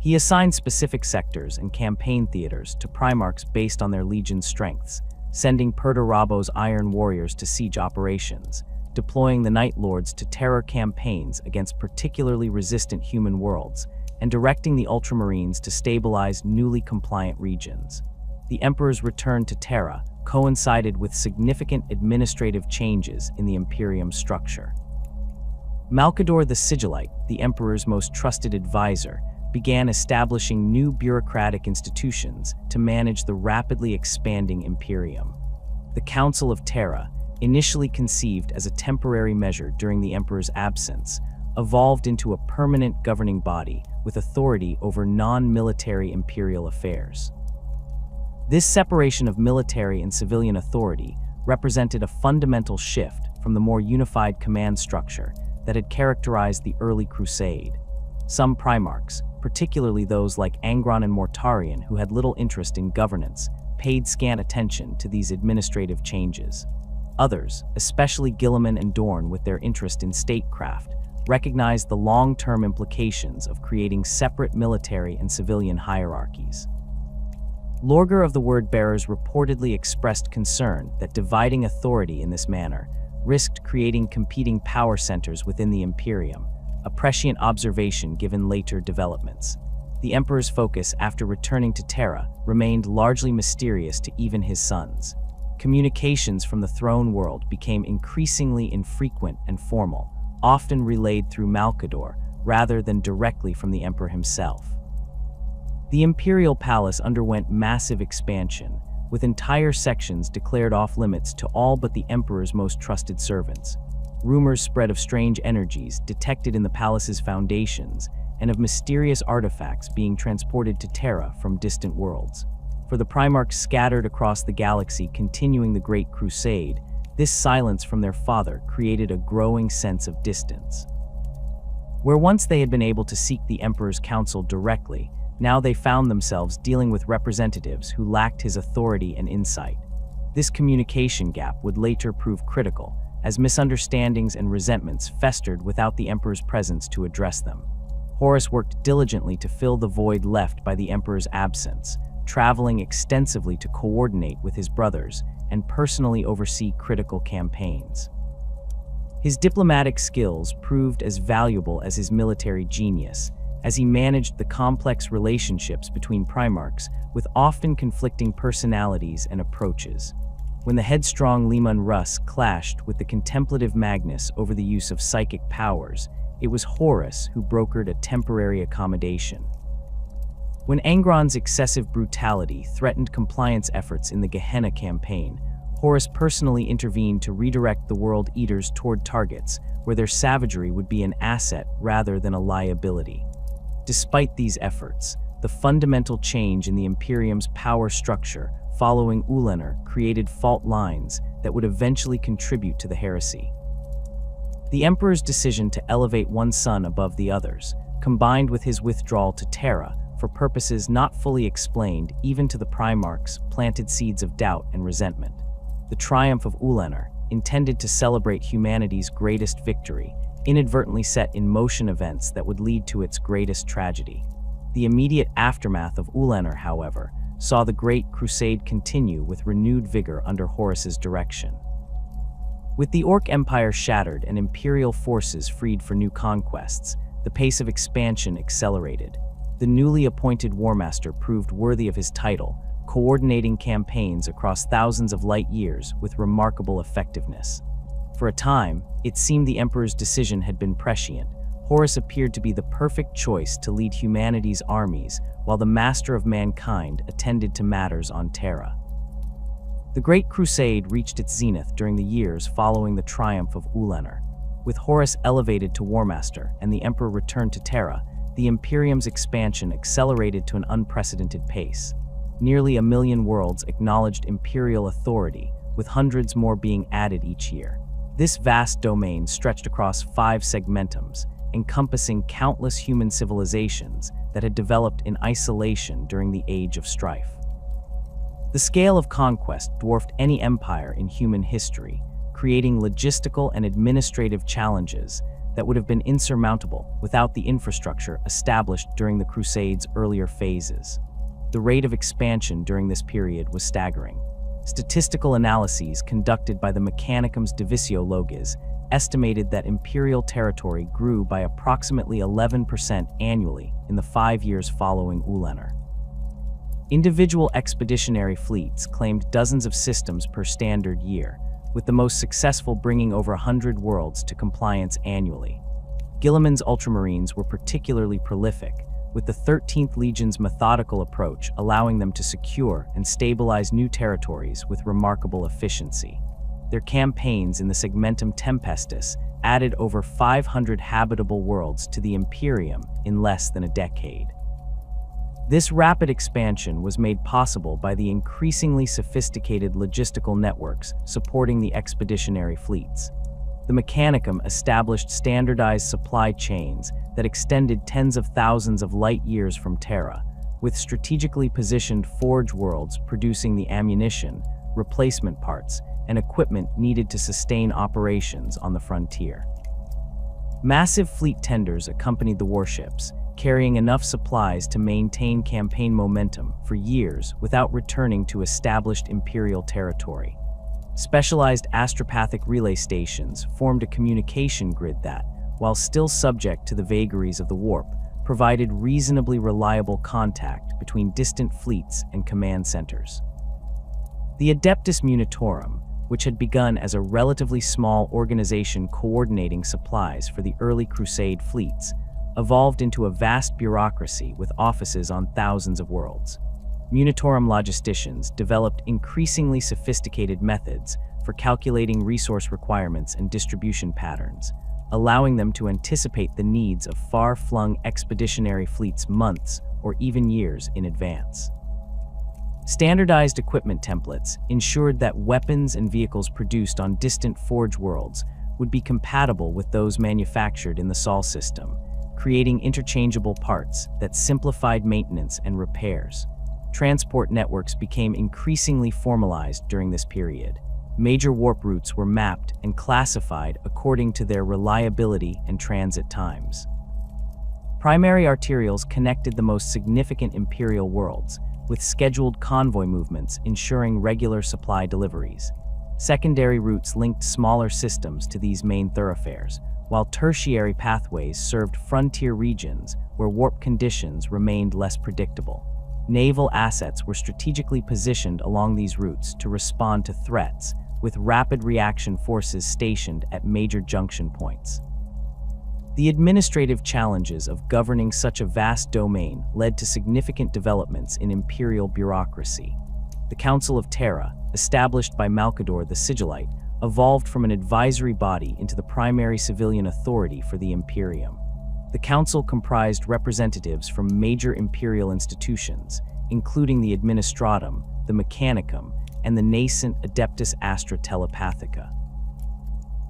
He assigned specific sectors and campaign theaters to Primarchs based on their legion's strengths, sending Perturabo's Iron Warriors to siege operations, deploying the Night Lords to terror campaigns against particularly resistant human worlds, and directing the Ultramarines to stabilize newly compliant regions. The Emperor's return to Terra coincided with significant administrative changes in the Imperium structure. Malcador the Sigillite, the Emperor's most trusted advisor, began establishing new bureaucratic institutions to manage the rapidly expanding Imperium. The Council of Terra, initially conceived as a temporary measure during the Emperor's absence, evolved into a permanent governing body with authority over non-military imperial affairs. This separation of military and civilian authority represented a fundamental shift from the more unified command structure that had characterized the early Crusade. Some Primarchs, particularly those like Angron and Mortarion who had little interest in governance, paid scant attention to these administrative changes. Others, especially Guilliman and Dorn with their interest in statecraft, recognized the long-term implications of creating separate military and civilian hierarchies. Lorgar of the Word Bearers reportedly expressed concern that dividing authority in this manner risked creating competing power centers within the Imperium, a prescient observation given later developments. The Emperor's focus after returning to Terra remained largely mysterious to even his sons. Communications from the throne world became increasingly infrequent and formal, often relayed through Malcador rather than directly from the Emperor himself. The Imperial Palace underwent massive expansion, with entire sections declared off-limits to all but the Emperor's most trusted servants. Rumors spread of strange energies detected in the palace's foundations and of mysterious artifacts being transported to Terra from distant worlds. For the Primarchs scattered across the galaxy continuing the Great Crusade, this silence from their father created a growing sense of distance. Where once they had been able to seek the Emperor's counsel directly, now they found themselves dealing with representatives who lacked his authority and insight. This communication gap would later prove critical, as misunderstandings and resentments festered without the Emperor's presence to address them. Horus worked diligently to fill the void left by the Emperor's absence, traveling extensively to coordinate with his brothers and personally oversee critical campaigns. His diplomatic skills proved as valuable as his military genius, as he managed the complex relationships between Primarchs with often conflicting personalities and approaches. When the headstrong Leman Russ clashed with the contemplative Magnus over the use of psychic powers, it was Horus who brokered a temporary accommodation. When Angron's excessive brutality threatened compliance efforts in the Gehenna campaign, Horus personally intervened to redirect the World Eaters toward targets where their savagery would be an asset rather than a liability. Despite these efforts, the fundamental change in the Imperium's power structure following Ulanor created fault lines that would eventually contribute to the heresy. The Emperor's decision to elevate one son above the others, combined with his withdrawal to Terra for purposes not fully explained even to the Primarchs, planted seeds of doubt and resentment. The triumph of Ulanor, intended to celebrate humanity's greatest victory, inadvertently set in motion events that would lead to its greatest tragedy. The immediate aftermath of Ulanor, however, saw the Great Crusade continue with renewed vigor under Horus's direction. With the Orc Empire shattered and Imperial forces freed for new conquests, the pace of expansion accelerated. The newly appointed War Master proved worthy of his title, coordinating campaigns across thousands of light years with remarkable effectiveness. For a time, it seemed the Emperor's decision had been prescient. Horus appeared to be the perfect choice to lead humanity's armies, while the Master of Mankind attended to matters on Terra. The Great Crusade reached its zenith during the years following the triumph of Ulanor. With Horus elevated to War Master and the Emperor returned to Terra, the Imperium's expansion accelerated to an unprecedented pace. Nearly 1 million worlds acknowledged Imperial authority, with hundreds more being added each year. This vast domain stretched across 5 segmentums, encompassing countless human civilizations that had developed in isolation during the Age of Strife. The scale of conquest dwarfed any empire in human history, creating logistical and administrative challenges that would have been insurmountable without the infrastructure established during the Crusade's earlier phases. The rate of expansion during this period was staggering. Statistical analyses conducted by the Mechanicum's Divisio Logis estimated that Imperial territory grew by approximately 11% annually in the 5 years following Ulanor. Individual expeditionary fleets claimed dozens of systems per standard year, with the most successful bringing over 100 worlds to compliance annually. Guilliman's Ultramarines were particularly prolific, with the 13th Legion's methodical approach allowing them to secure and stabilize new territories with remarkable efficiency. Their campaigns in the Segmentum Tempestus added over 500 habitable worlds to the Imperium in less than a decade. This rapid expansion was made possible by the increasingly sophisticated logistical networks supporting the expeditionary fleets. The Mechanicum established standardized supply chains that extended tens of thousands of light years from Terra, with strategically positioned forge worlds producing the ammunition, replacement parts, and equipment needed to sustain operations on the frontier. Massive fleet tenders accompanied the warships, carrying enough supplies to maintain campaign momentum for years without returning to established Imperial territory. Specialized astropathic relay stations formed a communication grid that, while still subject to the vagaries of the warp, provided reasonably reliable contact between distant fleets and command centers. The Adeptus Munitorum, which had begun as a relatively small organization coordinating supplies for the early Crusade fleets, evolved into a vast bureaucracy with offices on thousands of worlds. Munitorum logisticians developed increasingly sophisticated methods for calculating resource requirements and distribution patterns, allowing them to anticipate the needs of far-flung expeditionary fleets months or even years in advance. Standardized equipment templates ensured that weapons and vehicles produced on distant Forge worlds would be compatible with those manufactured in the Sol system, creating interchangeable parts that simplified maintenance and repairs. Transport networks became increasingly formalized during this period. Major warp routes were mapped and classified according to their reliability and transit times. Primary arterials connected the most significant Imperial worlds, with scheduled convoy movements ensuring regular supply deliveries. Secondary routes linked smaller systems to these main thoroughfares, while tertiary pathways served frontier regions where warp conditions remained less predictable. Naval assets were strategically positioned along these routes to respond to threats, with rapid reaction forces stationed at major junction points. The administrative challenges of governing such a vast domain led to significant developments in Imperial bureaucracy. The Council of Terra, established by Malcador the Sigillite, evolved from an advisory body into the primary civilian authority for the Imperium. The council comprised representatives from major imperial institutions, including the Administratum, the Mechanicum, and the nascent Adeptus Astra Telepathica.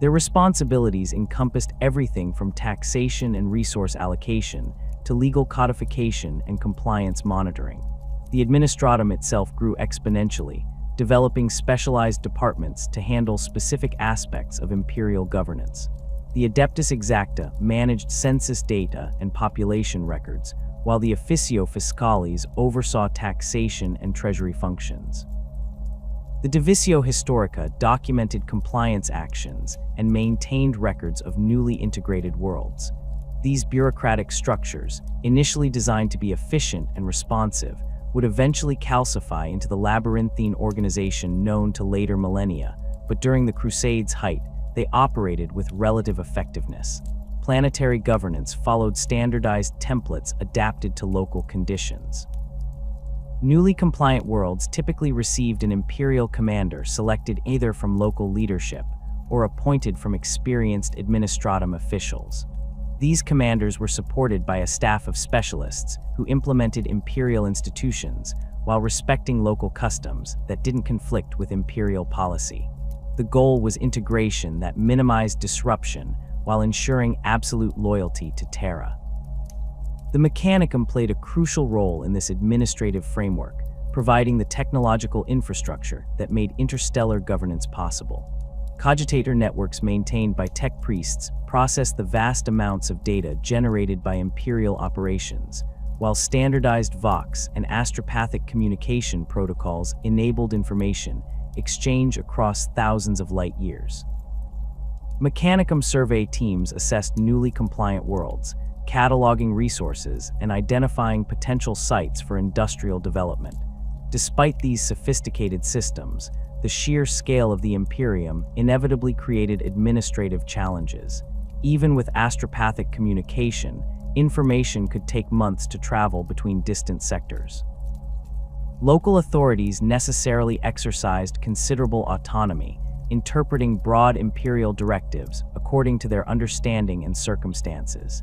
Their responsibilities encompassed everything from taxation and resource allocation to legal codification and compliance monitoring. The Administratum itself grew exponentially, developing specialized departments to handle specific aspects of imperial governance. The Adeptus Exacta managed census data and population records, while the Officio Fiscalis oversaw taxation and treasury functions. The Divisio Historica documented compliance actions and maintained records of newly integrated worlds. These bureaucratic structures, initially designed to be efficient and responsive, would eventually calcify into the labyrinthine organization known to later millennia, but during the Crusade's height, they operated with relative effectiveness. Planetary governance followed standardized templates adapted to local conditions. Newly compliant worlds typically received an imperial commander selected either from local leadership or appointed from experienced administratum officials. These commanders were supported by a staff of specialists who implemented imperial institutions while respecting local customs that didn't conflict with imperial policy. The goal was integration that minimized disruption while ensuring absolute loyalty to Terra. The Mechanicum played a crucial role in this administrative framework, providing the technological infrastructure that made interstellar governance possible. Cogitator networks maintained by tech priests processed the vast amounts of data generated by imperial operations, while standardized Vox and astropathic communication protocols enabled information exchange across thousands of light years. Mechanicum survey teams assessed newly compliant worlds, cataloging resources and identifying potential sites for industrial development. Despite these sophisticated systems, the sheer scale of the Imperium inevitably created administrative challenges. Even with astropathic communication, information could take months to travel between distant sectors. Local authorities necessarily exercised considerable autonomy, interpreting broad imperial directives according to their understanding and circumstances.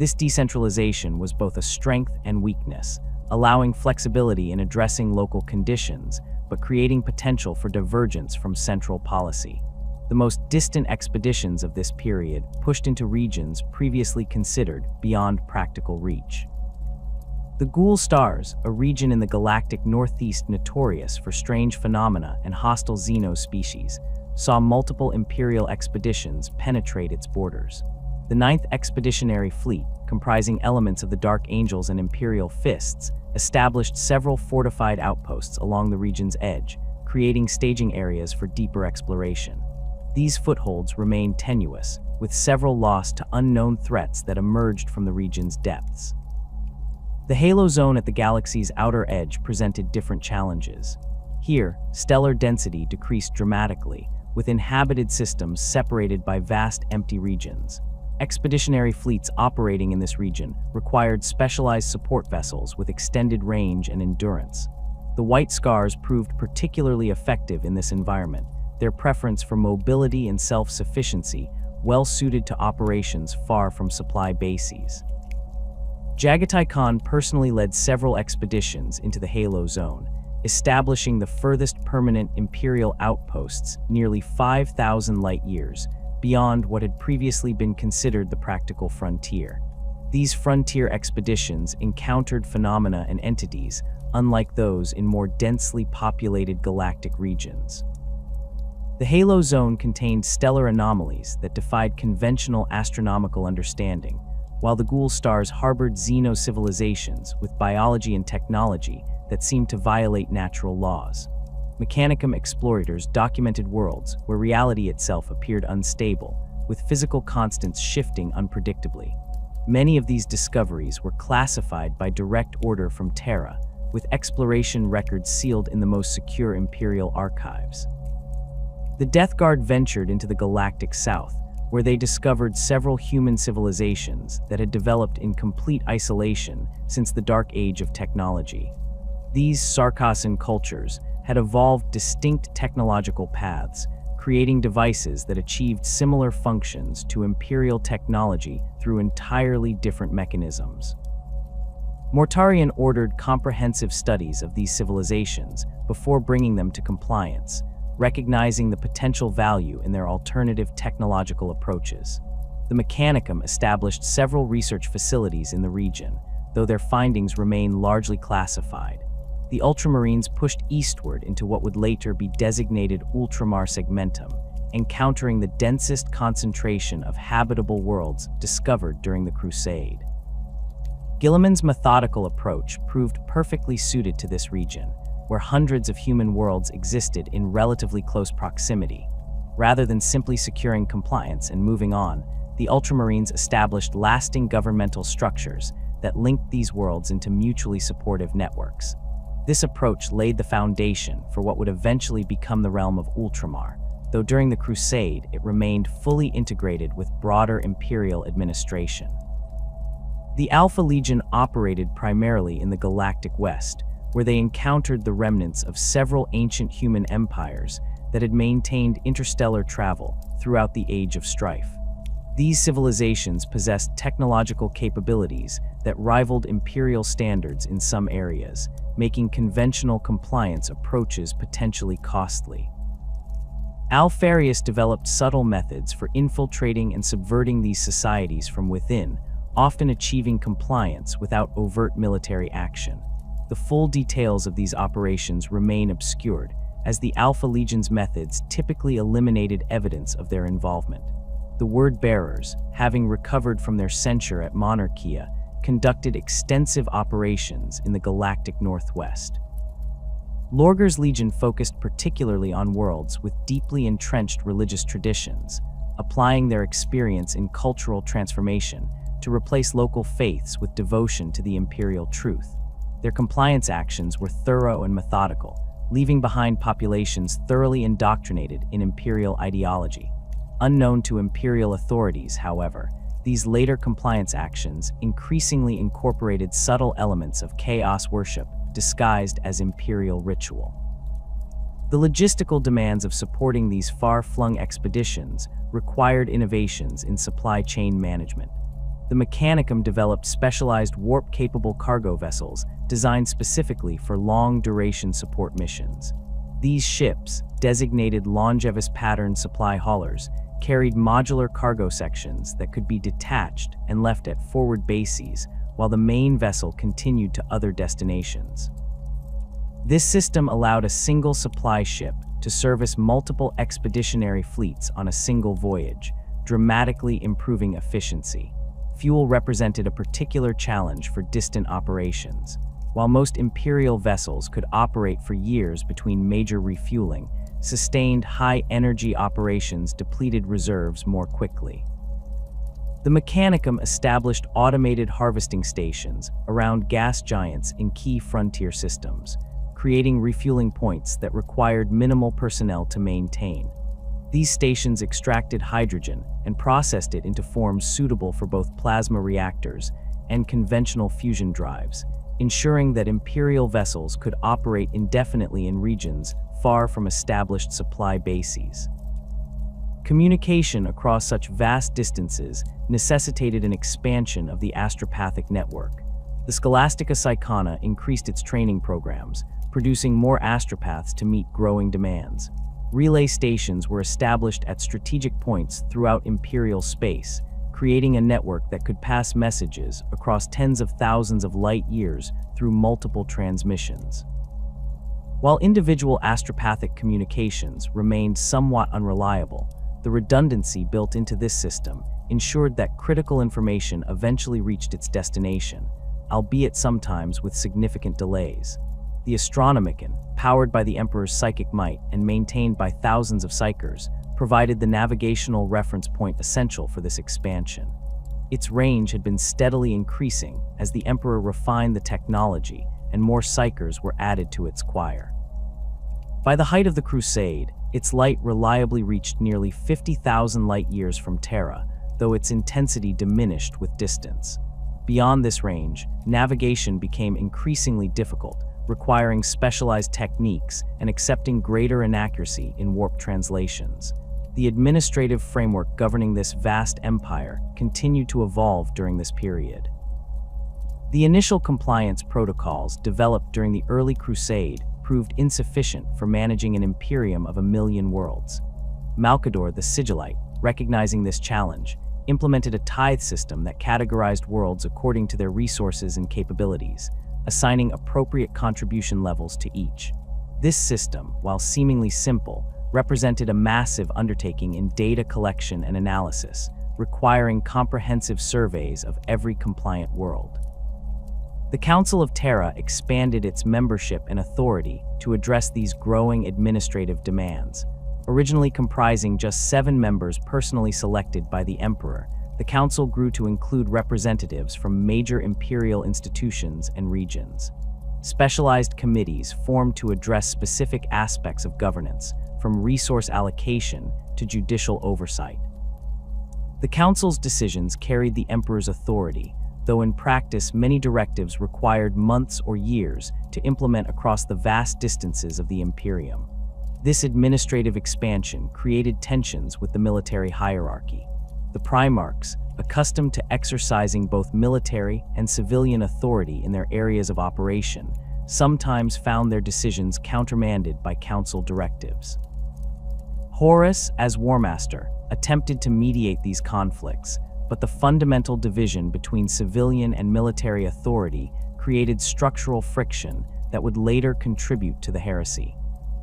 This decentralization was both a strength and weakness, allowing flexibility in addressing local conditions, but creating potential for divergence from central policy. The most distant expeditions of this period pushed into regions previously considered beyond practical reach. The Ghoul Stars, a region in the galactic northeast notorious for strange phenomena and hostile xeno species, saw multiple Imperial expeditions penetrate its borders. The 9th Expeditionary Fleet, comprising elements of the Dark Angels and Imperial Fists, established several fortified outposts along the region's edge, creating staging areas for deeper exploration. These footholds remain tenuous, with several lost to unknown threats that emerged from the region's depths. The halo zone at the galaxy's outer edge presented different challenges. Here, stellar density decreased dramatically, with inhabited systems separated by vast empty regions. Expeditionary fleets operating in this region required specialized support vessels with extended range and endurance. The White Scars proved particularly effective in this environment, their preference for mobility and self-sufficiency well suited to operations far from supply bases. Jagatai Khan personally led several expeditions into the Halo Zone, establishing the furthest permanent Imperial outposts nearly 5,000 light-years beyond what had previously been considered the practical frontier. These frontier expeditions encountered phenomena and entities unlike those in more densely populated galactic regions. The Halo Zone contained stellar anomalies that defied conventional astronomical understanding, while the Ghoul stars harbored xeno-civilizations with biology and technology that seemed to violate natural laws. Mechanicum explorators documented worlds where reality itself appeared unstable, with physical constants shifting unpredictably. Many of these discoveries were classified by direct order from Terra, with exploration records sealed in the most secure Imperial archives. The Death Guard ventured into the galactic south, where they discovered several human civilizations that had developed in complete isolation since the Dark Age of technology. These Sarkassan cultures had evolved distinct technological paths, creating devices that achieved similar functions to Imperial technology through entirely different mechanisms. Mortarion ordered comprehensive studies of these civilizations before bringing them to compliance, recognizing the potential value in their alternative technological approaches. The Mechanicum established several research facilities in the region, though their findings remain largely classified. The Ultramarines pushed eastward into what would later be designated Ultramar Segmentum, encountering the densest concentration of habitable worlds discovered during the Crusade. Guilliman's methodical approach proved perfectly suited to this region, where hundreds of human worlds existed in relatively close proximity. Rather than simply securing compliance and moving on, the Ultramarines established lasting governmental structures that linked these worlds into mutually supportive networks. This approach laid the foundation for what would eventually become the realm of Ultramar, though during the Crusade it remained fully integrated with broader Imperial administration. The Alpha Legion operated primarily in the Galactic West, where they encountered the remnants of several ancient human empires that had maintained interstellar travel throughout the Age of Strife. These civilizations possessed technological capabilities that rivaled Imperial standards in some areas, making conventional compliance approaches potentially costly. Alfarius developed subtle methods for infiltrating and subverting these societies from within, often achieving compliance without overt military action. The full details of these operations remain obscured, as the Alpha Legion's methods typically eliminated evidence of their involvement. The Word-Bearers, having recovered from their censure at Monarchia, conducted extensive operations in the galactic northwest. Lorger's Legion focused particularly on worlds with deeply entrenched religious traditions, applying their experience in cultural transformation to replace local faiths with devotion to the Imperial truth. Their compliance actions were thorough and methodical, leaving behind populations thoroughly indoctrinated in Imperial ideology. Unknown to Imperial authorities, however, these later compliance actions increasingly incorporated subtle elements of chaos worship disguised as Imperial ritual. The logistical demands of supporting these far-flung expeditions required innovations in supply chain management. The Mechanicum developed specialized warp-capable cargo vessels designed specifically for long-duration support missions. These ships, designated Longevous Pattern Supply Haulers, carried modular cargo sections that could be detached and left at forward bases while the main vessel continued to other destinations. This system allowed a single supply ship to service multiple expeditionary fleets on a single voyage, dramatically improving efficiency. Fuel represented a particular challenge for distant operations. While most Imperial vessels could operate for years between major refueling, sustained high-energy operations depleted reserves more quickly. The Mechanicum established automated harvesting stations around gas giants in key frontier systems, creating refueling points that required minimal personnel to maintain. These stations extracted hydrogen and processed it into forms suitable for both plasma reactors and conventional fusion drives, ensuring that Imperial vessels could operate indefinitely in regions far from established supply bases. Communication across such vast distances necessitated an expansion of the astropathic network. The Scholastica Psychona increased its training programs, producing more astropaths to meet growing demands. Relay stations were established at strategic points throughout Imperial space, creating a network that could pass messages across tens of thousands of light years through multiple transmissions. While individual astropathic communications remained somewhat unreliable, the redundancy built into this system ensured that critical information eventually reached its destination, albeit sometimes with significant delays. The Astronomicon, powered by the Emperor's psychic might and maintained by thousands of psychers, provided the navigational reference point essential for this expansion. Its range had been steadily increasing as the Emperor refined the technology and more psychers were added to its choir. By the height of the Crusade, its light reliably reached nearly 50,000 light-years from Terra, though its intensity diminished with distance. Beyond this range, navigation became increasingly difficult, requiring specialized techniques and accepting greater inaccuracy in warp translations. The administrative framework governing this vast empire continued to evolve during this period. The initial compliance protocols developed during the early Crusade proved insufficient for managing an Imperium of 1,000,000 worlds. Malcador the Sigillite, recognizing this challenge, implemented a tithe system that categorized worlds according to their resources and capabilities, assigning appropriate contribution levels to each. This system, while seemingly simple, represented a massive undertaking in data collection and analysis, requiring comprehensive surveys of every compliant world. The Council of Terra expanded its membership and authority to address these growing administrative demands. Originally comprising just 7 members personally selected by the Emperor, the Council grew to include representatives from major imperial institutions and regions. Specialized committees formed to address specific aspects of governance, from resource allocation to judicial oversight. The Council's decisions carried the Emperor's authority, though in practice many directives required months or years to implement across the vast distances of the Imperium. This administrative expansion created tensions with the military hierarchy. The Primarchs, accustomed to exercising both military and civilian authority in their areas of operation, sometimes found their decisions countermanded by council directives. Horus, as War Master, attempted to mediate these conflicts, but the fundamental division between civilian and military authority created structural friction that would later contribute to the heresy.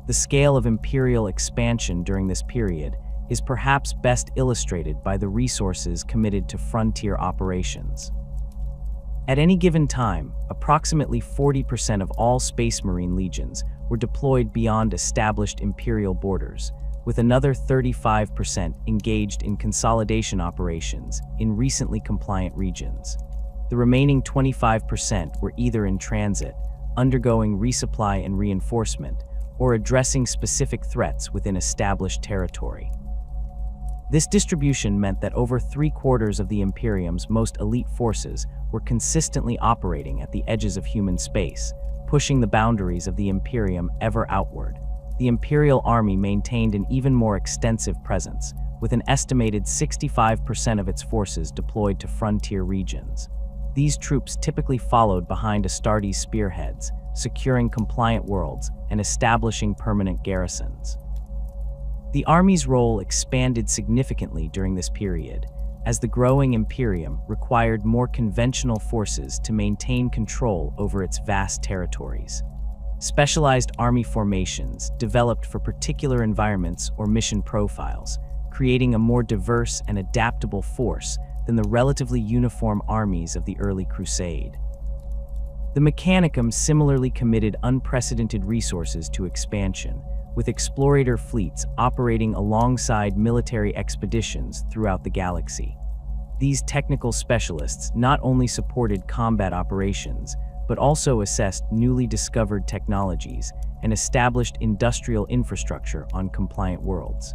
The scale of imperial expansion during this period is perhaps best illustrated by the resources committed to frontier operations. At any given time, approximately 40% of all Space Marine legions were deployed beyond established imperial borders, with another 35% engaged in consolidation operations in recently compliant regions. The remaining 25% were either in transit, undergoing resupply and reinforcement, or addressing specific threats within established territory. This distribution meant that over 3/4 of the Imperium's most elite forces were consistently operating at the edges of human space, pushing the boundaries of the Imperium ever outward. The Imperial Army maintained an even more extensive presence, with an estimated 65% of its forces deployed to frontier regions. These troops typically followed behind Astartes spearheads, securing compliant worlds and establishing permanent garrisons. The army's role expanded significantly during this period, as the growing Imperium required more conventional forces to maintain control over its vast territories. Specialized army formations developed for particular environments or mission profiles, creating a more diverse and adaptable force than the relatively uniform armies of the early Crusade. The Mechanicum similarly committed unprecedented resources to expansion, with explorator fleets operating alongside military expeditions throughout the galaxy. These technical specialists not only supported combat operations, but also assessed newly discovered technologies and established industrial infrastructure on compliant worlds.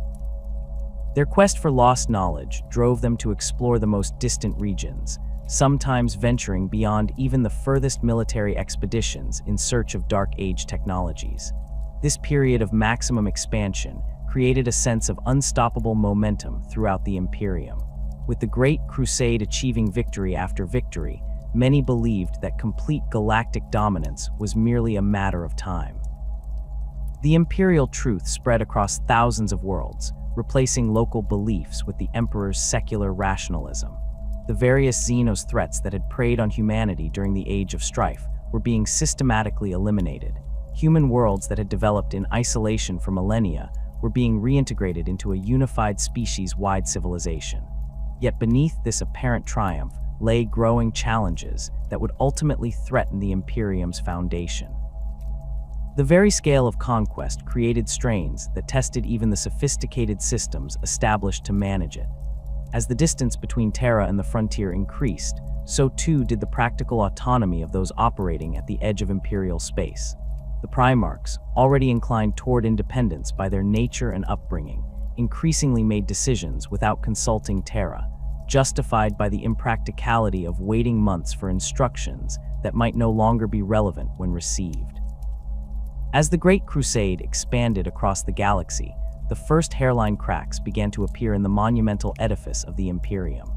Their quest for lost knowledge drove them to explore the most distant regions, sometimes venturing beyond even the furthest military expeditions in search of Dark Age technologies. This period of maximum expansion created a sense of unstoppable momentum throughout the Imperium. With the Great Crusade achieving victory after victory, many believed that complete galactic dominance was merely a matter of time. The imperial truth spread across thousands of worlds, replacing local beliefs with the Emperor's secular rationalism. The various Xenos threats that had preyed on humanity during the Age of Strife were being systematically eliminated. Human worlds that had developed in isolation for millennia were being reintegrated into a unified species-wide civilization. Yet beneath this apparent triumph lay growing challenges that would ultimately threaten the Imperium's foundation. The very scale of conquest created strains that tested even the sophisticated systems established to manage it. As the distance between Terra and the frontier increased, so too did the practical autonomy of those operating at the edge of Imperial space. The Primarchs, already inclined toward independence by their nature and upbringing, increasingly made decisions without consulting Terra, justified by the impracticality of waiting months for instructions that might no longer be relevant when received. As the Great Crusade expanded across the galaxy, the first hairline cracks began to appear in the monumental edifice of the Imperium.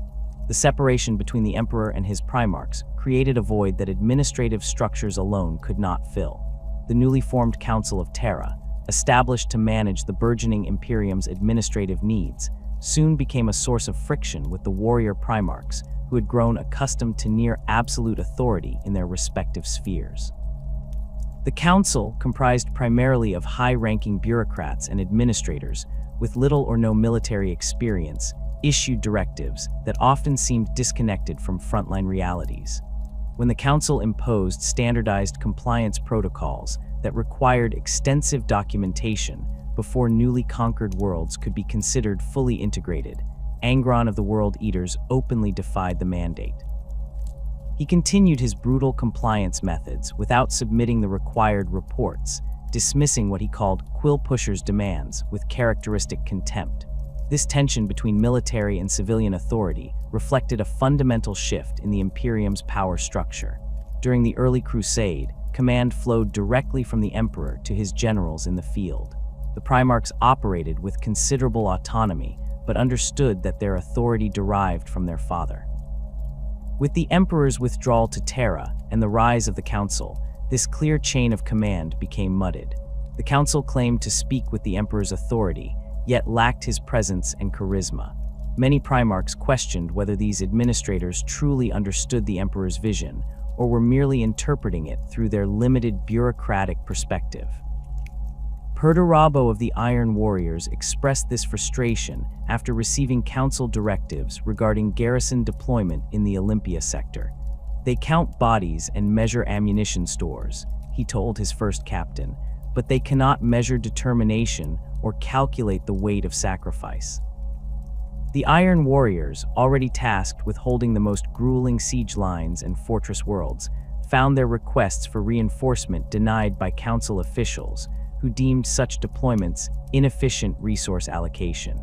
The separation between the Emperor and his Primarchs created a void that administrative structures alone could not fill. The newly formed Council of Terra, established to manage the burgeoning Imperium's administrative needs, soon became a source of friction with the warrior Primarchs who had grown accustomed to near absolute authority in their respective spheres. The council, comprised primarily of high-ranking bureaucrats and administrators with little or no military experience, issued directives that often seemed disconnected from frontline realities. When the council imposed standardized compliance protocols that required extensive documentation before newly conquered worlds could be considered fully integrated, Angron of the World Eaters openly defied the mandate. He continued his brutal compliance methods without submitting the required reports, dismissing what he called Quill Pusher's demands with characteristic contempt. This tension between military and civilian authority reflected a fundamental shift in the Imperium's power structure. During the early Crusade, command flowed directly from the Emperor to his generals in the field. The Primarchs operated with considerable autonomy, but understood that their authority derived from their father. With the Emperor's withdrawal to Terra and the rise of the Council, this clear chain of command became muddled. The Council claimed to speak with the Emperor's authority, yet lacked his presence and charisma. Many Primarchs questioned whether these administrators truly understood the Emperor's vision, or were merely interpreting it through their limited bureaucratic perspective. Perdurabo of the Iron Warriors expressed this frustration after receiving council directives regarding garrison deployment in the Olympia sector. "They count bodies and measure ammunition stores," he told his first captain, "but they cannot measure determination or calculate the weight of sacrifice." The Iron Warriors, already tasked with holding the most grueling siege lines and fortress worlds, found their requests for reinforcement denied by council officials, who deemed such deployments inefficient resource allocation.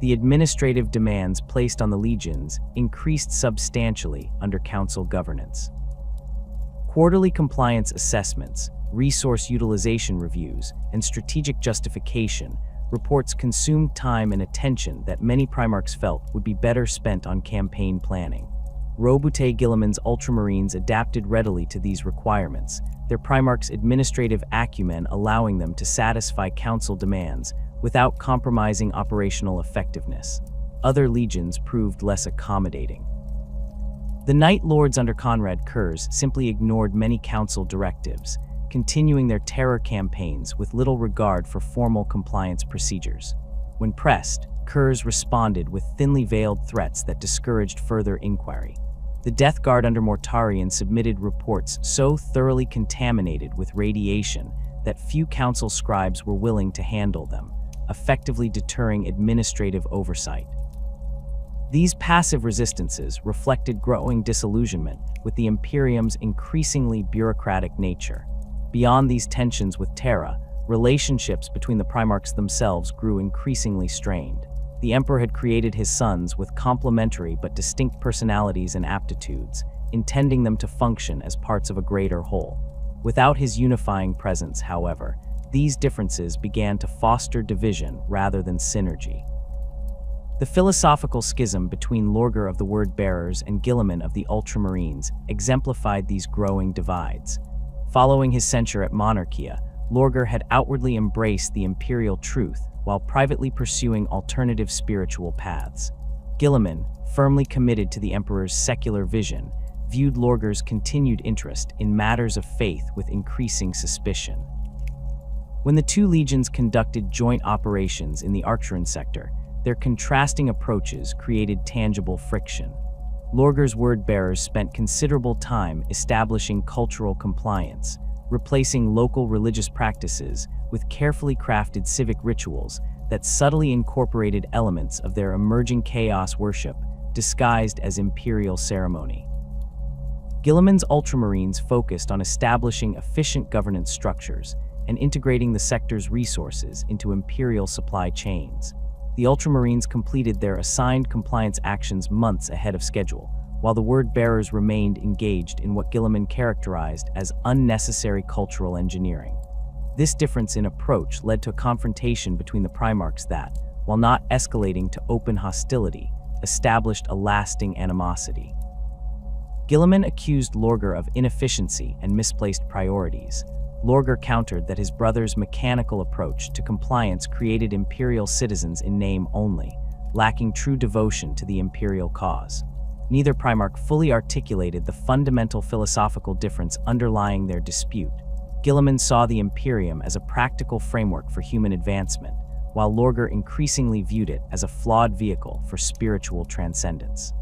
The administrative demands placed on the legions increased substantially under council governance. Quarterly compliance assessments, resource utilization reviews, and strategic justification reports consumed time and attention that many Primarchs felt would be better spent on campaign planning. Robute Guilliman's Ultramarines adapted readily to these requirements, their Primarch's administrative acumen allowing them to satisfy council demands without compromising operational effectiveness. Other legions proved less accommodating. The Night Lords under Conrad Kurz simply ignored many council directives, continuing their terror campaigns with little regard for formal compliance procedures. When pressed, Kurz responded with thinly veiled threats that discouraged further inquiry. The Death Guard under Mortarion submitted reports so thoroughly contaminated with radiation that few council scribes were willing to handle them, effectively deterring administrative oversight. These passive resistances reflected growing disillusionment with the Imperium's increasingly bureaucratic nature. Beyond these tensions with Terra, relationships between the Primarchs themselves grew increasingly strained. The Emperor had created his sons with complementary but distinct personalities and aptitudes, intending them to function as parts of a greater whole. Without his unifying presence, however, these differences began to foster division rather than synergy. The philosophical schism between Lorgar of the Word-Bearers and Guilliman of the Ultramarines exemplified these growing divides. Following his censure at Monarchia, Lorgar had outwardly embraced the imperial truth while privately pursuing alternative spiritual paths. Guilliman, firmly committed to the Emperor's secular vision, viewed Lorgar's continued interest in matters of faith with increasing suspicion. When the two legions conducted joint operations in the Archeron sector, their contrasting approaches created tangible friction. Lorgar's word-bearers spent considerable time establishing cultural compliance, replacing local religious practices with carefully crafted civic rituals that subtly incorporated elements of their emerging chaos worship, disguised as imperial ceremony. Guilliman's Ultramarines focused on establishing efficient governance structures and integrating the sector's resources into imperial supply chains. The Ultramarines completed their assigned compliance actions months ahead of schedule, while the word-bearers remained engaged in what Guilliman characterized as unnecessary cultural engineering. This difference in approach led to a confrontation between the Primarchs that, while not escalating to open hostility, established a lasting animosity. Guilliman accused Lorgar of inefficiency and misplaced priorities. Lorgar countered that his brother's mechanical approach to compliance created imperial citizens in name only, lacking true devotion to the imperial cause. Neither Primarch fully articulated the fundamental philosophical difference underlying their dispute. Guilliman saw the Imperium as a practical framework for human advancement, while Lorgar increasingly viewed it as a flawed vehicle for spiritual transcendence.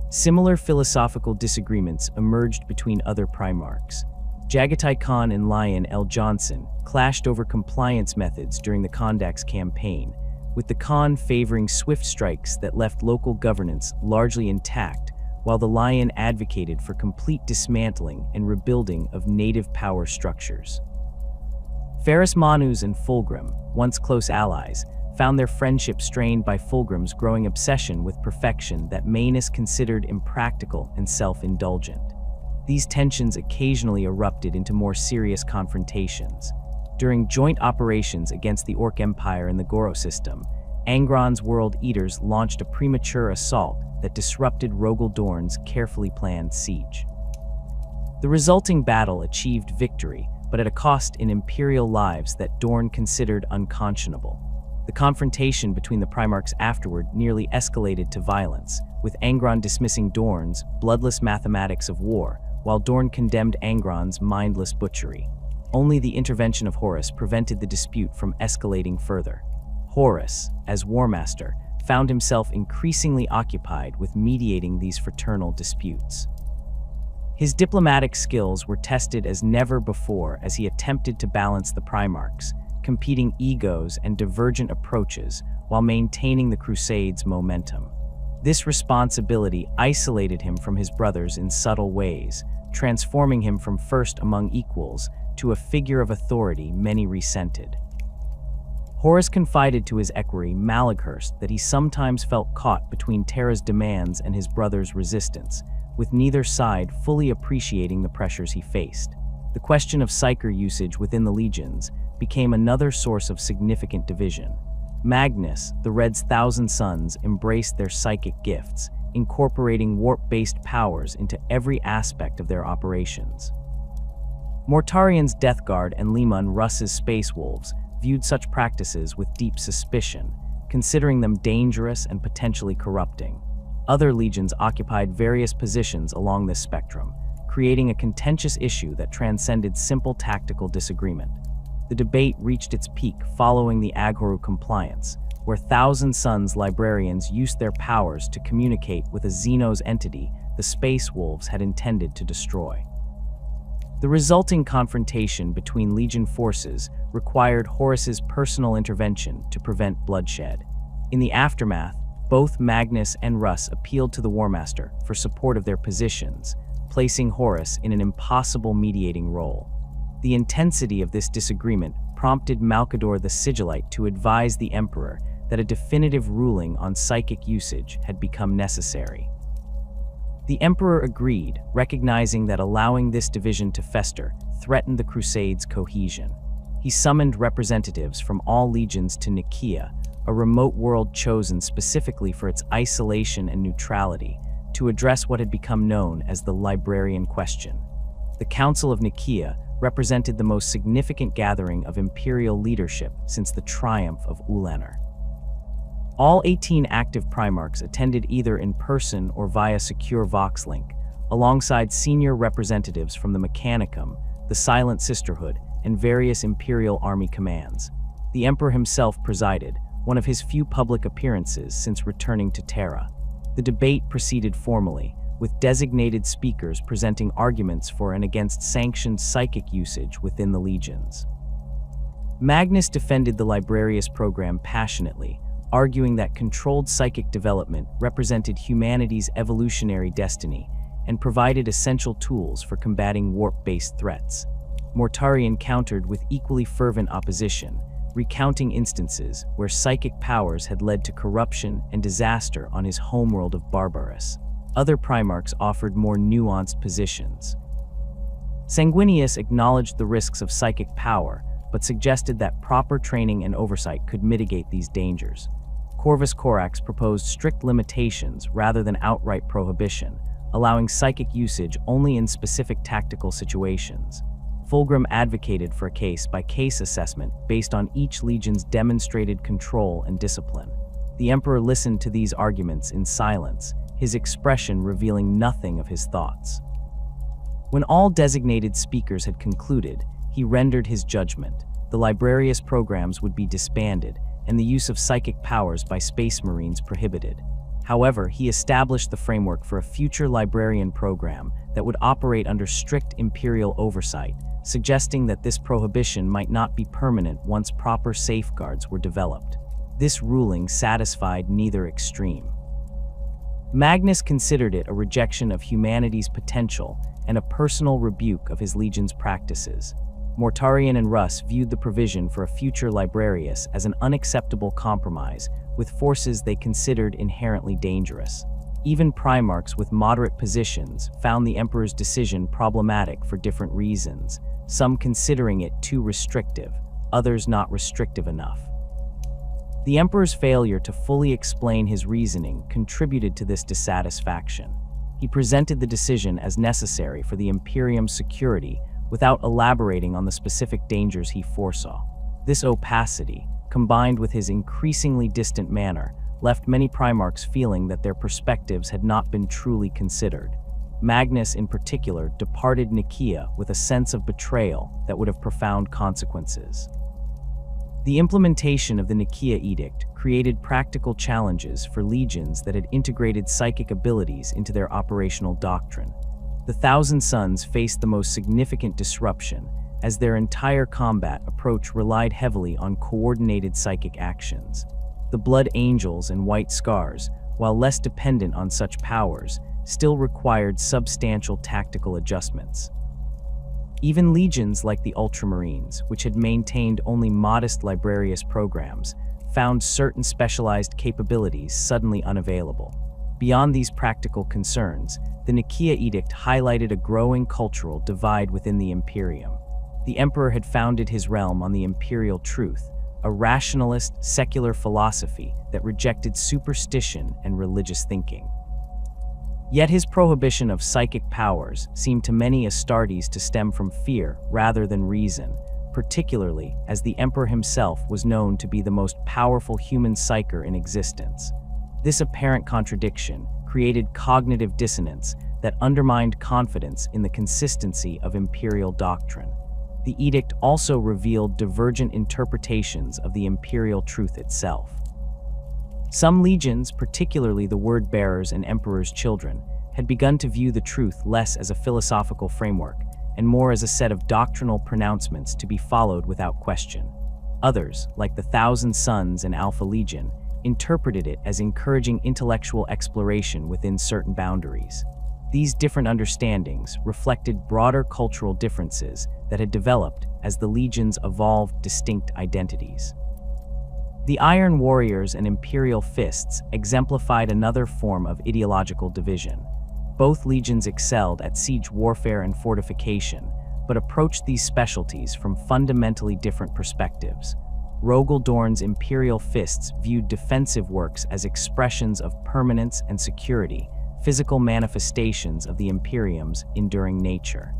Similar philosophical disagreements emerged between other Primarchs. Jagatai Khan and Lion L. Johnson clashed over compliance methods during the Kondax campaign, with the Khan favoring swift strikes that left local governance largely intact, while the Lion advocated for complete dismantling and rebuilding of native power structures. Ferrus Manus and Fulgrim, once close allies, found their friendship strained by Fulgrim's growing obsession with perfection that Manus considered impractical and self-indulgent. These tensions occasionally erupted into more serious confrontations. During joint operations against the Orc Empire and the Goro system, Angron's World Eaters launched a premature assault that disrupted Rogel Dorn's carefully planned siege. The resulting battle achieved victory, but at a cost in Imperial lives that Dorn considered unconscionable. The confrontation between the Primarchs afterward nearly escalated to violence, with Angron dismissing Dorn's bloodless mathematics of war, while Dorn condemned Angron's mindless butchery. Only the intervention of Horus prevented the dispute from escalating further. Horus, as War Master, found himself increasingly occupied with mediating these fraternal disputes. His diplomatic skills were tested as never before as he attempted to balance the Primarchs, competing egos and divergent approaches while maintaining the Crusade's momentum. This responsibility isolated him from his brothers in subtle ways, transforming him from first among equals to a figure of authority many resented. Horus confided to his equerry Malaghurst that he sometimes felt caught between Terra's demands and his brother's resistance, with neither side fully appreciating the pressures he faced. The question of psyker usage within the legions became another source of significant division. Magnus, the Red's Thousand Sons, embraced their psychic gifts, incorporating warp-based powers into every aspect of their operations. Mortarion's Death Guard and Leman Russ's Space Wolves viewed such practices with deep suspicion, considering them dangerous and potentially corrupting. Other legions occupied various positions along this spectrum, creating a contentious issue that transcended simple tactical disagreement. The debate reached its peak following the Aghoru compliance, where Thousand Sons librarians used their powers to communicate with a Xenos entity the space wolves had intended to destroy. The resulting confrontation between Legion forces required Horus's personal intervention to prevent bloodshed. In the aftermath, both Magnus and Russ appealed to the War Master for support of their positions, placing Horus in an impossible mediating role. The intensity of this disagreement prompted Malkador the Sigillite to advise the Emperor that a definitive ruling on psychic usage had become necessary. The Emperor agreed, recognizing that allowing this division to fester threatened the Crusade's cohesion. He summoned representatives from all legions to Nicaea, a remote world chosen specifically for its isolation and neutrality, to address what had become known as the Librarian Question. The Council of Nicaea represented the most significant gathering of imperial leadership since the triumph of Ulaner. All 18 active Primarchs attended either in person or via secure Vox link, alongside senior representatives from the Mechanicum, the Silent Sisterhood, and various Imperial Army commands. The Emperor himself presided, one of his few public appearances since returning to Terra. The debate proceeded formally, with designated speakers presenting arguments for and against sanctioned psychic usage within the legions. Magnus defended the Librarius program passionately, arguing that controlled psychic development represented humanity's evolutionary destiny and provided essential tools for combating warp-based threats. Mortarion countered with equally fervent opposition, recounting instances where psychic powers had led to corruption and disaster on his homeworld of Barbarus. Other Primarchs offered more nuanced positions. Sanguinius acknowledged the risks of psychic power, but suggested that proper training and oversight could mitigate these dangers. Corvus Corax proposed strict limitations rather than outright prohibition, allowing psychic usage only in specific tactical situations. Fulgrim advocated for a case-by-case assessment based on each legion's demonstrated control and discipline. The Emperor listened to these arguments in silence, his expression revealing nothing of his thoughts. When all designated speakers had concluded, he rendered his judgment. The Librarius programs would be disbanded, and the use of psychic powers by Space Marines prohibited. However, he established the framework for a future Librarian program that would operate under strict Imperial oversight, suggesting that this prohibition might not be permanent once proper safeguards were developed. This ruling satisfied neither extreme. Magnus considered it a rejection of humanity's potential and a personal rebuke of his legion's practices. Mortarion and Russ viewed the provision for a future Librarius as an unacceptable compromise with forces they considered inherently dangerous. Even Primarchs with moderate positions found the Emperor's decision problematic for different reasons, some considering it too restrictive, others not restrictive enough. The Emperor's failure to fully explain his reasoning contributed to this dissatisfaction. He presented the decision as necessary for the Imperium's security without elaborating on the specific dangers he foresaw. This opacity, combined with his increasingly distant manner, left many Primarchs feeling that their perspectives had not been truly considered. Magnus, in particular, departed Nicaea with a sense of betrayal that would have profound consequences. The implementation of the Nicaea Edict created practical challenges for legions that had integrated psychic abilities into their operational doctrine. The Thousand Sons faced the most significant disruption, as their entire combat approach relied heavily on coordinated psychic actions. The Blood Angels and White Scars, while less dependent on such powers, still required substantial tactical adjustments. Even legions like the Ultramarines, which had maintained only modest Librarius programs, found certain specialized capabilities suddenly unavailable. Beyond these practical concerns, the Nicaea Edict highlighted a growing cultural divide within the Imperium. The Emperor had founded his realm on the imperial truth, a rationalist, secular philosophy that rejected superstition and religious thinking. Yet his prohibition of psychic powers seemed to many Astartes to stem from fear rather than reason, particularly as the Emperor himself was known to be the most powerful human psyker in existence. This apparent contradiction created cognitive dissonance that undermined confidence in the consistency of imperial doctrine. The edict also revealed divergent interpretations of the imperial truth itself. Some legions, particularly the Word-Bearers and Emperor's Children, had begun to view the truth less as a philosophical framework and more as a set of doctrinal pronouncements to be followed without question. Others, like the Thousand Sons and Alpha Legion, interpreted it as encouraging intellectual exploration within certain boundaries. These different understandings reflected broader cultural differences that had developed as the legions evolved distinct identities. The Iron Warriors and Imperial Fists exemplified another form of ideological division. Both legions excelled at siege warfare and fortification, but approached these specialties from fundamentally different perspectives. Rogel Dorn's Imperial Fists viewed defensive works as expressions of permanence and security, physical manifestations of the Imperium's enduring nature.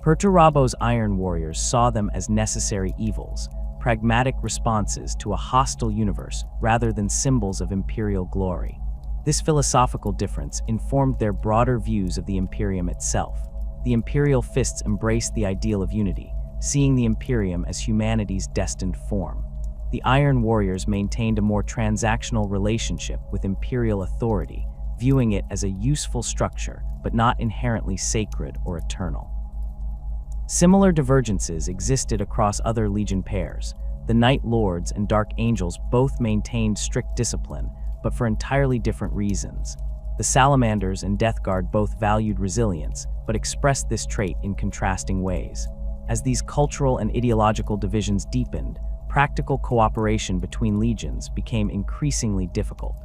Perturabo's Iron Warriors saw them as necessary evils, pragmatic responses to a hostile universe rather than symbols of imperial glory. This philosophical difference informed their broader views of the Imperium itself. The Imperial Fists embraced the ideal of unity, seeing the Imperium as humanity's destined form. The Iron Warriors maintained a more transactional relationship with imperial authority, viewing it as a useful structure, but not inherently sacred or eternal. Similar divergences existed across other Legion pairs. The Night Lords and Dark Angels both maintained strict discipline, but for entirely different reasons. The Salamanders and Death Guard both valued resilience, but expressed this trait in contrasting ways. As these cultural and ideological divisions deepened, practical cooperation between legions became increasingly difficult.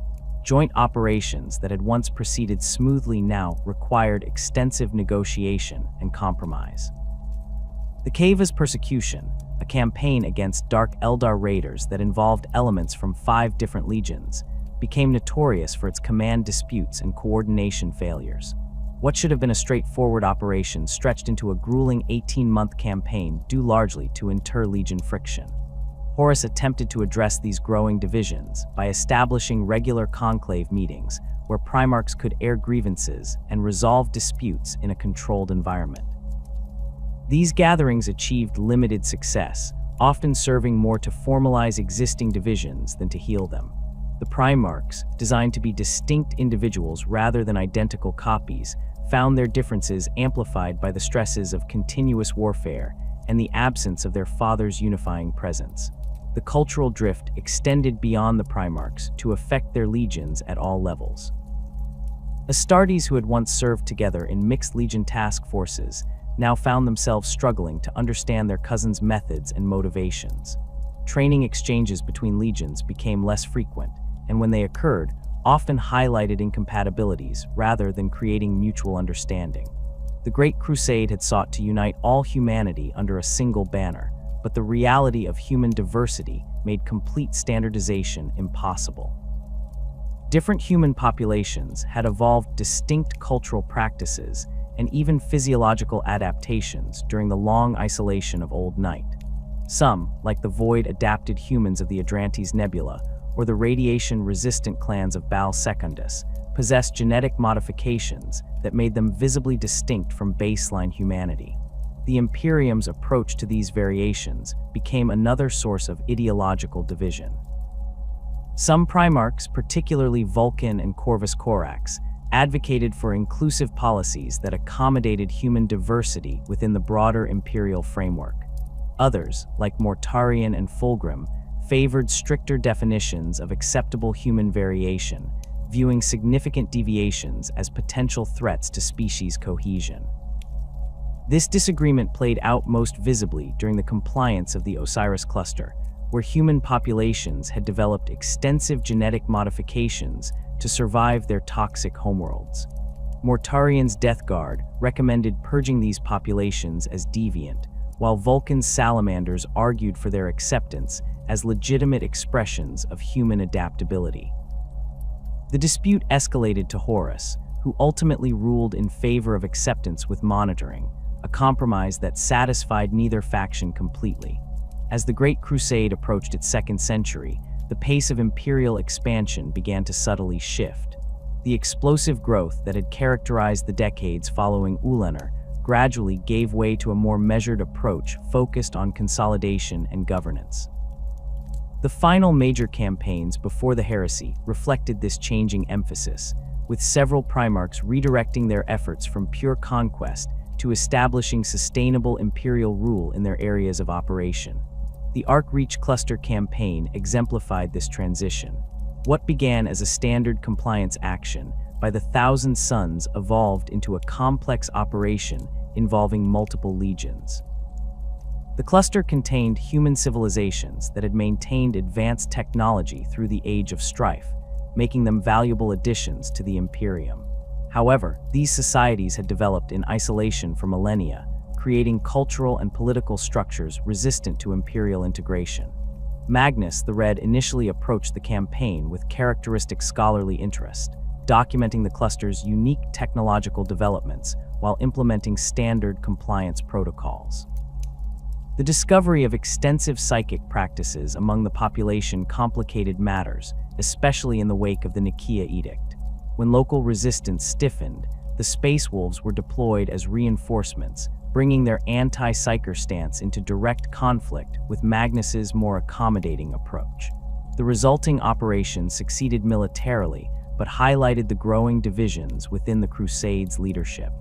Joint operations that had once proceeded smoothly now required extensive negotiation and compromise. The Cave's Persecution, a campaign against Dark Eldar raiders that involved elements from 5 different legions, became notorious for its command disputes and coordination failures. What should have been a straightforward operation stretched into a grueling 18-month campaign due largely to inter-legion friction. Horus attempted to address these growing divisions by establishing regular conclave meetings where Primarchs could air grievances and resolve disputes in a controlled environment. These gatherings achieved limited success, often serving more to formalize existing divisions than to heal them. The Primarchs, designed to be distinct individuals rather than identical copies, found their differences amplified by the stresses of continuous warfare and the absence of their father's unifying presence. The cultural drift extended beyond the Primarchs to affect their legions at all levels. Astartes, who had once served together in mixed legion task forces, now found themselves struggling to understand their cousins' methods and motivations. Training exchanges between legions became less frequent, and when they occurred, often highlighted incompatibilities rather than creating mutual understanding. The Great Crusade had sought to unite all humanity under a single banner, but the reality of human diversity made complete standardization impossible. Different human populations had evolved distinct cultural practices and even physiological adaptations during the long isolation of Old Night. Some, like the void-adapted humans of the Adrantes Nebula or the radiation-resistant clans of Baal Secundus, possessed genetic modifications that made them visibly distinct from baseline humanity. The Imperium's approach to these variations became another source of ideological division. Some Primarchs, particularly Vulcan and Corvus Corax, advocated for inclusive policies that accommodated human diversity within the broader imperial framework. Others, like Mortarion and Fulgrim, favored stricter definitions of acceptable human variation, viewing significant deviations as potential threats to species cohesion. This disagreement played out most visibly during the compliance of the Osiris Cluster, where human populations had developed extensive genetic modifications to survive their toxic homeworlds. Mortarion's Death Guard recommended purging these populations as deviant, while Vulcan's salamanders argued for their acceptance as legitimate expressions of human adaptability. The dispute escalated to Horus, who ultimately ruled in favor of acceptance with monitoring, a compromise that satisfied neither faction completely. As the Great Crusade approached its 2nd century, the pace of imperial expansion began to subtly shift. The explosive growth that had characterized the decades following Ulanor gradually gave way to a more measured approach focused on consolidation and governance. The final major campaigns before the heresy reflected this changing emphasis. with several Primarchs redirecting their efforts from pure conquest to establishing sustainable imperial rule in their areas of operation. The Arc-Reach Cluster campaign exemplified this transition. What began as a standard compliance action by the Thousand Suns evolved into a complex operation involving multiple legions. The cluster contained human civilizations that had maintained advanced technology through the Age of Strife, making them valuable additions to the Imperium. However, these societies had developed in isolation for millennia, creating cultural and political structures resistant to imperial integration. Magnus the Red initially approached the campaign with characteristic scholarly interest, documenting the cluster's unique technological developments while implementing standard compliance protocols. The discovery of extensive psychic practices among the population complicated matters, especially in the wake of the Nicaea Edict. When local resistance stiffened, the Space Wolves were deployed as reinforcements, bringing their anti-psyker stance into direct conflict with Magnus's more accommodating approach. The resulting operation succeeded militarily, but highlighted the growing divisions within the Crusade's leadership.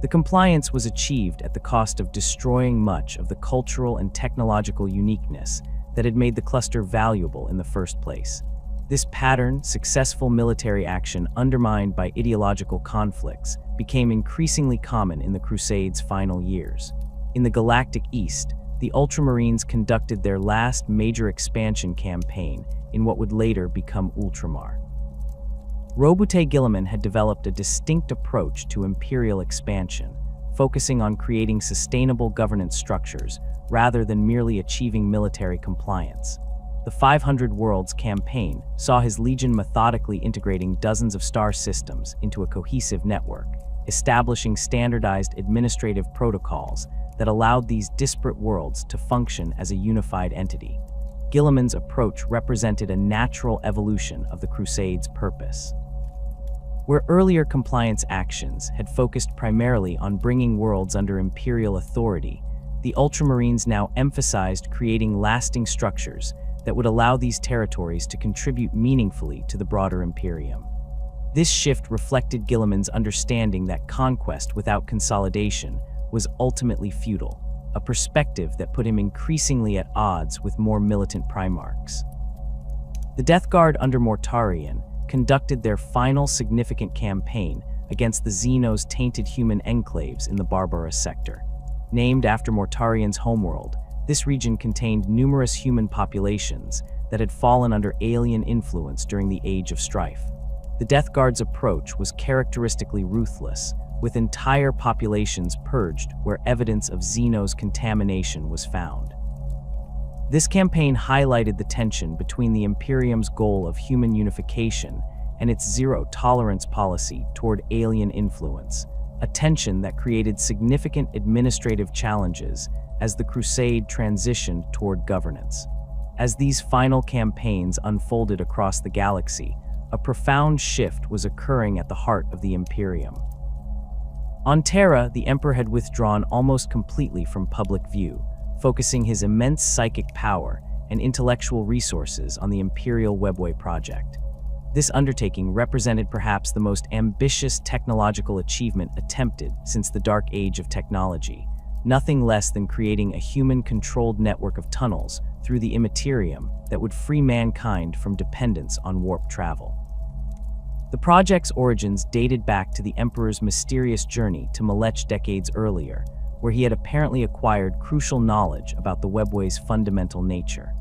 The compliance was achieved at the cost of destroying much of the cultural and technological uniqueness that had made the cluster valuable in the first place. This pattern, successful military action undermined by ideological conflicts, became increasingly common in the Crusade's final years. In the Galactic East, the Ultramarines conducted their last major expansion campaign in what would later become Ultramar. Roboute Guilliman had developed a distinct approach to imperial expansion, focusing on creating sustainable governance structures rather than merely achieving military compliance. The 500 Worlds campaign saw his legion methodically integrating dozens of star systems into a cohesive network, establishing standardized administrative protocols that allowed these disparate worlds to function as a unified entity. Guilliman's approach represented a natural evolution of the Crusade's purpose. Where earlier compliance actions had focused primarily on bringing worlds under imperial authority, the Ultramarines now emphasized creating lasting structures that would allow these territories to contribute meaningfully to the broader Imperium. This shift reflected Guilliman's understanding that conquest without consolidation was ultimately futile, a perspective that put him increasingly at odds with more militant Primarchs. The Death Guard under Mortarion conducted their final significant campaign against the Xenos' tainted human enclaves in the Barbaros sector. Named after Mortarion's homeworld, this region contained numerous human populations that had fallen under alien influence during the Age of Strife. The Death Guard's approach was characteristically ruthless, with entire populations purged where evidence of Xenos contamination was found. This campaign highlighted the tension between the Imperium's goal of human unification and its zero-tolerance policy toward alien influence, a tension that created significant administrative challenges as the Crusade transitioned toward governance. As these final campaigns unfolded across the galaxy, a profound shift was occurring at the heart of the Imperium. On Terra, the Emperor had withdrawn almost completely from public view, focusing his immense psychic power and intellectual resources on the Imperial Webway project. This undertaking represented perhaps the most ambitious technological achievement attempted since the Dark Age of technology, nothing less than creating a human-controlled network of tunnels through the Immaterium that would free mankind from dependence on warp travel. The project's origins dated back to the Emperor's mysterious journey to Malech decades earlier, where he had apparently acquired crucial knowledge about the Webway's fundamental nature.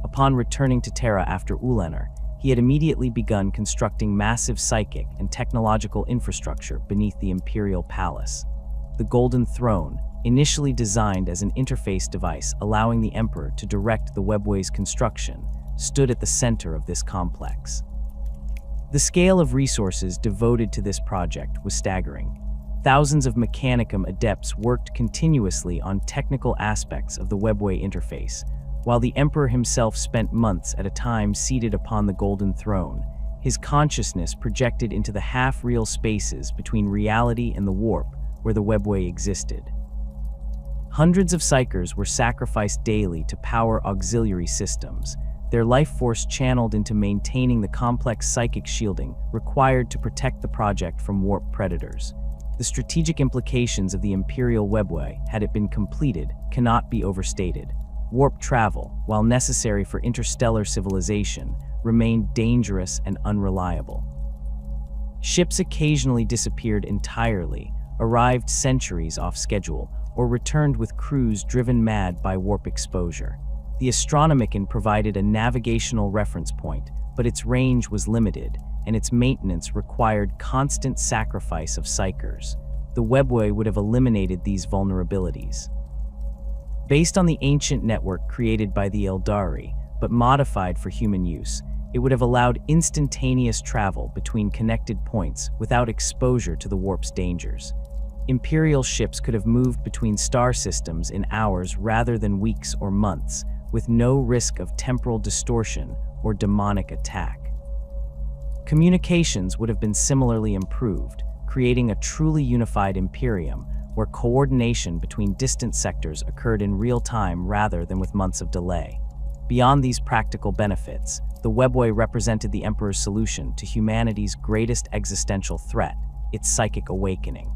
Upon returning to Terra after Ulanor, he had immediately begun constructing massive psychic and technological infrastructure beneath the Imperial Palace. The Golden Throne, initially designed as an interface device allowing the Emperor to direct the Webway's construction, stood at the center of this complex. The scale of resources devoted to this project was staggering. Thousands of Mechanicum adepts worked continuously on technical aspects of the Webway interface, while the Emperor himself spent months at a time seated upon the Golden Throne, his consciousness projected into the half-real spaces between reality and the warp where the Webway existed. Hundreds of Psykers were sacrificed daily to power auxiliary systems, their life force channeled into maintaining the complex psychic shielding required to protect the project from warp predators. The strategic implications of the Imperial webway, had it been completed, cannot be overstated. Warp travel, while necessary for interstellar civilization, remained dangerous and unreliable. Ships occasionally disappeared entirely, arrived centuries off schedule, or returned with crews driven mad by warp exposure. The Astronomicon provided a navigational reference point, but its range was limited, and its maintenance required constant sacrifice of psychers. The webway would have eliminated these vulnerabilities. Based on the ancient network created by the Eldari, but modified for human use, it would have allowed instantaneous travel between connected points without exposure to the warp's dangers. Imperial ships could have moved between star systems in hours rather than weeks or months, with no risk of temporal distortion or demonic attack. Communications would have been similarly improved, creating a truly unified Imperium where coordination between distant sectors occurred in real time rather than with months of delay. Beyond these practical benefits, the webway represented the Emperor's solution to humanity's greatest existential threat, its psychic awakening.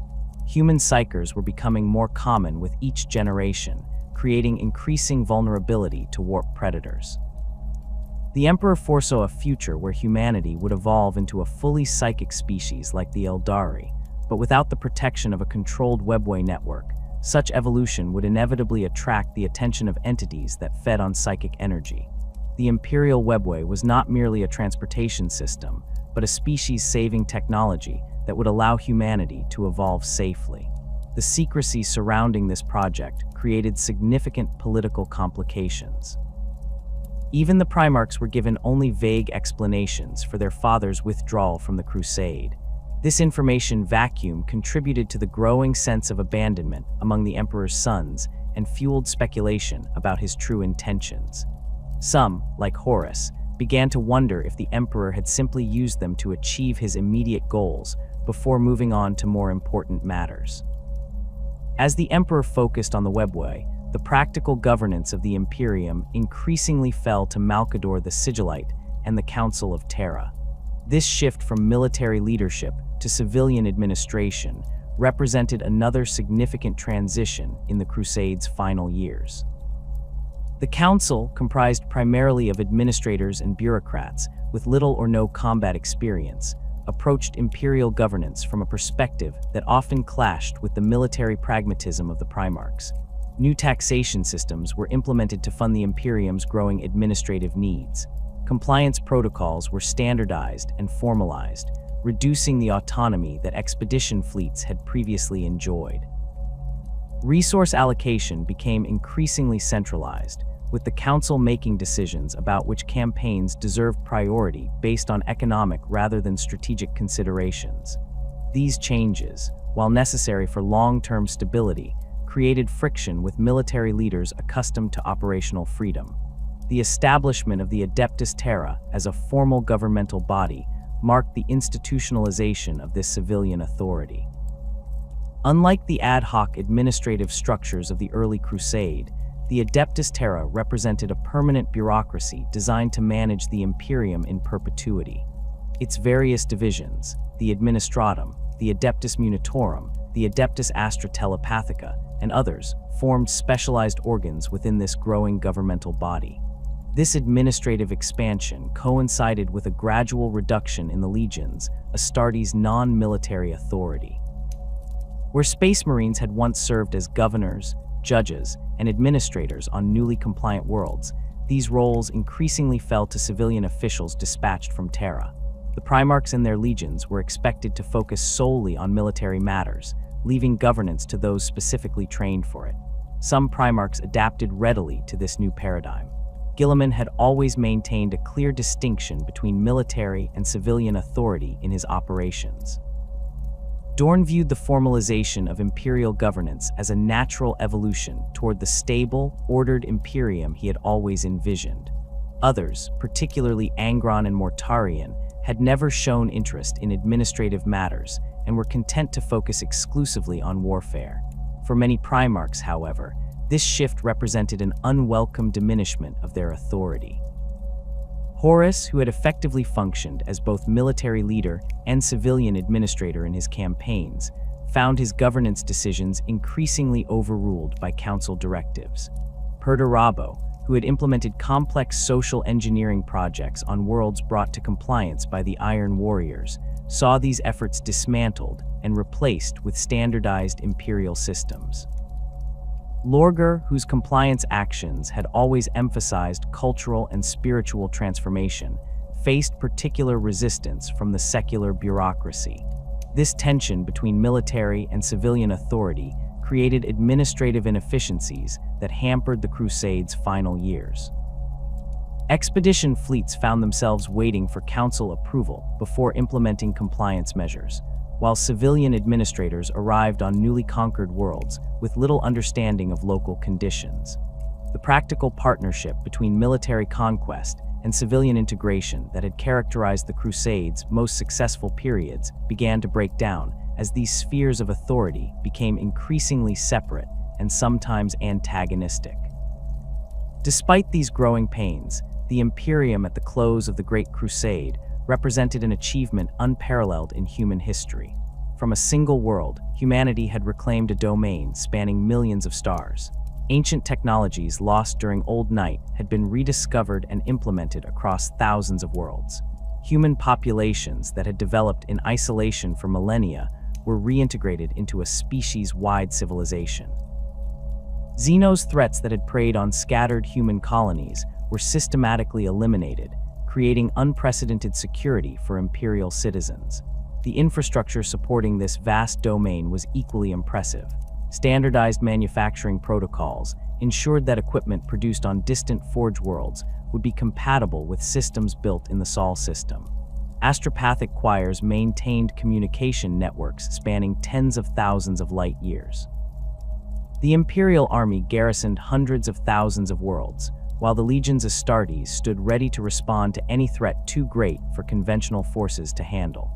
Human psychers were becoming more common with each generation, creating increasing vulnerability to warp predators. The Emperor foresaw a future where humanity would evolve into a fully psychic species like the Eldari, but without the protection of a controlled webway network, such evolution would inevitably attract the attention of entities that fed on psychic energy. The Imperial webway was not merely a transportation system, but a species-saving technology that would allow humanity to evolve safely. The secrecy surrounding this project created significant political complications. Even the Primarchs were given only vague explanations for their father's withdrawal from the Crusade. This information vacuum contributed to the growing sense of abandonment among the Emperor's sons and fueled speculation about his true intentions. Some, like Horus, began to wonder if the Emperor had simply used them to achieve his immediate goals before moving on to more important matters. As the Emperor focused on the webway, the practical governance of the Imperium increasingly fell to Malcador the Sigillite and the Council of Terra. This shift from military leadership to civilian administration represented another significant transition in the Crusade's final years. The Council, comprised primarily of administrators and bureaucrats with little or no combat experience, approached imperial governance from a perspective that often clashed with the military pragmatism of the Primarchs. New taxation systems were implemented to fund the Imperium's growing administrative needs. Compliance protocols were standardized and formalized, reducing the autonomy that expedition fleets had previously enjoyed. Resource allocation became increasingly centralized, with the Council making decisions about which campaigns deserved priority based on economic rather than strategic considerations. These changes, while necessary for long-term stability, created friction with military leaders accustomed to operational freedom. The establishment of the Adeptus Terra as a formal governmental body marked the institutionalization of this civilian authority. Unlike the ad hoc administrative structures of the early Crusade, the Adeptus Terra represented a permanent bureaucracy designed to manage the Imperium in perpetuity. Its various divisions, the Administratum, the Adeptus Munitorum, the Adeptus Astra Telepathica, and others, formed specialized organs within this growing governmental body. This administrative expansion coincided with a gradual reduction in the Legiones Astartes' non-military authority. Where Space Marines had once served as governors, judges, and administrators on newly compliant worlds, these roles increasingly fell to civilian officials dispatched from Terra. The Primarchs and their legions were expected to focus solely on military matters, leaving governance to those specifically trained for it. Some Primarchs adapted readily to this new paradigm. Guilliman had always maintained a clear distinction between military and civilian authority in his operations. Dorn viewed the formalization of imperial governance as a natural evolution toward the stable, ordered Imperium he had always envisioned. Others, particularly Angron and Mortarion, had never shown interest in administrative matters and were content to focus exclusively on warfare. For many Primarchs, however, this shift represented an unwelcome diminishment of their authority. Horus, who had effectively functioned as both military leader and civilian administrator in his campaigns, found his governance decisions increasingly overruled by council directives. Perdurabo, who had implemented complex social engineering projects on worlds brought to compliance by the Iron Warriors, saw these efforts dismantled and replaced with standardized imperial systems. Lorgar, whose compliance actions had always emphasized cultural and spiritual transformation, faced particular resistance from the secular bureaucracy. This tension between military and civilian authority created administrative inefficiencies that hampered the Crusade's final years. Expedition fleets found themselves waiting for council approval before implementing compliance measures, while civilian administrators arrived on newly conquered worlds with little understanding of local conditions. The practical partnership between military conquest and civilian integration that had characterized the Crusade's most successful periods began to break down as these spheres of authority became increasingly separate and sometimes antagonistic. Despite these growing pains, the Imperium at the close of the Great Crusade represented an achievement unparalleled in human history. From a single world, humanity had reclaimed a domain spanning millions of stars. Ancient technologies lost during Old Night had been rediscovered and implemented across thousands of worlds. Human populations that had developed in isolation for millennia were reintegrated into a species-wide civilization. Xeno's threats that had preyed on scattered human colonies were systematically eliminated, creating unprecedented security for Imperial citizens. The infrastructure supporting this vast domain was equally impressive. Standardized manufacturing protocols ensured that equipment produced on distant Forge worlds would be compatible with systems built in the Sol system. Astropathic choirs maintained communication networks spanning tens of thousands of light years. The Imperial army garrisoned hundreds of thousands of worlds, while the Legiones Astartes stood ready to respond to any threat too great for conventional forces to handle.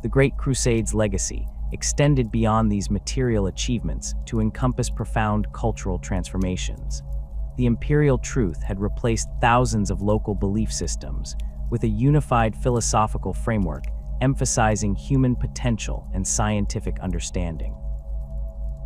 The Great Crusade's legacy extended beyond these material achievements to encompass profound cultural transformations. The imperial truth had replaced thousands of local belief systems with a unified philosophical framework emphasizing human potential and scientific understanding.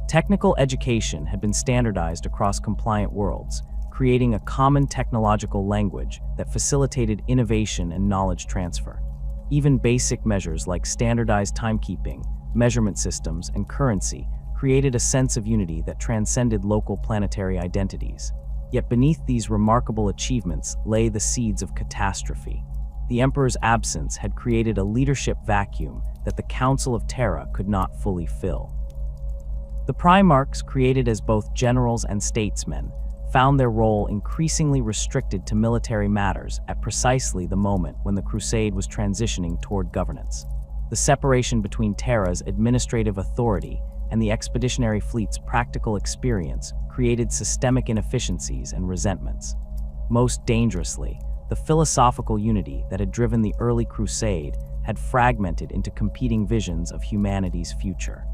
Technical education had been standardized across compliant worlds, creating a common technological language that facilitated innovation and knowledge transfer. Even basic measures like standardized timekeeping, measurement systems, and currency created a sense of unity that transcended local planetary identities. Yet beneath these remarkable achievements lay the seeds of catastrophe. The Emperor's absence had created a leadership vacuum that the Council of Terra could not fully fill. The Primarchs, created as both generals and statesmen, found their role increasingly restricted to military matters at precisely the moment when the Crusade was transitioning toward governance. The separation between Terra's administrative authority and the expeditionary fleet's practical experience created systemic inefficiencies and resentments. Most dangerously, the philosophical unity that had driven the early Crusade had fragmented into competing visions of humanity's future.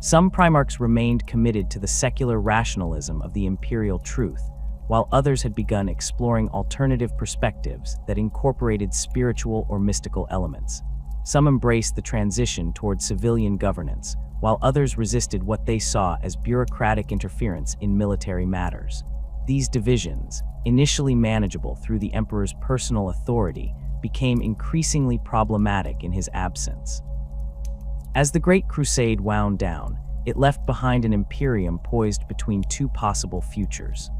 Some Primarchs remained committed to the secular rationalism of the imperial truth, while others had begun exploring alternative perspectives that incorporated spiritual or mystical elements. Some embraced the transition toward civilian governance, while others resisted what they saw as bureaucratic interference in military matters. These divisions, initially manageable through the Emperor's personal authority, became increasingly problematic in his absence. As the Great Crusade wound down, it left behind an Imperium poised between two possible futures.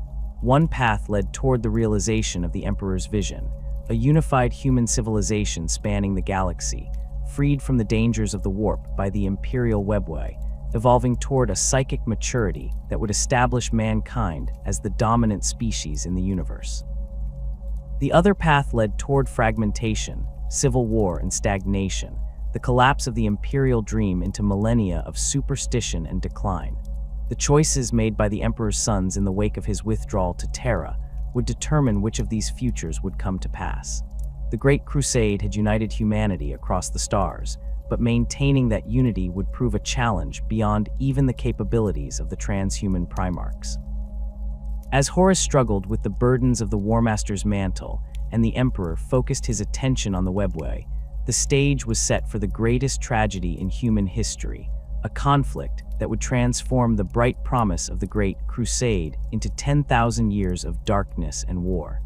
One path led toward the realization of the Emperor's vision, a unified human civilization spanning the galaxy, freed from the dangers of the warp by the Imperial webway, evolving toward a psychic maturity that would establish mankind as the dominant species in the universe. The other path led toward fragmentation, civil war, and stagnation, the collapse of the imperial dream into millennia of superstition and decline. The choices made by the Emperor's sons in the wake of his withdrawal to Terra would determine which of these futures would come to pass. The Great Crusade had united humanity across the stars, but maintaining that unity would prove a challenge beyond even the capabilities of the transhuman Primarchs. As Horus struggled with the burdens of the War Master's mantle and the Emperor focused his attention on the webway, the stage was set for the greatest tragedy in human history, a conflict that would transform the bright promise of the Great Crusade into 10,000 years of darkness and war.